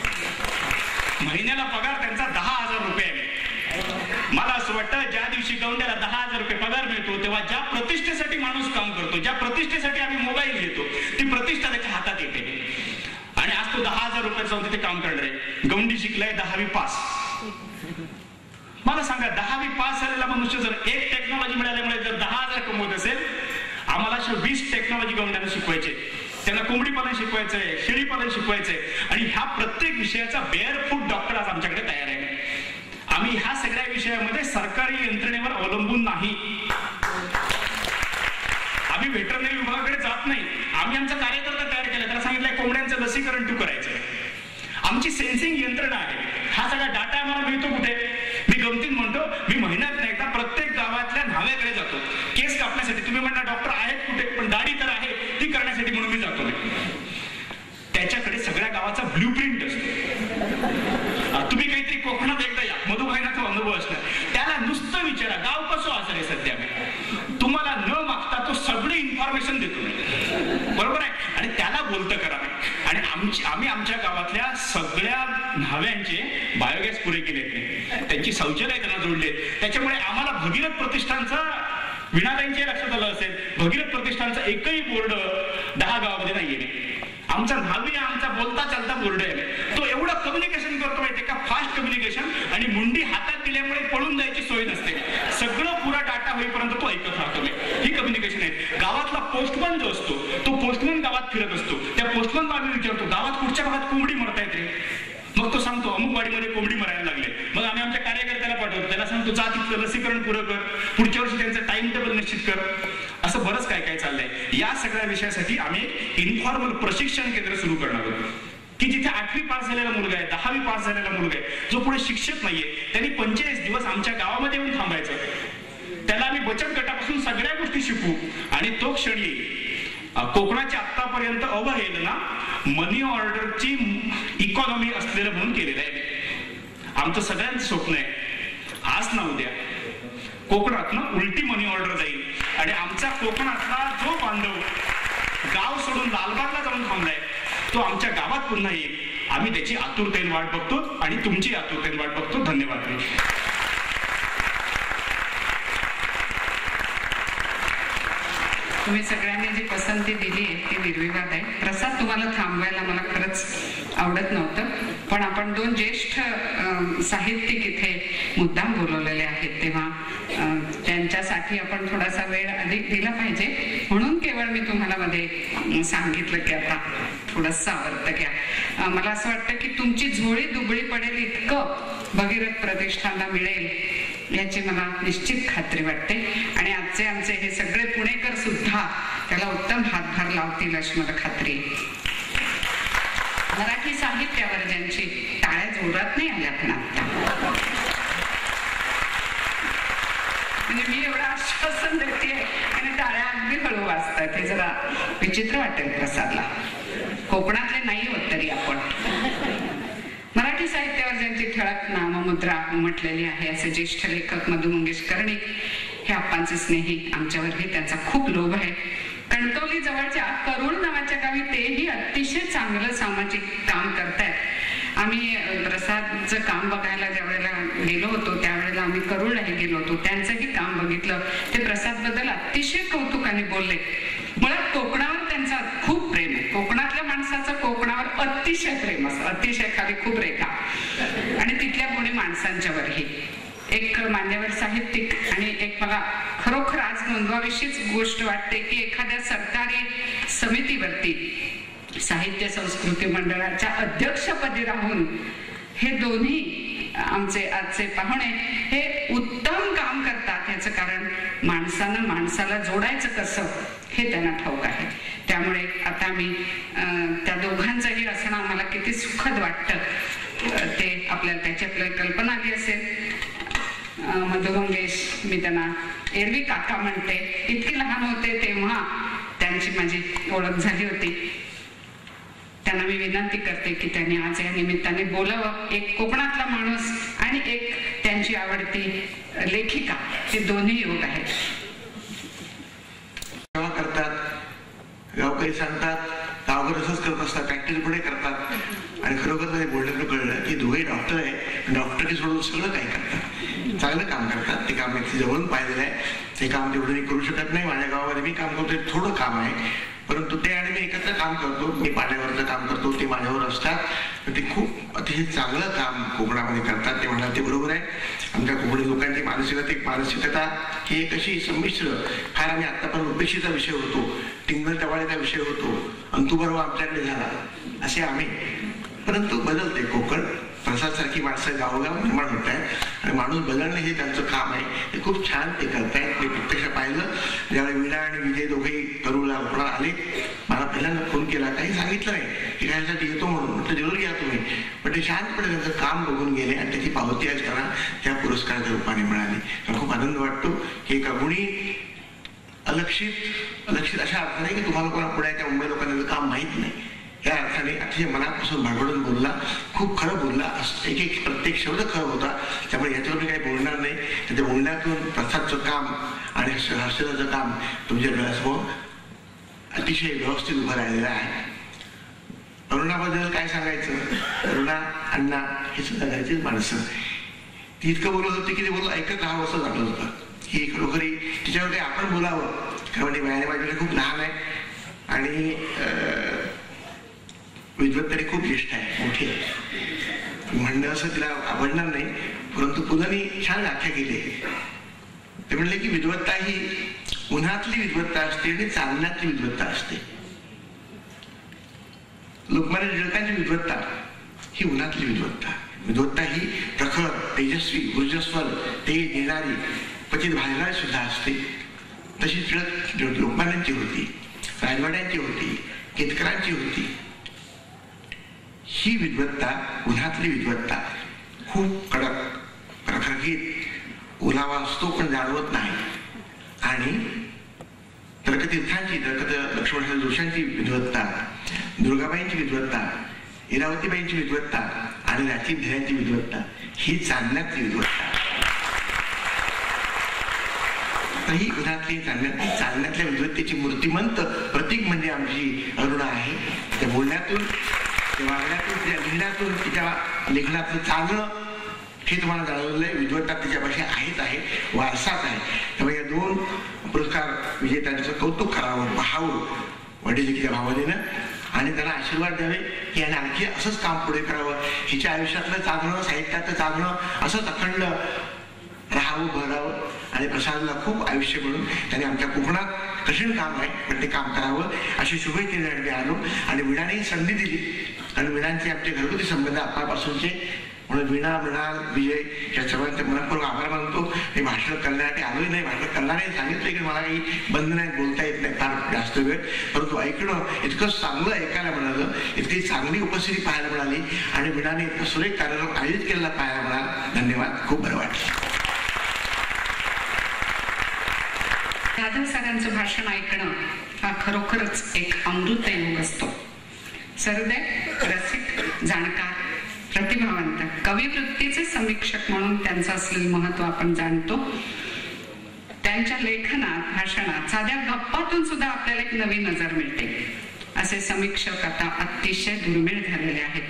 महिन्याला पगार त्यांचा 10,000 रुपये आहे. मला असं वाटतं, ज्या दिवशी गौंड्याला 10,000 रुपये पगार मिळतो, तेव्हा ज्या प्रतिष्ठेसाठी माणूस काम करतो, ज्या प्रतिष्ठेसाठी आम्ही मोबाईल घेतो, ती प्रतिष्ठा त्याच्या हातात येते. आणि आज तो 10,000 रुपये जाऊन तिथे काम करणार आहे. गौंडी शिकलाय 10वी पास. मला सांगा, 10वी पास झालेला मनुष्य जर एक टेक्नॉलॉजी मिळाल्यामुळे जर 10,000 कमवत असेल, आम्हाला 20 टेक्नॉलॉजी गौंड्यांना शिकवायचे. त्यांना कोंबडी पालन शिकवायचंय, शेळी पालन शिकवायचंय. आणि ह्या प्रत्येक विषयाचा बेअरफूट डॉक्टर आज आमच्याकडे तयार आहे. आम्ही ह्या सगळ्या विषयामध्ये सरकारी यंत्रणेवर अवलंबून नाही. आम्ही व्हेटरनरी विभागाकडे जात नाही. आम्ही आमचा कार्यकर्ता तयार केला, त्याला सांगितलंय कोंबड्यांचं लसीकरण तू करायचंय. आमची सेन्सिंग यंत्रणा आहे. हा सगळा डाटा आम्हाला मिळतो कुठे. मी गमतीन म्हणतो, मी महिन्यात एकदा प्रत्येक गावातल्या न्हाव्याकडे जातो केस कापण्यासाठी. तुम्ही म्हणता डॉक्टर आहेत कुठे, पण दाढी तर आहे, ती करण्यासाठी म्हणून मी जातो. त्याच्याकडे सगळ्या गावाचा ब्ल्यूप्रिंट असतो. तुम्ही काहीतरी कोकणात एकदा या, मधुभाईनाचा अनुभव असणार. त्याला नुसतं विचारा गाव कसं असं आहे सध्या. तुम्हाला न मागता तो सगळी इन्फॉर्मेशन देतो. बरोबर आहे. आणि त्याला बोलतं करा. आणि आम्ही आमच्या गावातल्या सगळ्या न्हाव्यांचे बायोगॅस पुरे केले, त्यांची शौचालय त्यांना जोडले. त्याच्यामुळे आम्हाला भगीरथ प्रतिष्ठानचा, विणाताईंच्या लक्षात आलं असेल, भगीरथ प्रतिष्ठानचा एकही बोर्ड 10 गावामध्ये नाहीये. आमचा न्हावी आमचा बोलता चालता बोर्ड आहे. तो एवढं कम्युनिकेशन करतो माहितीये का, फास्ट कम्युनिकेशन. आणि मुंडी हातात दिल्यामुळे पळून जायची सोय नसते. सगळं पुरा डाटा होईपर्यंत तो ऐकत राहतो. ही कम्युनिकेशन आहे. गावातला पोस्टमन जो असतो, तो पोस्टमन गावात फिरत असतो. त्या पोस्टमनला आम्ही विचारतो, गावात कुठच्या भागात कोंबडी मरतायत रे. मग तो सांगतो अमुक वाडीमध्ये कोंबडी मरायला लागले. मग आम्ही आमच्या कार्यकर्त्याला पाठवतो, त्याला सांगतो जा तिथलं लसीकरण पुरं कर, पुढच्या वर्षी त्यांचं टाइम टेबल निश्चित कर. असं बरंच काय काय चाललंय. या सगळ्या विषयासाठी आम्ही इन्फॉर्मल प्रशिक्षण केंद्र सुरू करणार आहोत की जिथे 8वी पास झालेला मुलगा आहे, 10वी पास झालेला मुलगा आहे, जो पुढे शिक्षक नाहीये, त्यांनी 45 दिवस आमच्या गावामध्ये येऊन थांबायचं. त्याला आम्ही बचत गटापासून सगळ्या गोष्टी शिकू. आणि तो क्षण येईल. कोकणाच्या आतापर्यंत अवहेलना मनी ऑर्डरची इकॉनॉमी असलेलं म्हणून केलेलं आहे. आमचं सगळ्यांचं स्वप्न आहे, आज ना उद्या कोकणातनं उलटी मनी ऑर्डर जाईल. आणि आमचा कोकणातला जो बांधव गाव सोडून लालबागला जाऊन थांबलाय, तो आमच्या गावात पुन्हा येईल. आम्ही त्याची आतुरतेने वाट बघतो आणि तुमची आतुरतेने वाट बघतो. धन्यवाद. तुम्ही सगळ्यांनी जी पसंती दिली आहे ती निर्विवाद आहे. प्रसाद, तुम्हाला थांबवायला मला खरंच आवडत नव्हतं, पण आपण दोन ज्येष्ठ साहित्यिक इथे मुद्दाम बोलवलेले आहेत, तेव्हा त्यांच्यासाठी आपण थोडासा वेळ अधिक दिला पाहिजे, म्हणून केवळ मी तुम्हाला मध्ये सांगितलं की आता थोडंसं आवडतं घ्या. मला असं वाटतं की तुमची झोळी दुबळी पडेल इतकं भगीरथ प्रतिष्ठानला मिळेल याची मला निश्चित खात्री वाटते, आणि आमचे हे सगळे पुणेकर सुद्धा त्याला उत्तम हातभार लावतील अशी मला खात्री आहे. मराठी साहित्यावर ज्यांची टाळ्या जोरात नाही आल्या पण आता, म्हणजे मी एवढं आश्वासन देते आणि टाळ्या अगदी हळू वाजतात, हे जरा विचित्र वाटेल प्रसादला. कोकणातले नाही होत तरी आपण. मराठी साहित्यावर ज्यांची ठळक नाममुद्रा उमटलेली आहे असे ज्येष्ठ लेखक मधु मंगेश कर्णिक हे आप्पांचे स्नेही, आमच्यावरही त्यांचा खूप लोभ आहे. कणकवली जवळच्या करुळ नावाच्या गावी तेही अतिशय चांगलं सामाजिक काम करतायत. आम्ही प्रसादचं काम बघायला ज्या वेळेला गेलो होतो त्यावेळेला आम्ही करुळलाही गेलो होतो, त्यांचंही काम बघितलं. ते प्रसाद बद्दल अतिशय कौतुकाने बोलले. मुळात कोकणावर त्यांचा खूप प्रेम आहे. कोकणातल्या माणसाचं कोकणावर अतिशय प्रेम असतं, अतिशय खाली खूप रेखा, आणि तिथल्या कोणी माणसांच्यावरही. एक मान्यवर साहित्यिक आणि एक मला खरोखर आज नोंदवाविषयीच गोष्ट वाटते की एखाद्या सरकारी समितीवरती साहित्य संस्कृती मंडळाच्या अध्यक्षपदी राहून हे दोन्ही आमचे आजचे पाहुणे हे उत्तम काम करतात. याचं कारण माणसानं माणसाला जोडायचं कसं हे त्यांना ठाऊक आहे. त्यामुळे आता मी त्या दोघांचंही असणं आम्हाला किती सुखद वाटतं ते आपल्याला त्याची आपल्याला कल्पना आली असेल. मधु मंगेश, मी त्यांना एरवी काका म्हणते, इतकी लहान होते तेव्हा त्यांची माझी ओळख झाली होती. त्यांना मी विनंती करते की त्यांनी आज या निमित्ताने बोलावं. एक कोकणातला माणूस आणि एक त्यांची आवडती लेखिका, हे दोन्ही योग आहेत. गावकरी सांगतात, गावकरी असंच करत असतात, प्रॅक्टिस पुढे करतात, आणि खरोखर तरी बोलण्याचं कळलं की दोघे डॉक्टर आहे, डॉक्टरकी सोडून सगळं काय करतात, चांगलं काम करतात. ते काम मी जवळून पाहिलेलं आहे. ते काम तेवढं मी करू शकत नाही. माझ्या गावामध्ये मी काम करतोय, थोडं काम आहे, परंतु ते आणि मी एकत्र काम करतो. मी पाण्यावरचं काम करतो, ते माझ्यावर असतात. ते खूप अतिशय चांगलं काम कोकणामध्ये करतात. ते म्हणाल ते बरोबर आहे. आमच्या कोकणी लोकांची मानसिकता ही एक अशी संमिश्र, फार आम्ही आतापर्यंत उपेक्षेचा विषय होतो, टिंगल टवाळीचा विषय होतो, अंतुबर्व आमच्याकडे झाला असे आम्ही. परंतु बदलते कोकण. प्रसादसारखी माणसं गावोगाव निर्माण होत आहेत, आणि माणूस बदलणं हे त्यांचं काम आहे. ते खूप छान ते करतायत. मी प्रत्यक्ष पाहिलं ज्यावेळी वीणा आणि विजय दोघेही करूला कोकणात आले. मला पहिल्यांदा फोन केला, काही सांगितलं नाही की कशासाठी येतो म्हणून. म्हटलं जरूर या तुम्ही. पण ते शांतपणे त्यांचं काम बघून गेले, आणि त्याची पावती आज त्यांना त्या पुरस्काराच्या रूपाने मिळाली. खूप आनंद वाटतो की एका गुणी अलक्षित अशा अर्थाने की तुम्हाला कोणा पुण्याच्या मुंबई लोकांना काम माहीत नाही, या अर्थाने अतिशय मनापासून भागवडून बोलला. खूप खरं बोलला. एक प्रत्येक शब्द खरं होता. त्यामुळे याच्यावर मी काही बोलणार नाही. त्या बोलण्यातून प्रसादचं काम आणि हर्षदाचं काम तुमच्या डोळ्यासमोर अतिशय व्यवस्थित उभं राहिलेलं आहे. अरुणाबद्दल काय सांगायचं. अरुणा अण्णा हे सुद्धा घरचीच माणसं. ती इतकं बोलत होती की ते बोलत ऐकत राहावं असं वाटत होतं. ही खरोखरी तिच्यावर काही आपण बोलावं, कारण वयाने माझ्याकडे खूप लहान आहे, आणि विद्वत तरी खूप ज्येष्ठ आहे, मोठी आहे. म्हणणं असं तिला आवडणार नाही, परंतु पुलानी छान व्याख्या केली. ते म्हणले की विद्वत्ता ही उन्हातली विद्वत्ता असते आणि चांदण्यातली विद्वत्ता असते. लोकमान्य टिळकांची विद्वत्ता ही उन्हातली विद्वत्ता. विद्वत्ता ही प्रखर, तेजस्वी, ऊर्जस्वल, तेज देणारी, क्वचित भाजणारी सुद्धा असते. तशी टिळक लोकमान्यांची होती, राजवाड्यांची होती, केतकरांची होती. ही विद्वत्ता, उन्हातली विद्वत्ता, खूप कडक, रखरखीत, ओलावा असतो पण जाणवत नाही. आणि तर्कतीर्थांची, लक्ष्मण जोशांची विद्वत्ता, दुर्गाबाईंची विद्वत्ता, इरावतीबाईंची विद्वत्ता आणि राजीव ढेऱ्यांची विद्वत्ता ही चांदण्यातली विद्वत्ता. ही उन्हातली चांदण्यातल्या विद्वत्तेची मूर्तिमंत प्रतीक म्हणजे आमची अरुणा आहे. त्या बोलण्यातून, त्या वागण्यातून, त्या लिहिण्यातून, तिच्या लेखनातलं चांगलं हे तुम्हाला जाणवलं आहे. विद्वत्ता तिच्यापाशी आहेच आहे, वारसाच आहे. त्यामुळे या दोन पुरस्कार विजेत्या त्यांचं कौतुक करावं, पाहावं वडिलोकीच्या भावनेनं आणि त्यांना आशीर्वाद द्यावे की याने आणखी असंच काम पुढे करावं, हिच्या आयुष्यातलं चांगलं, साहित्यातलं चांगलं असंच अखंड राहावं, भरावं. आणि प्रसादला खूप आयुष्य म्हणून त्यांनी आमच्या कोकणात कठीण काम आहे पण ते काम करावं अशी शुभेच्छेने मी आलो. आणि वीणाने संधी दिली आणि वीणांचे आमचे घरगुती संबंध आतापासूनचे म्हणून वीणा, मृणाल, विजय या सर्वांचे मनपूर्वक आभार मानतो. मी भाषण करण्यासाठी आलोही नाही, भाषण करणारे सांगितलं की मला काही बंद नाही, बोलता येत नाही फार जास्त वेळ, परंतु ऐकणं इतकं चांगलं ऐकायला मिळालं, इतकी चांगली उपस्थिती पाहायला मिळाली आणि वीणाने इतकं सुरेख कार्यक्रम आयोजित केलेला पाहायला मिळाला. धन्यवाद, खूप बरं वाटलं. जाधव सरांचं भाषण ऐकणं हा खरोखरच एक अमृत योग असतो. सहृदय, रसिक, जाणकार, प्रतिभावंत, कविवृत्तीचे समीक्षक म्हणून त्यांचं असलेलं महत्व आपण जाणतो. त्यांच्या लेखनात, भाषणात, साध्या गप्पातून सुद्धा आपल्याला एक नवी नजर मिळते. असे समीक्षक आता अतिशय दुर्मिळ झालेले आहेत.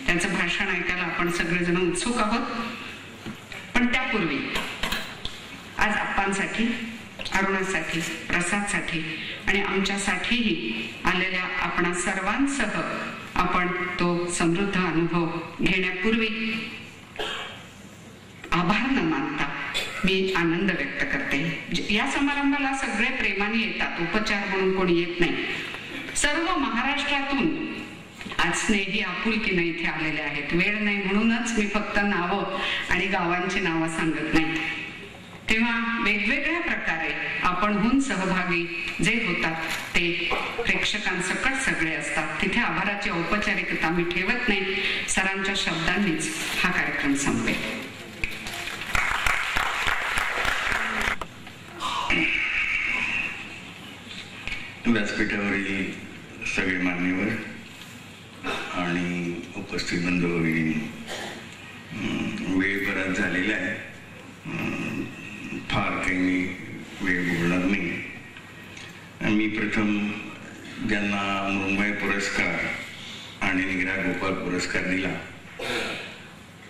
त्यांचं भाषण ऐकायला आपण सगळेजण उत्सुक आहोत. पण त्यापूर्वी आज आप्पांसाठी, अरुणासाठी, प्रसादसाठी आणि आमच्यासाठीही आलेल्या आपणा सर्वांसह आपण तो समृद्ध अनुभव घेण्यापूर्वी आभार न मानता मी आनंद व्यक्त करते. या समारंभाला सगळे प्रेमाने येतात, उपचार म्हणून कोणी येत नाही. सर्व महाराष्ट्रातून आज स्नेही आपुलकीने इथे आलेले आहेत. वेळ नाही म्हणूनच मी फक्त नावं आणि गावांची नावं सांगत नाही. तेव्हा वेगवेगळ्या प्रकारे आपणहून सहभागी जे होतात ते प्रेक्षकांसकट सगळे असतात. तिथे आभाराची औपचारिकता मी ठेवत नाही. सरांच्या शब्दांनीच हा कार्यक्रम संपेल. व्यासपीठावरील सगळे मान्यवर आणि उपस्थित बंधू भगिनी, वेळ बराच झालेला आहे, फार काही मी वेळ बोलणार नाही. मी प्रथम ज्यांना मृण्मय पुरस्कार आणि निग्रा गोपाल पुरस्कार दिला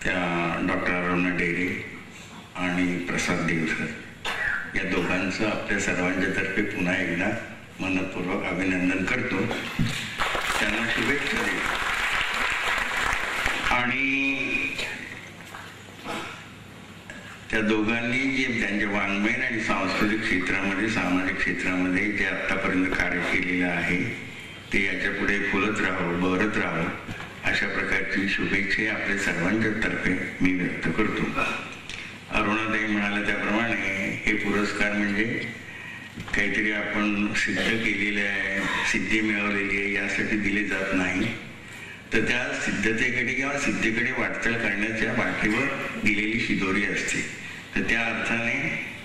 त्या डॉक्टर अरुणा ढेरे आणि प्रसाद देवधर या दोघांचं आपल्या सर्वांच्या तर्फे पुन्हा एकदा मनपूर्वक अभिनंदन करतो. त्यांना शुभेच्छा देतो. आणि त्या दोघांनी जे त्यांच्या वाङ्मयीन आणि सांस्कृतिक क्षेत्रामध्ये, सामाजिक क्षेत्रामध्ये जे आतापर्यंत कार्य केलेलं आहे ते याच्या पुढे फुलत राहावं, बहरत राहावं अशा प्रकारची शुभेच्छा आपल्या सर्वांच्या तर्फे मी व्यक्त करतो. अरुणाताई म्हणाल्या त्याप्रमाणे हे पुरस्कार म्हणजे काहीतरी आपण सिद्ध केलेले आहे, सिद्धी मिळवलेली आहे यासाठी दिले जात नाही, तर त्या सिद्धतेकडे किंवा सिद्धीकडे वाटचाल करण्याच्या वाटेवर दिलेली शिदोरी असते. तर त्या अर्थाने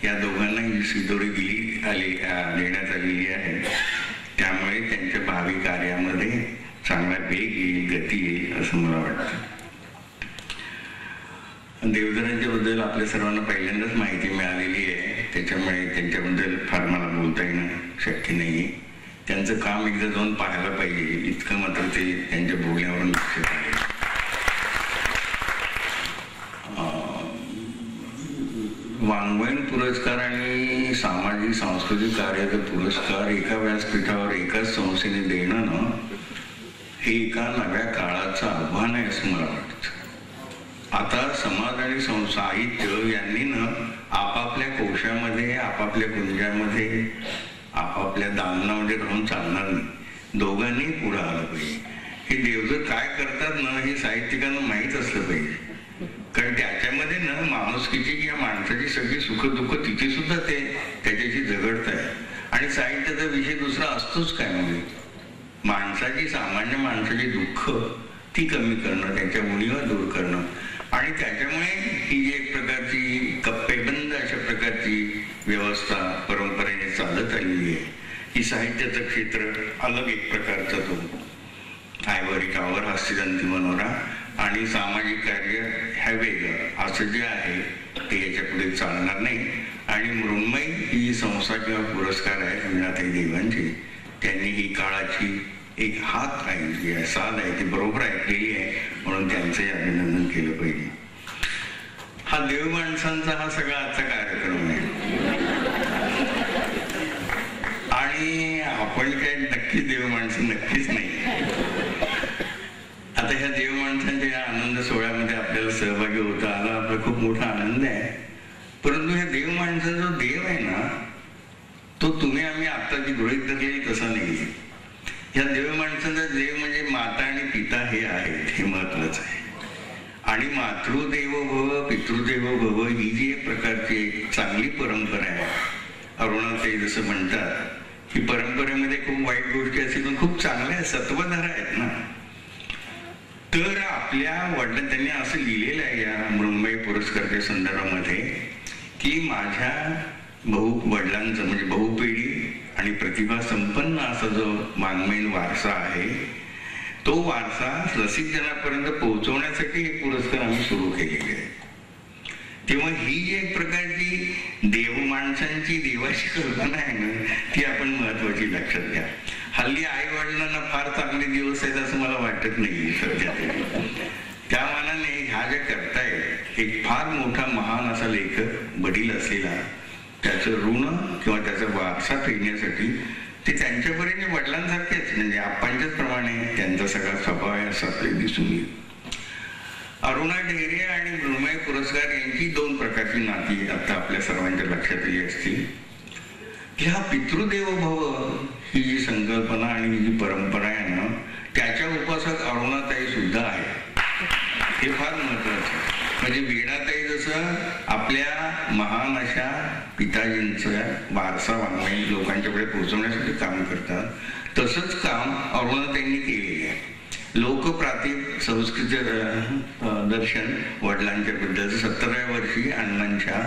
या दोघांना ही शिदोरी देण्यात आलेली आहे. त्यामुळे त्यांच्या भावी कार्यामध्ये चांगला वेग येईल, गती येईल असं मला वाटतं. देवधरांच्या बद्दल आपल्या सर्वांना पहिल्यांदाच माहिती मिळालेली आहे, त्याच्यामुळे त्यांच्याबद्दल फार मला बोलता येणं शक्य नाही. त्यांचं काम एकदा जाऊन पाहायला पाहिजे इतकं मात्र ते त्यांच्या बोलण्यावरून लक्षात आले. वाङ्मयीन पुरस्कार आणि सामाजिक सांस्कृतिक कार्याचा पुरस्कार एका व्यासपीठावर एकाच संस्थेने देणं ना, हे एका नव्या काळाचं आव्हान आहे असं मला वाटतं. आता समाज आणि साहित्य यांनी ना आपापल्या कोशामध्ये, आपापल्या कुंजामध्ये, आपापल्या दालनामध्ये राहून चालणार नाही. दोघांनी पुढे आलं पाहिजे. हे देवधर काय करतात ना हे साहित्यिकांना माहीत असलं पाहिजे, कारण त्याच्यामध्ये ना माणुसकीची किंवा माणसाची सगळी सुखदुःख तिथे सुद्धा ते त्याच्याशी झगडत आहे. आणि साहित्याचा विषय दुसरा असतोच काय म्हणजे माणसाची, सामान्य माणसाची दुःख ती कमी करणं, त्यांच्या उणीवा दूर करणं. आणि त्याच्यामुळे ही जी एक प्रकारची कप्पेबंद अशा प्रकारची व्यवस्था परंपरेने चालत आलेली आहे. ही साहित्याचं क्षेत्र अलग एक प्रकारचा तो आयवरी कावर, हास्यजंती मनोरा आणि सामाजिक कार्य ह्या वेगळं असं जे आहे ते याच्या पुढे चालणार नाही. आणि मृण्मयी ही संस्था किंवा पुरस्कार आहे अरुणाताई देवांची, त्यांनी ही काळाची एक हात आहे, जी साथ आहे ती बरोबर ऐकलेली आहे, म्हणून त्यांचंही अभिनंदन केलं पाहिजे. हा देव माणसांचा हा सगळा आजचा कार्यक्रम आहे आपण काय नक्कीच देव माणसं नक्कीच नाही. आता ह्या देव माणसांच्या या आनंद सोहळ्यामध्ये आपल्याला सहभागी होता आला, आपला खूप मोठा आनंद आहे. परंतु ह्या देव माणसाचा जो देव आहे ना, तो तुम्ही आम्ही आत्ताची गृहीत धरलेली तसा नाही. ह्या देव माणसाचा देव म्हणजे माता आणि पिता हे आहेत, हे महत्वाचं आहे. आणि मातृदेवो भव पितृदेवो भव ही जी एक प्रकारची एक चांगली परंपरा आहे, अरुणाताई जसं म्हणतात, ही परंपरेमध्ये खूप वाईट गोष्टी असतील पण खूप चांगल्या सत्वधारा आहेत ना. तर आपल्या वडिलांनी त्यांनी असं लिहिलेलं आहे या मृण्मयी पुरस्कारच्या संदर्भामध्ये की माझ्या वडिलांचं म्हणजे बहुपिढी आणि प्रतिभा संपन्न असा जो वाङ्मयीन वारसा आहे, तो वारसा रसिकजनापर्यंत पोहोचवण्यासाठी हे पुरस्कार आम्ही सुरू केलेले आहे. तेव्हा ही जी एक प्रकारची देव माणसांची देवाची कल्पना आहे ना, ती आपण महत्वाची लक्षात घ्या. हल्ली आई वडिलांना फार चांगले दिवस आहेत असं मला वाटत नाही सध्या. त्या मानाने ह्या ज्या करतायत, एक फार मोठा महान असा लेखक वडील असलेला, त्याचं ऋण किंवा त्याचा वारसा फेडण्यासाठी ते त्यांच्यापर्यंत वडिलांसारखेच म्हणजे आपणच्याच प्रमाणे त्यांचा सगळा स्वभाव आहे असं आपल्याला दिसून येईल. अरुणा ढेरे आणि मृण्मयी पुरस्कार यांची दोन प्रकारची नाती आता आपल्या सर्वांच्या लक्षात आली असतील. की हा पितृदेवो भव ही जी संकल्पना आणि ही जी परंपरा आहे ना, त्याच्या उपासक अरुणाताई सुद्धा आहे. हे फार महत्वाचं. म्हणजे वीणाताई जसं आपल्या महान अशा पिताजींचा वारसा वाङ्मयीन लोकांच्याकडे पोहोचवण्यासाठी काम करतात, तसंच काम अरुणाताईंनी केलेले आहे. लोकप्रातिभ संस्कृत दर्शन वडिलांच्या बद्दलचं 17व्या वर्षी अण्णांच्या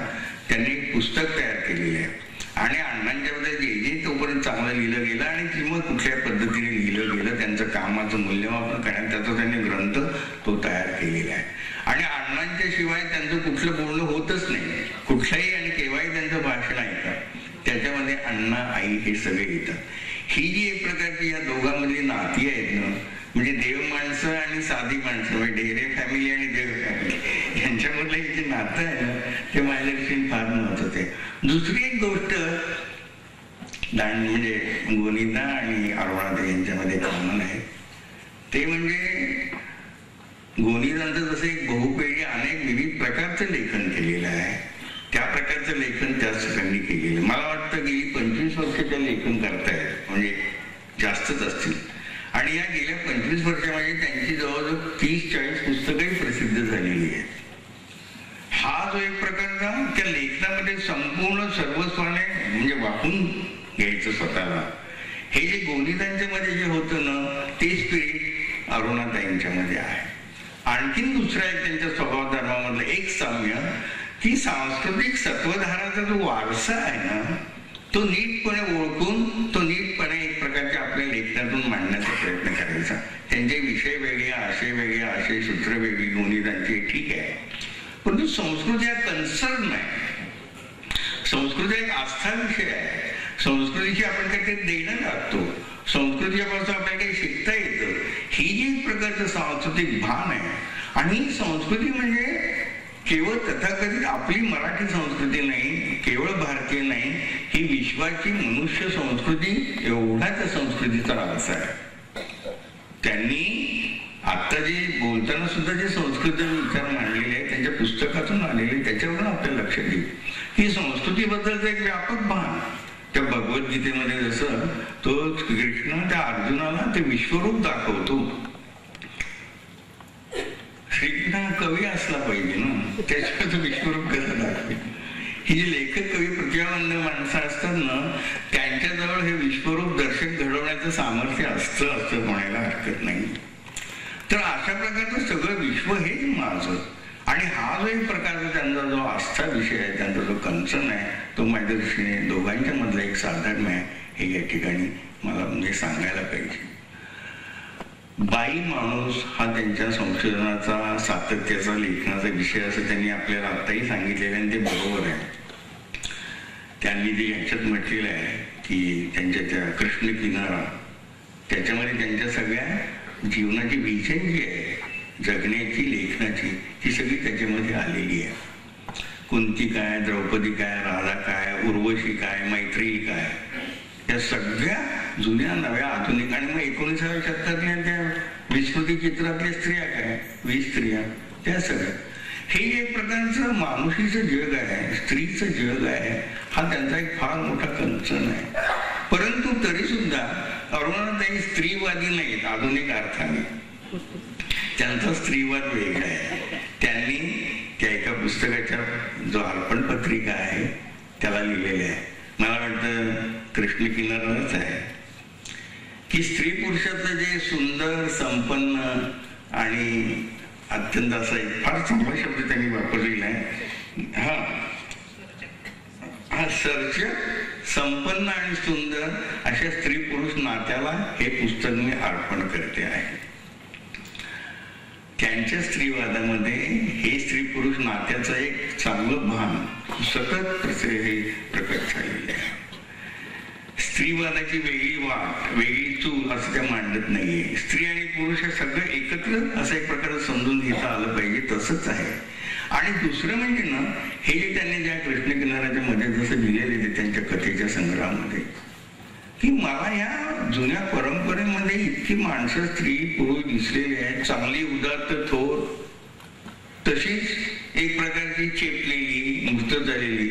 त्यांनी पुस्तक तयार केलेलं आहे. आणि अण्णांच्या बद्दल जे जे तोपर्यंत चांगलं लिहिलं गेलं आणि ती मग कुठल्या पद्धतीने लिहिलं गेलं त्यांचं कामाचं मूल्यमापन करण्यात त्याचा त्यांनी ग्रंथ तो तयार केलेला आहे. आणि अण्णांच्या शिवाय त्यांचं कुठलं बोलणं होतच नाही, कुठल्याही आणि केव्हाही त्यांचं भाषण ऐका त्याच्यामध्ये अण्णा आई हे सगळे येतात. ही जी एक प्रकारची या दोघांमधली नाती आहेत ना, म्हणजे देव माणसं आणि साधी माणसं म्हणजे ढेरे फॅमिली आणि देव फॅमिली यांच्यामधलं हे जे नातं आहे ना, ते माझ्या दृष्टीने फार महत्वाचं आहे. दुसरी एक गोष्ट म्हणजे गोनीदा आणि अरुणाताई यांच्यामध्ये कॉमन आहे, ते म्हणजे गोनीदांचं जसं एक बहुपेढी अनेक विविध प्रकारचं लेखन केलेलं आहे, त्या प्रकारचं लेखन त्याच ठिकाणी केलेलं. मला वाटतं गेली 25 वर्ष त्या लेखन करतायत, म्हणजे जास्तच असतील. आणि या गेल्या 25 वर्षामध्ये त्यांची जवळजवळ 30-40 पुस्तकही प्रसिद्ध झालेली आहेत. हा जो एक प्रकारचा त्या लेखनामध्ये संपूर्ण सर्वस्वाने म्हणजे वाकून घ्यायचं स्वतःला, हे जे गोनीदांच्या मध्ये जे होतं ना, ते स्पिरिट अरुणाताईंच्या मध्ये आहे. आणखीन दुसरा एक त्यांच्या स्वभाव धर्मामधलं एक साम्य की सांस्कृतिक सत्वधाराचा जो वारसा आहे ना, तो नीटपणे ओळखून तो नीटपणे एक प्रकारच्या आपल्या लेखनातून मांडण्याचा प्रयत्न करायचा. त्यांचे विषय वेगळे, आशय वेगळे, आशय सूत्र वेगळी गोनीदांची, ठीक आहे. परंतु संस्कृती हा कन्सर्न आहे, संस्कृती एक आस्था विषय आहे. संस्कृतीशी आपण काहीतरी देणं लागतो, संस्कृतीपासून आपल्याला काही शिकता येतं. ही जी एक प्रकारचं सांस्कृतिक भान आहे. आणि संस्कृती म्हणजे केवळ तथाकथित आपली मराठी संस्कृती नाही, केवळ भारतीय नाही, ही विश्वाची मनुष्य संस्कृती एवढा त्या संस्कृतीचा वारसा आहे. त्यांनी आता जे बोलताना सुद्धा जे संस्कृत विचार मांडलेले आहेत त्यांच्या पुस्तकातून आलेले, त्याच्यावरून आपल्याला लक्षात येईल की संस्कृतीबद्दलचं एक व्यापक भान. त्या भगवद्गीतेमध्ये जसं तो कृष्ण त्या अर्जुनाला ते विश्वरूप दाखवतो, श्रीकृष्ण कवी असला पाहिजे ना, त्याच्यावर तो विश्वरूप कसं दाखवेल. ही जी लेखक कवी प्रतिभावंत माणसं असतात ना, त्यांच्याजवळ हे विश्वरूप दर्शक घडवण्याचं सामर्थ्य असतं म्हणायला हरकत नाही. तर अशा प्रकारचं सगळं विश्व हेच माझं. आणि हा जो एक प्रकारचा त्यांचा जो आस्था विषय आहे, त्यांचा जो कन्सर्न आहे, तो माझ्या दृष्टीने दोघांच्या मधला एक साधर्म आहे, हे या ठिकाणी मला म्हणजे सांगायला पाहिजे. बाई माणूस हा त्यांच्या संशोधनाचा सातत्याचा लेखनाचा विषय असं त्यांनी आपल्याला आत्ताही सांगितलेलं आणि ते बरोबर आहे. त्यांनी जे ह्याच्यात म्हटलेलं आहे की त्यांच्या त्या कृष्ण किनारा, त्याच्यामध्ये त्यांच्या सगळ्या जीवनाची विजन जी आहे, जगण्याची लेखनाची, ती सगळी त्याच्यामध्ये आलेली आहे. कुंती काय, द्रौपदी काय, राधा काय, उर्वशी काय, मैत्रेयी काय, या सगळ्या जुन्या नव्या आधुनिक आणि मग 19व्या शतकातल्या त्या विस्मृती चित्रातल्या स्त्रिया काय 20 स्त्रिया त्या सगळ्या, हे एक प्रकारचं मानुषीचं जग आहे, स्त्रीचं जग आहे. हा त्यांचा एक फार मोठा कन्सर्न आहे. परंतु तरी सुद्धा अरुणाताई स्त्रीवादी नाहीत आधुनिक अर्थाने. त्यांचा स्त्रीवाद वेगळा आहे. त्यांनी त्या एका पुस्तकाच्या जो अर्पण पत्रिका आहे त्याला लिहिलेले आहे, मला वाटतं कृष्ण किनारच आहे, की स्त्री पुरुषाचं जे सुंदर संपन्न आणि अत्यंत असा एक फार चांगला शब्द त्यांनी वापरलेला आहे. हा सर्जक संपन्न आणि सुंदर अशा स्त्री पुरुष नात्याला हे पुस्तक मी अर्पण करते आहे. त्यांच्या स्त्रीवादामध्ये हे स्त्री पुरुष नात्याचं एक चांगलं भान सतत हे प्रकट झालेलं आहे. स्त्रीवादाची वेगळी वाट वेगळी चूक असं त्या मांडत नाहीये. स्त्री आणि पुरुष हे सगळं एकत्र असं एक प्रकारे समजून घेता आलं पाहिजे, तसंच आहे. आणि दुसरं म्हणजे ना, हे जे त्यांनी ज्या कृष्ण किनाऱ्याच्या मध्ये जसं लिहिलेले ते त्यांच्या कथेच्या संग्रहामध्ये, की मला या जुन्या परंपरेमध्ये इतकी माणसं स्त्री पुरुष दिसलेली आहेत, चांगली उदात्त थोर, तशीच एक प्रकारची चेपलेली मृत झालेली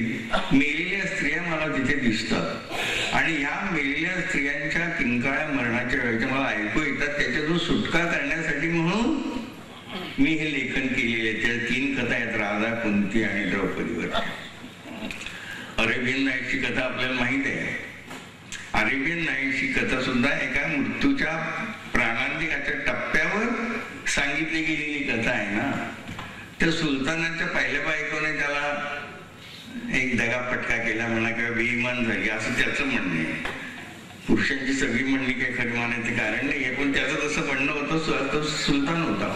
मेलेल्या स्त्रिया मला तिथे दिसतात. आणि ह्या मेलेल्या स्त्रियांच्या किंकाळ्या मरणाच्या वेळेच्या मला ऐकू येतात. त्याच्यातून सुटका करण्यासाठी म्हणून मी हे लेखन केलेले आहे. त्या 3 कथा आहेत, राधा, कुंती आणि द्रौपदीवर. अरेबियन नाईट्सची कथा आपल्याला माहित आहे. अरेबियन नाईट्सची कथा सुद्धा एका मृत्यूच्या प्राणांतिकाच्या टप्प्यावर सांगितली गेलेली कथा आहे ना. त्या सुलतानाच्या पहिल्या बायकोने त्याला एक दगापटका केला म्हणा किंवा बेईमान झाली असं त्याचं म्हणणं आहे. पुरुषांची सगळी म्हणणी काही खरी मानायचं कारण नाही, पण त्याचं जसं म्हणणं होतं तो सुलतान होता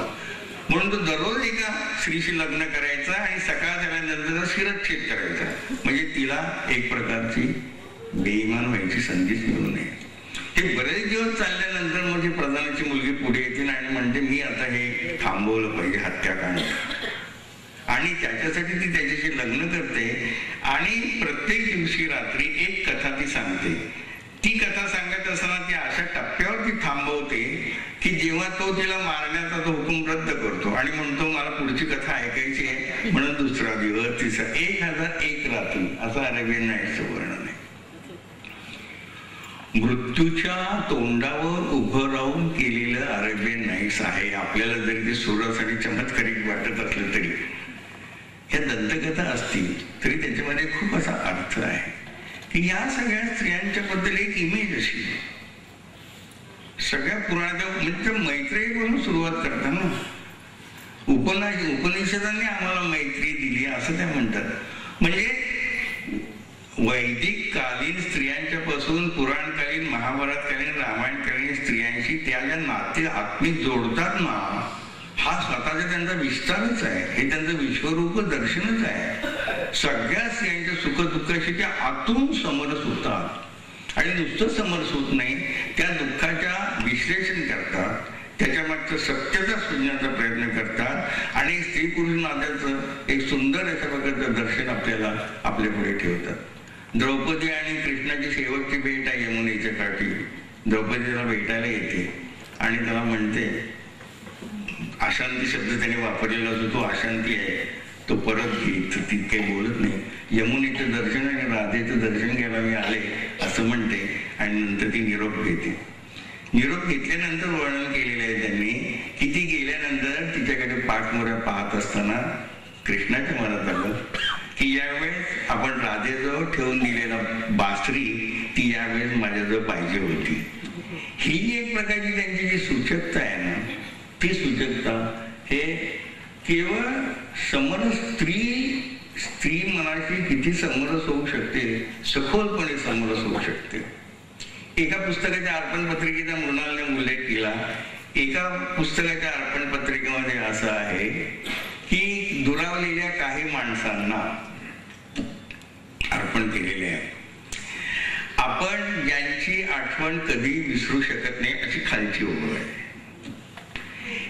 म्हणून तो दररोज एका स्त्रीशी लग्न करायचा आणि सकाळ झाल्यानंतर शिरच्छेद करायचा, म्हणजे तिला एक प्रकारची बेईमान व्हायची संधीच मिळू नये. हे बरेच दिवस चालल्यानंतर मग ती प्रधानाची मुलगी पुढे येते आणि म्हणते मी आता हे थांबवलं पाहिजे हत्याकांड, आणि त्याच्यासाठी ती त्याच्याशी लग्न करते. आणि प्रत्येक दिवशी रात्री एक कथा ती सांगते. ती कथा सांगत असताना ती अशा टप्प्यावर ती थांबवते की जेव्हा तो तिला मारण्याचा तो हुकूम रद्द करतो आणि म्हणतो मला पुढची कथा ऐकायची आहे, म्हणून दुसरा दिवस तिसरा 1001 रात्री असं अरेबियन नाईट्सचं वर्णन आहे. मृत्यूच्या तोंडावर उभं राहून केलेलं अरेबियन नाईट्स आहे. आपल्याला जरी ते सुरस आणि चमत्कारिक वाटत असलं तरी या दंतकथा असतील तरी त्याच्यामध्ये खूप असा अर्थ आहे की या सगळ्या स्त्रियांच्या बद्दल एक इमेज अशी सगळ्या पुराणाच्या म्हणजे मैत्रीपासून सुरुवात करताना उपनिषदांनी आम्हाला मैत्री दिली असं त्या म्हणतात. म्हणजे वैदिक कालीन स्त्रियांच्या पासून पुराणकालीन महाभारतकालीन रामायणकालीन स्त्रियांशी त्या ज्या नाते आत्मिक जोडतात ना, हा स्वतःचा त्यांचा विस्तारच आहे. हे त्यांचं विश्वरूप दर्शनच आहे. सगळ्या स्त्रियांच्या सुखदुःखाशी त्या आतून समरस होतात आणि नुसतं समरस होत नाही, त्या दुःखाच्या विश्लेषण करतात, त्याच्या मागचं सत्यता शोधण्याचा प्रयत्न करतात आणि स्त्री पुरुष नात्याचं एक सुंदर अशा प्रकारचं दर्शन आपल्याला आपल्या पुढे ठेवतात. द्रौपदी आणि कृष्णाची शेवटची भेट आहे यमुनेच्या काठी. द्रौपदीला भेटायला येते आणि त्याला म्हणते, अशांती शब्द त्याने वापरलेला असतो, तो अशांती आहे, तो परत घेत ती काही बोलत नाही. यमुनेचं दर्शन आणि राधेचं दर्शन घ्यायला मी आले असं म्हणते आणि नंतर ती निरोप घेते. निरोप घेतल्यानंतर वर्णन केलेलं आहे त्यांनी की ती गेल्यानंतर तिच्याकडे पाठमोऱ्या पाहत असताना कृष्णाच्या मनात आलं की यावेळेस आपण राधेजवळ ठेवून दिलेला बासरी ती यावेळेस माझ्याजवळ पाहिजे होती. ही जी एक प्रकारची त्यांची जी सूचकता आहे ना, ती सूचकता हे केवळ समरस स्त्री मनाशी किती समरस होऊ शकते, सखोलपणे समरस होऊ शकते. एका पुस्तकाच्या अर्पण पत्रिकेचा मृणालने उल्लेख केला. एका पुस्तकाच्या अर्पण पत्रिकेमध्ये असं आहे की दुरावलेल्या काही माणसांना अर्पण केलेले आहे. आपण ज्यांची आठवण कधी विसरू शकत नाही अशी खालची ओळ आहे.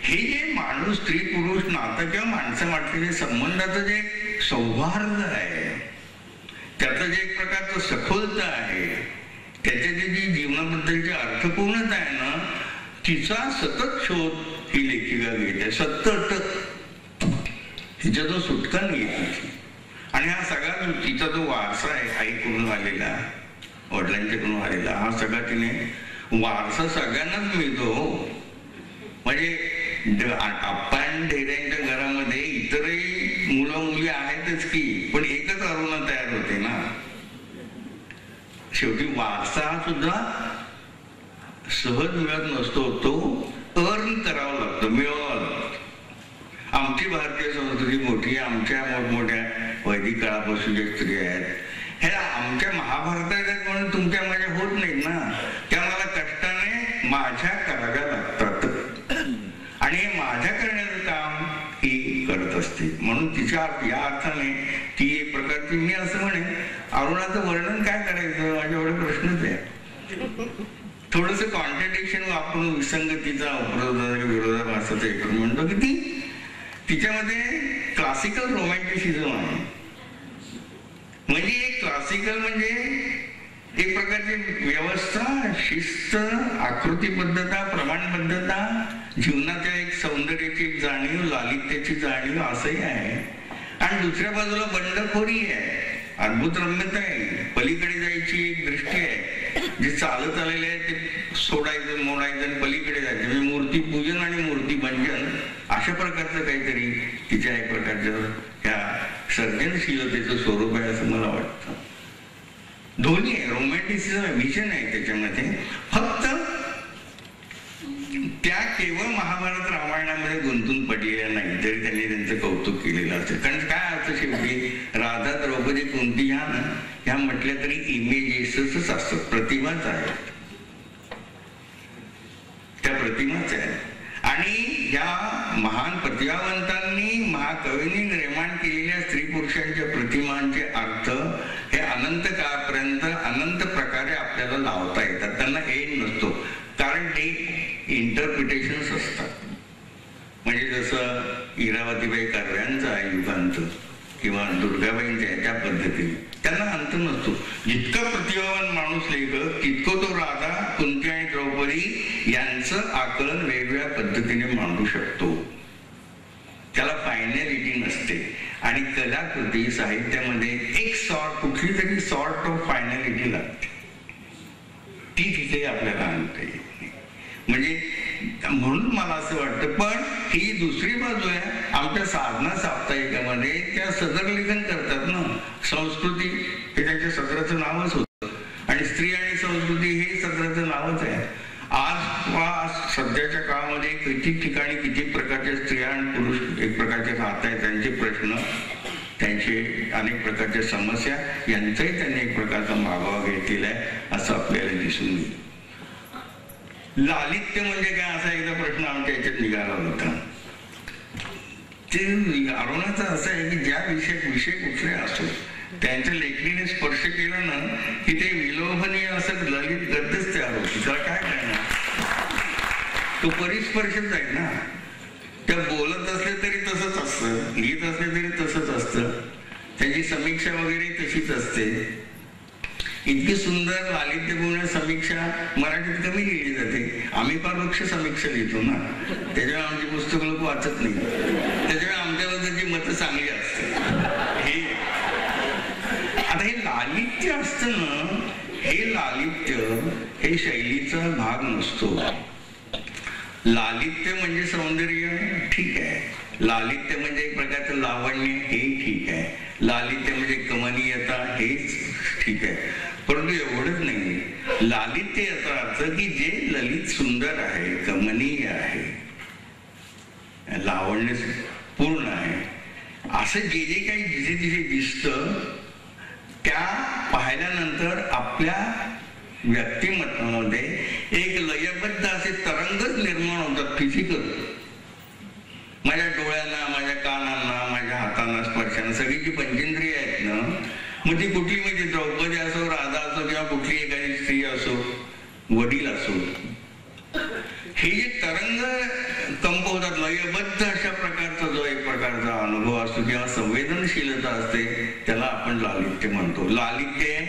हे जे माणूस स्त्री पुरुष नातं किंवा माणसं वाटलेले संबंधाचं जे सौहार्द आहे, त्याचं जे एक प्रकारचं सखोलता आहे, त्याच्या जी जीवनाबद्दलची अर्थपूर्णता आहे ना, तिचा सतत शोध ही लेखिका घेते, सतत. तिच्यातून सुटका नाही तिची. आणि हा सगळा तिचा जो वारसा आहे आईकडून आलेला, वडिलांच्याकडून आलेला, हा सगळा तिने वारसा सगळ्यांनाच मिळतो. म्हणजे आप्पा आणि ढेऱ्यांच्या घरामध्ये इतरही मुलं मुली आहेतच की, पण एकच अरुणा तयार होते ना. शेवटी वारसा सुद्धा सहज मिळत नसतो, तो अर्न करावा लागतो, मिळवावा लागतो. आमची भारतीय संस्कृती मोठी, आमच्या मोठमोठ्या वैदिक काळापासून ज्या स्त्रिया आहेत ह्या आमच्या महाभारतात आहेत म्हणून तुमच्या माझ्या होत नाहीत ना. त्या मला कष्टाने माझ्या कराव्या लागतात आणि हे माझ्या करण्याचं काम ही करत असते. म्हणून तिच्या या अर्थाने ती एक प्रकारची, मी असं म्हणेन, अरुणाचं वर्णन काय करायचं माझ्या एवढे प्रश्नच आहे. थोडस कॉन्ट्रडिक्शन वापरून विसंगतीचा विरोधाभासाचा एक म्हणतो की तिच्यामध्ये क्लासिकल रोमॅन्टिसिझम आहे. म्हणजे क्लासिकल म्हणजे एक प्रकारची व्यवस्था, शिस्त, आकृतीबद्धता, प्रमाणबद्धता, जीवनाच्या एक सौंदर्याची जाणीव, लालित्याची जाणीव असंही आहे. आणि दुसऱ्या बाजूला बंडखोरी आहे, अद्भुत रम्यता आहे, पलीकडे जायची एक दृष्टी आहे. जे चालत आलेले आहे ते सोडायचं, मोडायचं आणि पलीकडे जायचं. म्हणजे मूर्ती पूजन आणि मूर्ती भंजन अशा प्रकारचं काहीतरी तिच्या एक प्रकारचं ह्या सर्जनशीलतेचं स्वरूप आहे असं मला वाटतं. दोन्ही आहे, रोमॅन्टिसिझम व्हिजन आहे त्याच्यामध्ये. फक्त त्या केवळ महाभारत रामायणामध्ये गुंतून पडलेल्या नाही, तरी त्यांनी त्यांचं कौतुक केलेलं असेल. कारण काय अर्थ, शेवटी राधा, द्रौपदी, कुंती ह्या म्हटल्या तरी इमेजेसच असतात, प्रतिमाच आहेत, त्या प्रतिमाच आहेत. आणि या महान प्रतिभावंतांनी, महाकवींनी निर्माण केलेल्या स्त्री पुरुषांच्या प्रतिमांचे अर्थ हे अनंत काळापर्यंत अनंत प्रकारे आपल्याला लावता येतात. त्यांना एंड नसतो, कारण ते इंटरप्रिटेशन्स असतात. म्हणजे जसं इरावतीबाई कर्व्यांचा आहे युगांत, किंवा दुर्गाबाईंच्या आहे त्या पद्धतीने त्यांना अंत नसतो. जितका प्रतिभावान माणूस लेखक तितकं तो राधा, कुंती आणि द्रौपदी यांचं आकलन वेगवेगळ्या पद्धतीने मांडू शकतो. त्याला फायनॅलिटी नसते. आणि कलाकृती साहित्यामध्ये एक कुठली तरी सॉर्ट ऑफ फायनॅलिटी लागते, ती तिथे आपल्याला आणता येईल. म्हणजे म्हणून मला असं वाटतं. पण ही दुसरी बाजू आहे. आमच्या साधना साप्ताहिकामध्ये त्या सदर लेखन करतात ना, संस्कृती हे त्यांच्या सदराचं नावच होतं, आणि स्त्री आणि संस्कृती हे सदराचं नावच आहे. आज सध्याच्या काळामध्ये किती ठिकाणी किती प्रकारच्या स्त्रिया आणि पुरुष एक प्रकारचे राहत आहेत, त्यांचे प्रश्न, त्यांचे अनेक प्रकारच्या समस्या यांचाही त्यांनी एक प्रकारचा मागोवा घेतलेला आहे असं आपल्याला दिसून येईल. लालित्य म्हणजे काय असा एकदा प्रश्न आमच्या याच्यात निघाला होता. ते अरुणाचं असं आहे की ज्या विषय कुठले असो त्यांच्या लेखणीने स्पर्श केला ना की ते विलोभनीय असं ललित गद्यच तयार होते. त्याला काय करणार, तो परिस्पर्शच आहे ना. त्या बोलत असले तरी तसंच असतं, लिहित असले तरी तसंच असतं, त्याची समीक्षा वगैरे तशीच असते. इतकी सुंदर लालित्यपूर्ण समीक्षा मराठीत कमी लिहिली जाते. आम्ही फार वृक्ष समीक्षा लिहितो ना, त्याच्यामुळे आमची पुस्तकं लोक वाचत नाही, त्याच्यामुळे आमच्याबद्दलची मतं चांगली असते. हे आता हे लालित्य असतं ना, हे लालित्य हे शैलीचा भाग नसतो. लालित्य म्हणजे सौंदर्य, ठीक आहे. लालित्य म्हणजे एक प्रकारचं लावण्य, हे ठीक आहे. लालित्य म्हणजे कमनीयता, हेच ठीक आहे. परंतु एवढंच नाही. लालित्य याचा अर्थ की जे ललित सुंदर आहे, कमनीय आहे, लावण्य पूर्ण आहे, असं जे जे काही जिथे जिथे दिसतं त्या पाहिल्यानंतर आपल्या व्यक्तिमत्वामध्ये एक लयबद्ध असे तरंगच निर्माण होतात. फिजिकल, माझ्या डोळ्यांना, माझ्या कानांना, माझ्या हातांना, स्पर्शांना, सगळी जी पंचेंद्रिय आहेत ना, मग ती कुठली, म्हणजे द्रौपदी असो, राधा असो, किंवा कुठली एखादी स्त्री असो, वडील असो, हे जे तरंग कंप होतात, लयबद्ध अशा प्रकारचा जो एक प्रकारचा अनुभव असतो किंवा संवेदनशीलता असते, त्याला आपण लालित्य म्हणतो. लालित्य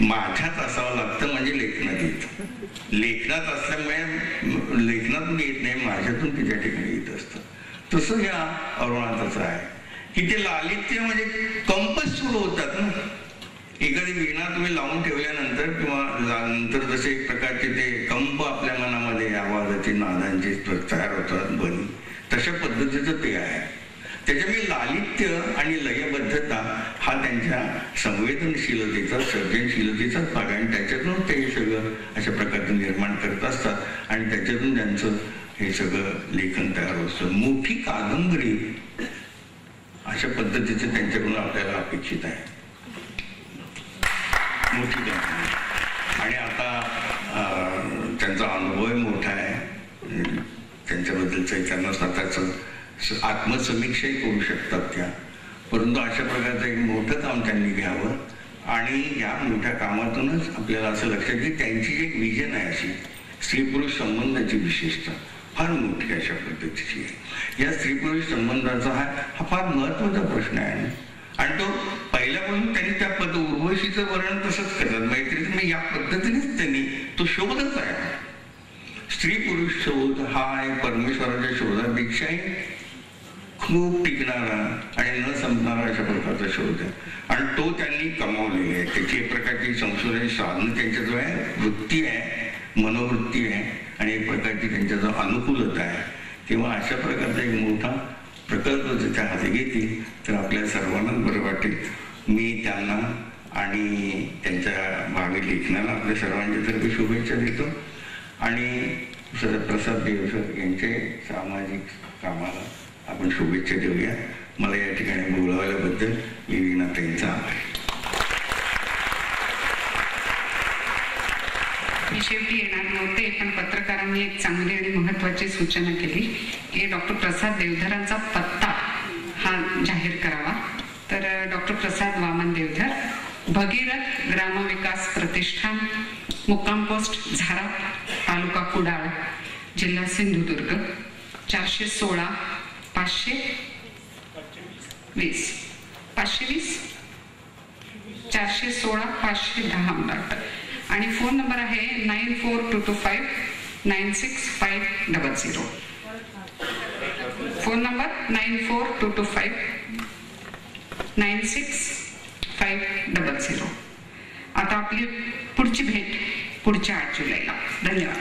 माझ्यात असावं लागतं म्हणजे लेखनात लेखनात असल्यामुळे लेखनातून येत नाही, माझ्यातून तिच्या ठिकाणी येत असतं. तसं या अरुणाचं आहे की ते लालित्य म्हणजे कंपच सुरू होतात ना. एखादी वीणा तुम्ही लावून ठेवल्यानंतर किंवा नंतर जसे एक प्रकारचे ते कंप आपल्या मनामध्ये आवाजाचे नादांचे तयार होतात ध्वनी, तशा पद्धतीचं ते आहे. त्याच्यामुळे लालित्य आणि लयबद्धता हा त्यांच्या संवेदनशीलतेचा सर्जनशीलतेचाच भाग आहे आणि त्याच्यातून ते सगळं अशा प्रकारचं निर्माण करत असतात आणि त्याच्यातून त्यांचं हे सगळं लेखन तयार होतं. मोठी कादंबरी अशा पद्धतीचं त्यांच्याकडून आपल्याला अपेक्षित आहे, मोठी कादंबरी. आणि आता त्यांचा अनुभव मोठा आहे, त्यांच्याबद्दलचं त्यांना स्वतःचं आत्मसमीक्षाही करू शकतात त्या. परंतु अशा प्रकारचं एक मोठं काम त्यांनी घ्यावं आणि या मोठ्या कामातूनच आपल्याला असं लक्षात की त्यांची एक विजन आहे अशी स्त्री पुरुष संबंधाची विशेषता फार मोठी अशा पद्धतीची आहे. या स्त्री पुरुष संबंधाचा हा फार महत्वाचा प्रश्न आहे आणि तो पहिल्यापासून त्यांनी त्या उर्वशीचं वर्णन तसंच करतात. मैत्रीचं या पद्धतीनेच त्यांनी तो शोधच आहे. स्त्री पुरुष शोध हा एक परमेश्वराच्या शोधापेक्षाही खूप टिकणारा आणि न संपणारा अशा प्रकारचा शोध आहे आणि तो त्यांनी कमावलेला आहे. त्याची एक प्रकारची संशोधन साधन त्यांच्याजवळ आहे, वृत्ती आहे, मनोवृत्ती आहे आणि एक प्रकारची त्यांच्याजवळ अनुकूलता आहे. तेव्हा अशा प्रकारचा एक मोठा प्रकल्प जर त्या हाती घेतील तर आपल्या सर्वांनाच बरं वाटेल. मी त्यांना आणि त्यांच्या भावी लेखनाला आपल्या सर्वांच्या तर्फे शुभेच्छा देतो आणि प्रसाद देवधर यांचे सामाजिक कामाला आपण शुभेच्छा देऊया. मला या ठिकाणी बोलावल्याबद्दल मी वीणाताईंचा आभार. मी शेवटी येणार नव्हते पण पत्रकारांनी एक चांगली आणि महत्वाची सूचना केली की डॉक्टर प्रसाद देवधरांचा पत्ता हा जाहीर करावा. तर डॉक्टर प्रसाद वामन देवधर, भगीरथ ग्रामविकास प्रतिष्ठान, मुक्काम पोस्ट झारा, तालुका कुडाळ, जिल्हा सिंधुदुर्ग, 416 520 416 510 आणि फोन नंबर आहे 9422596500. Phone number 9422596500. आता आपली पुढची भेट पुढच्या 8 जुलैला. धन्यवाद.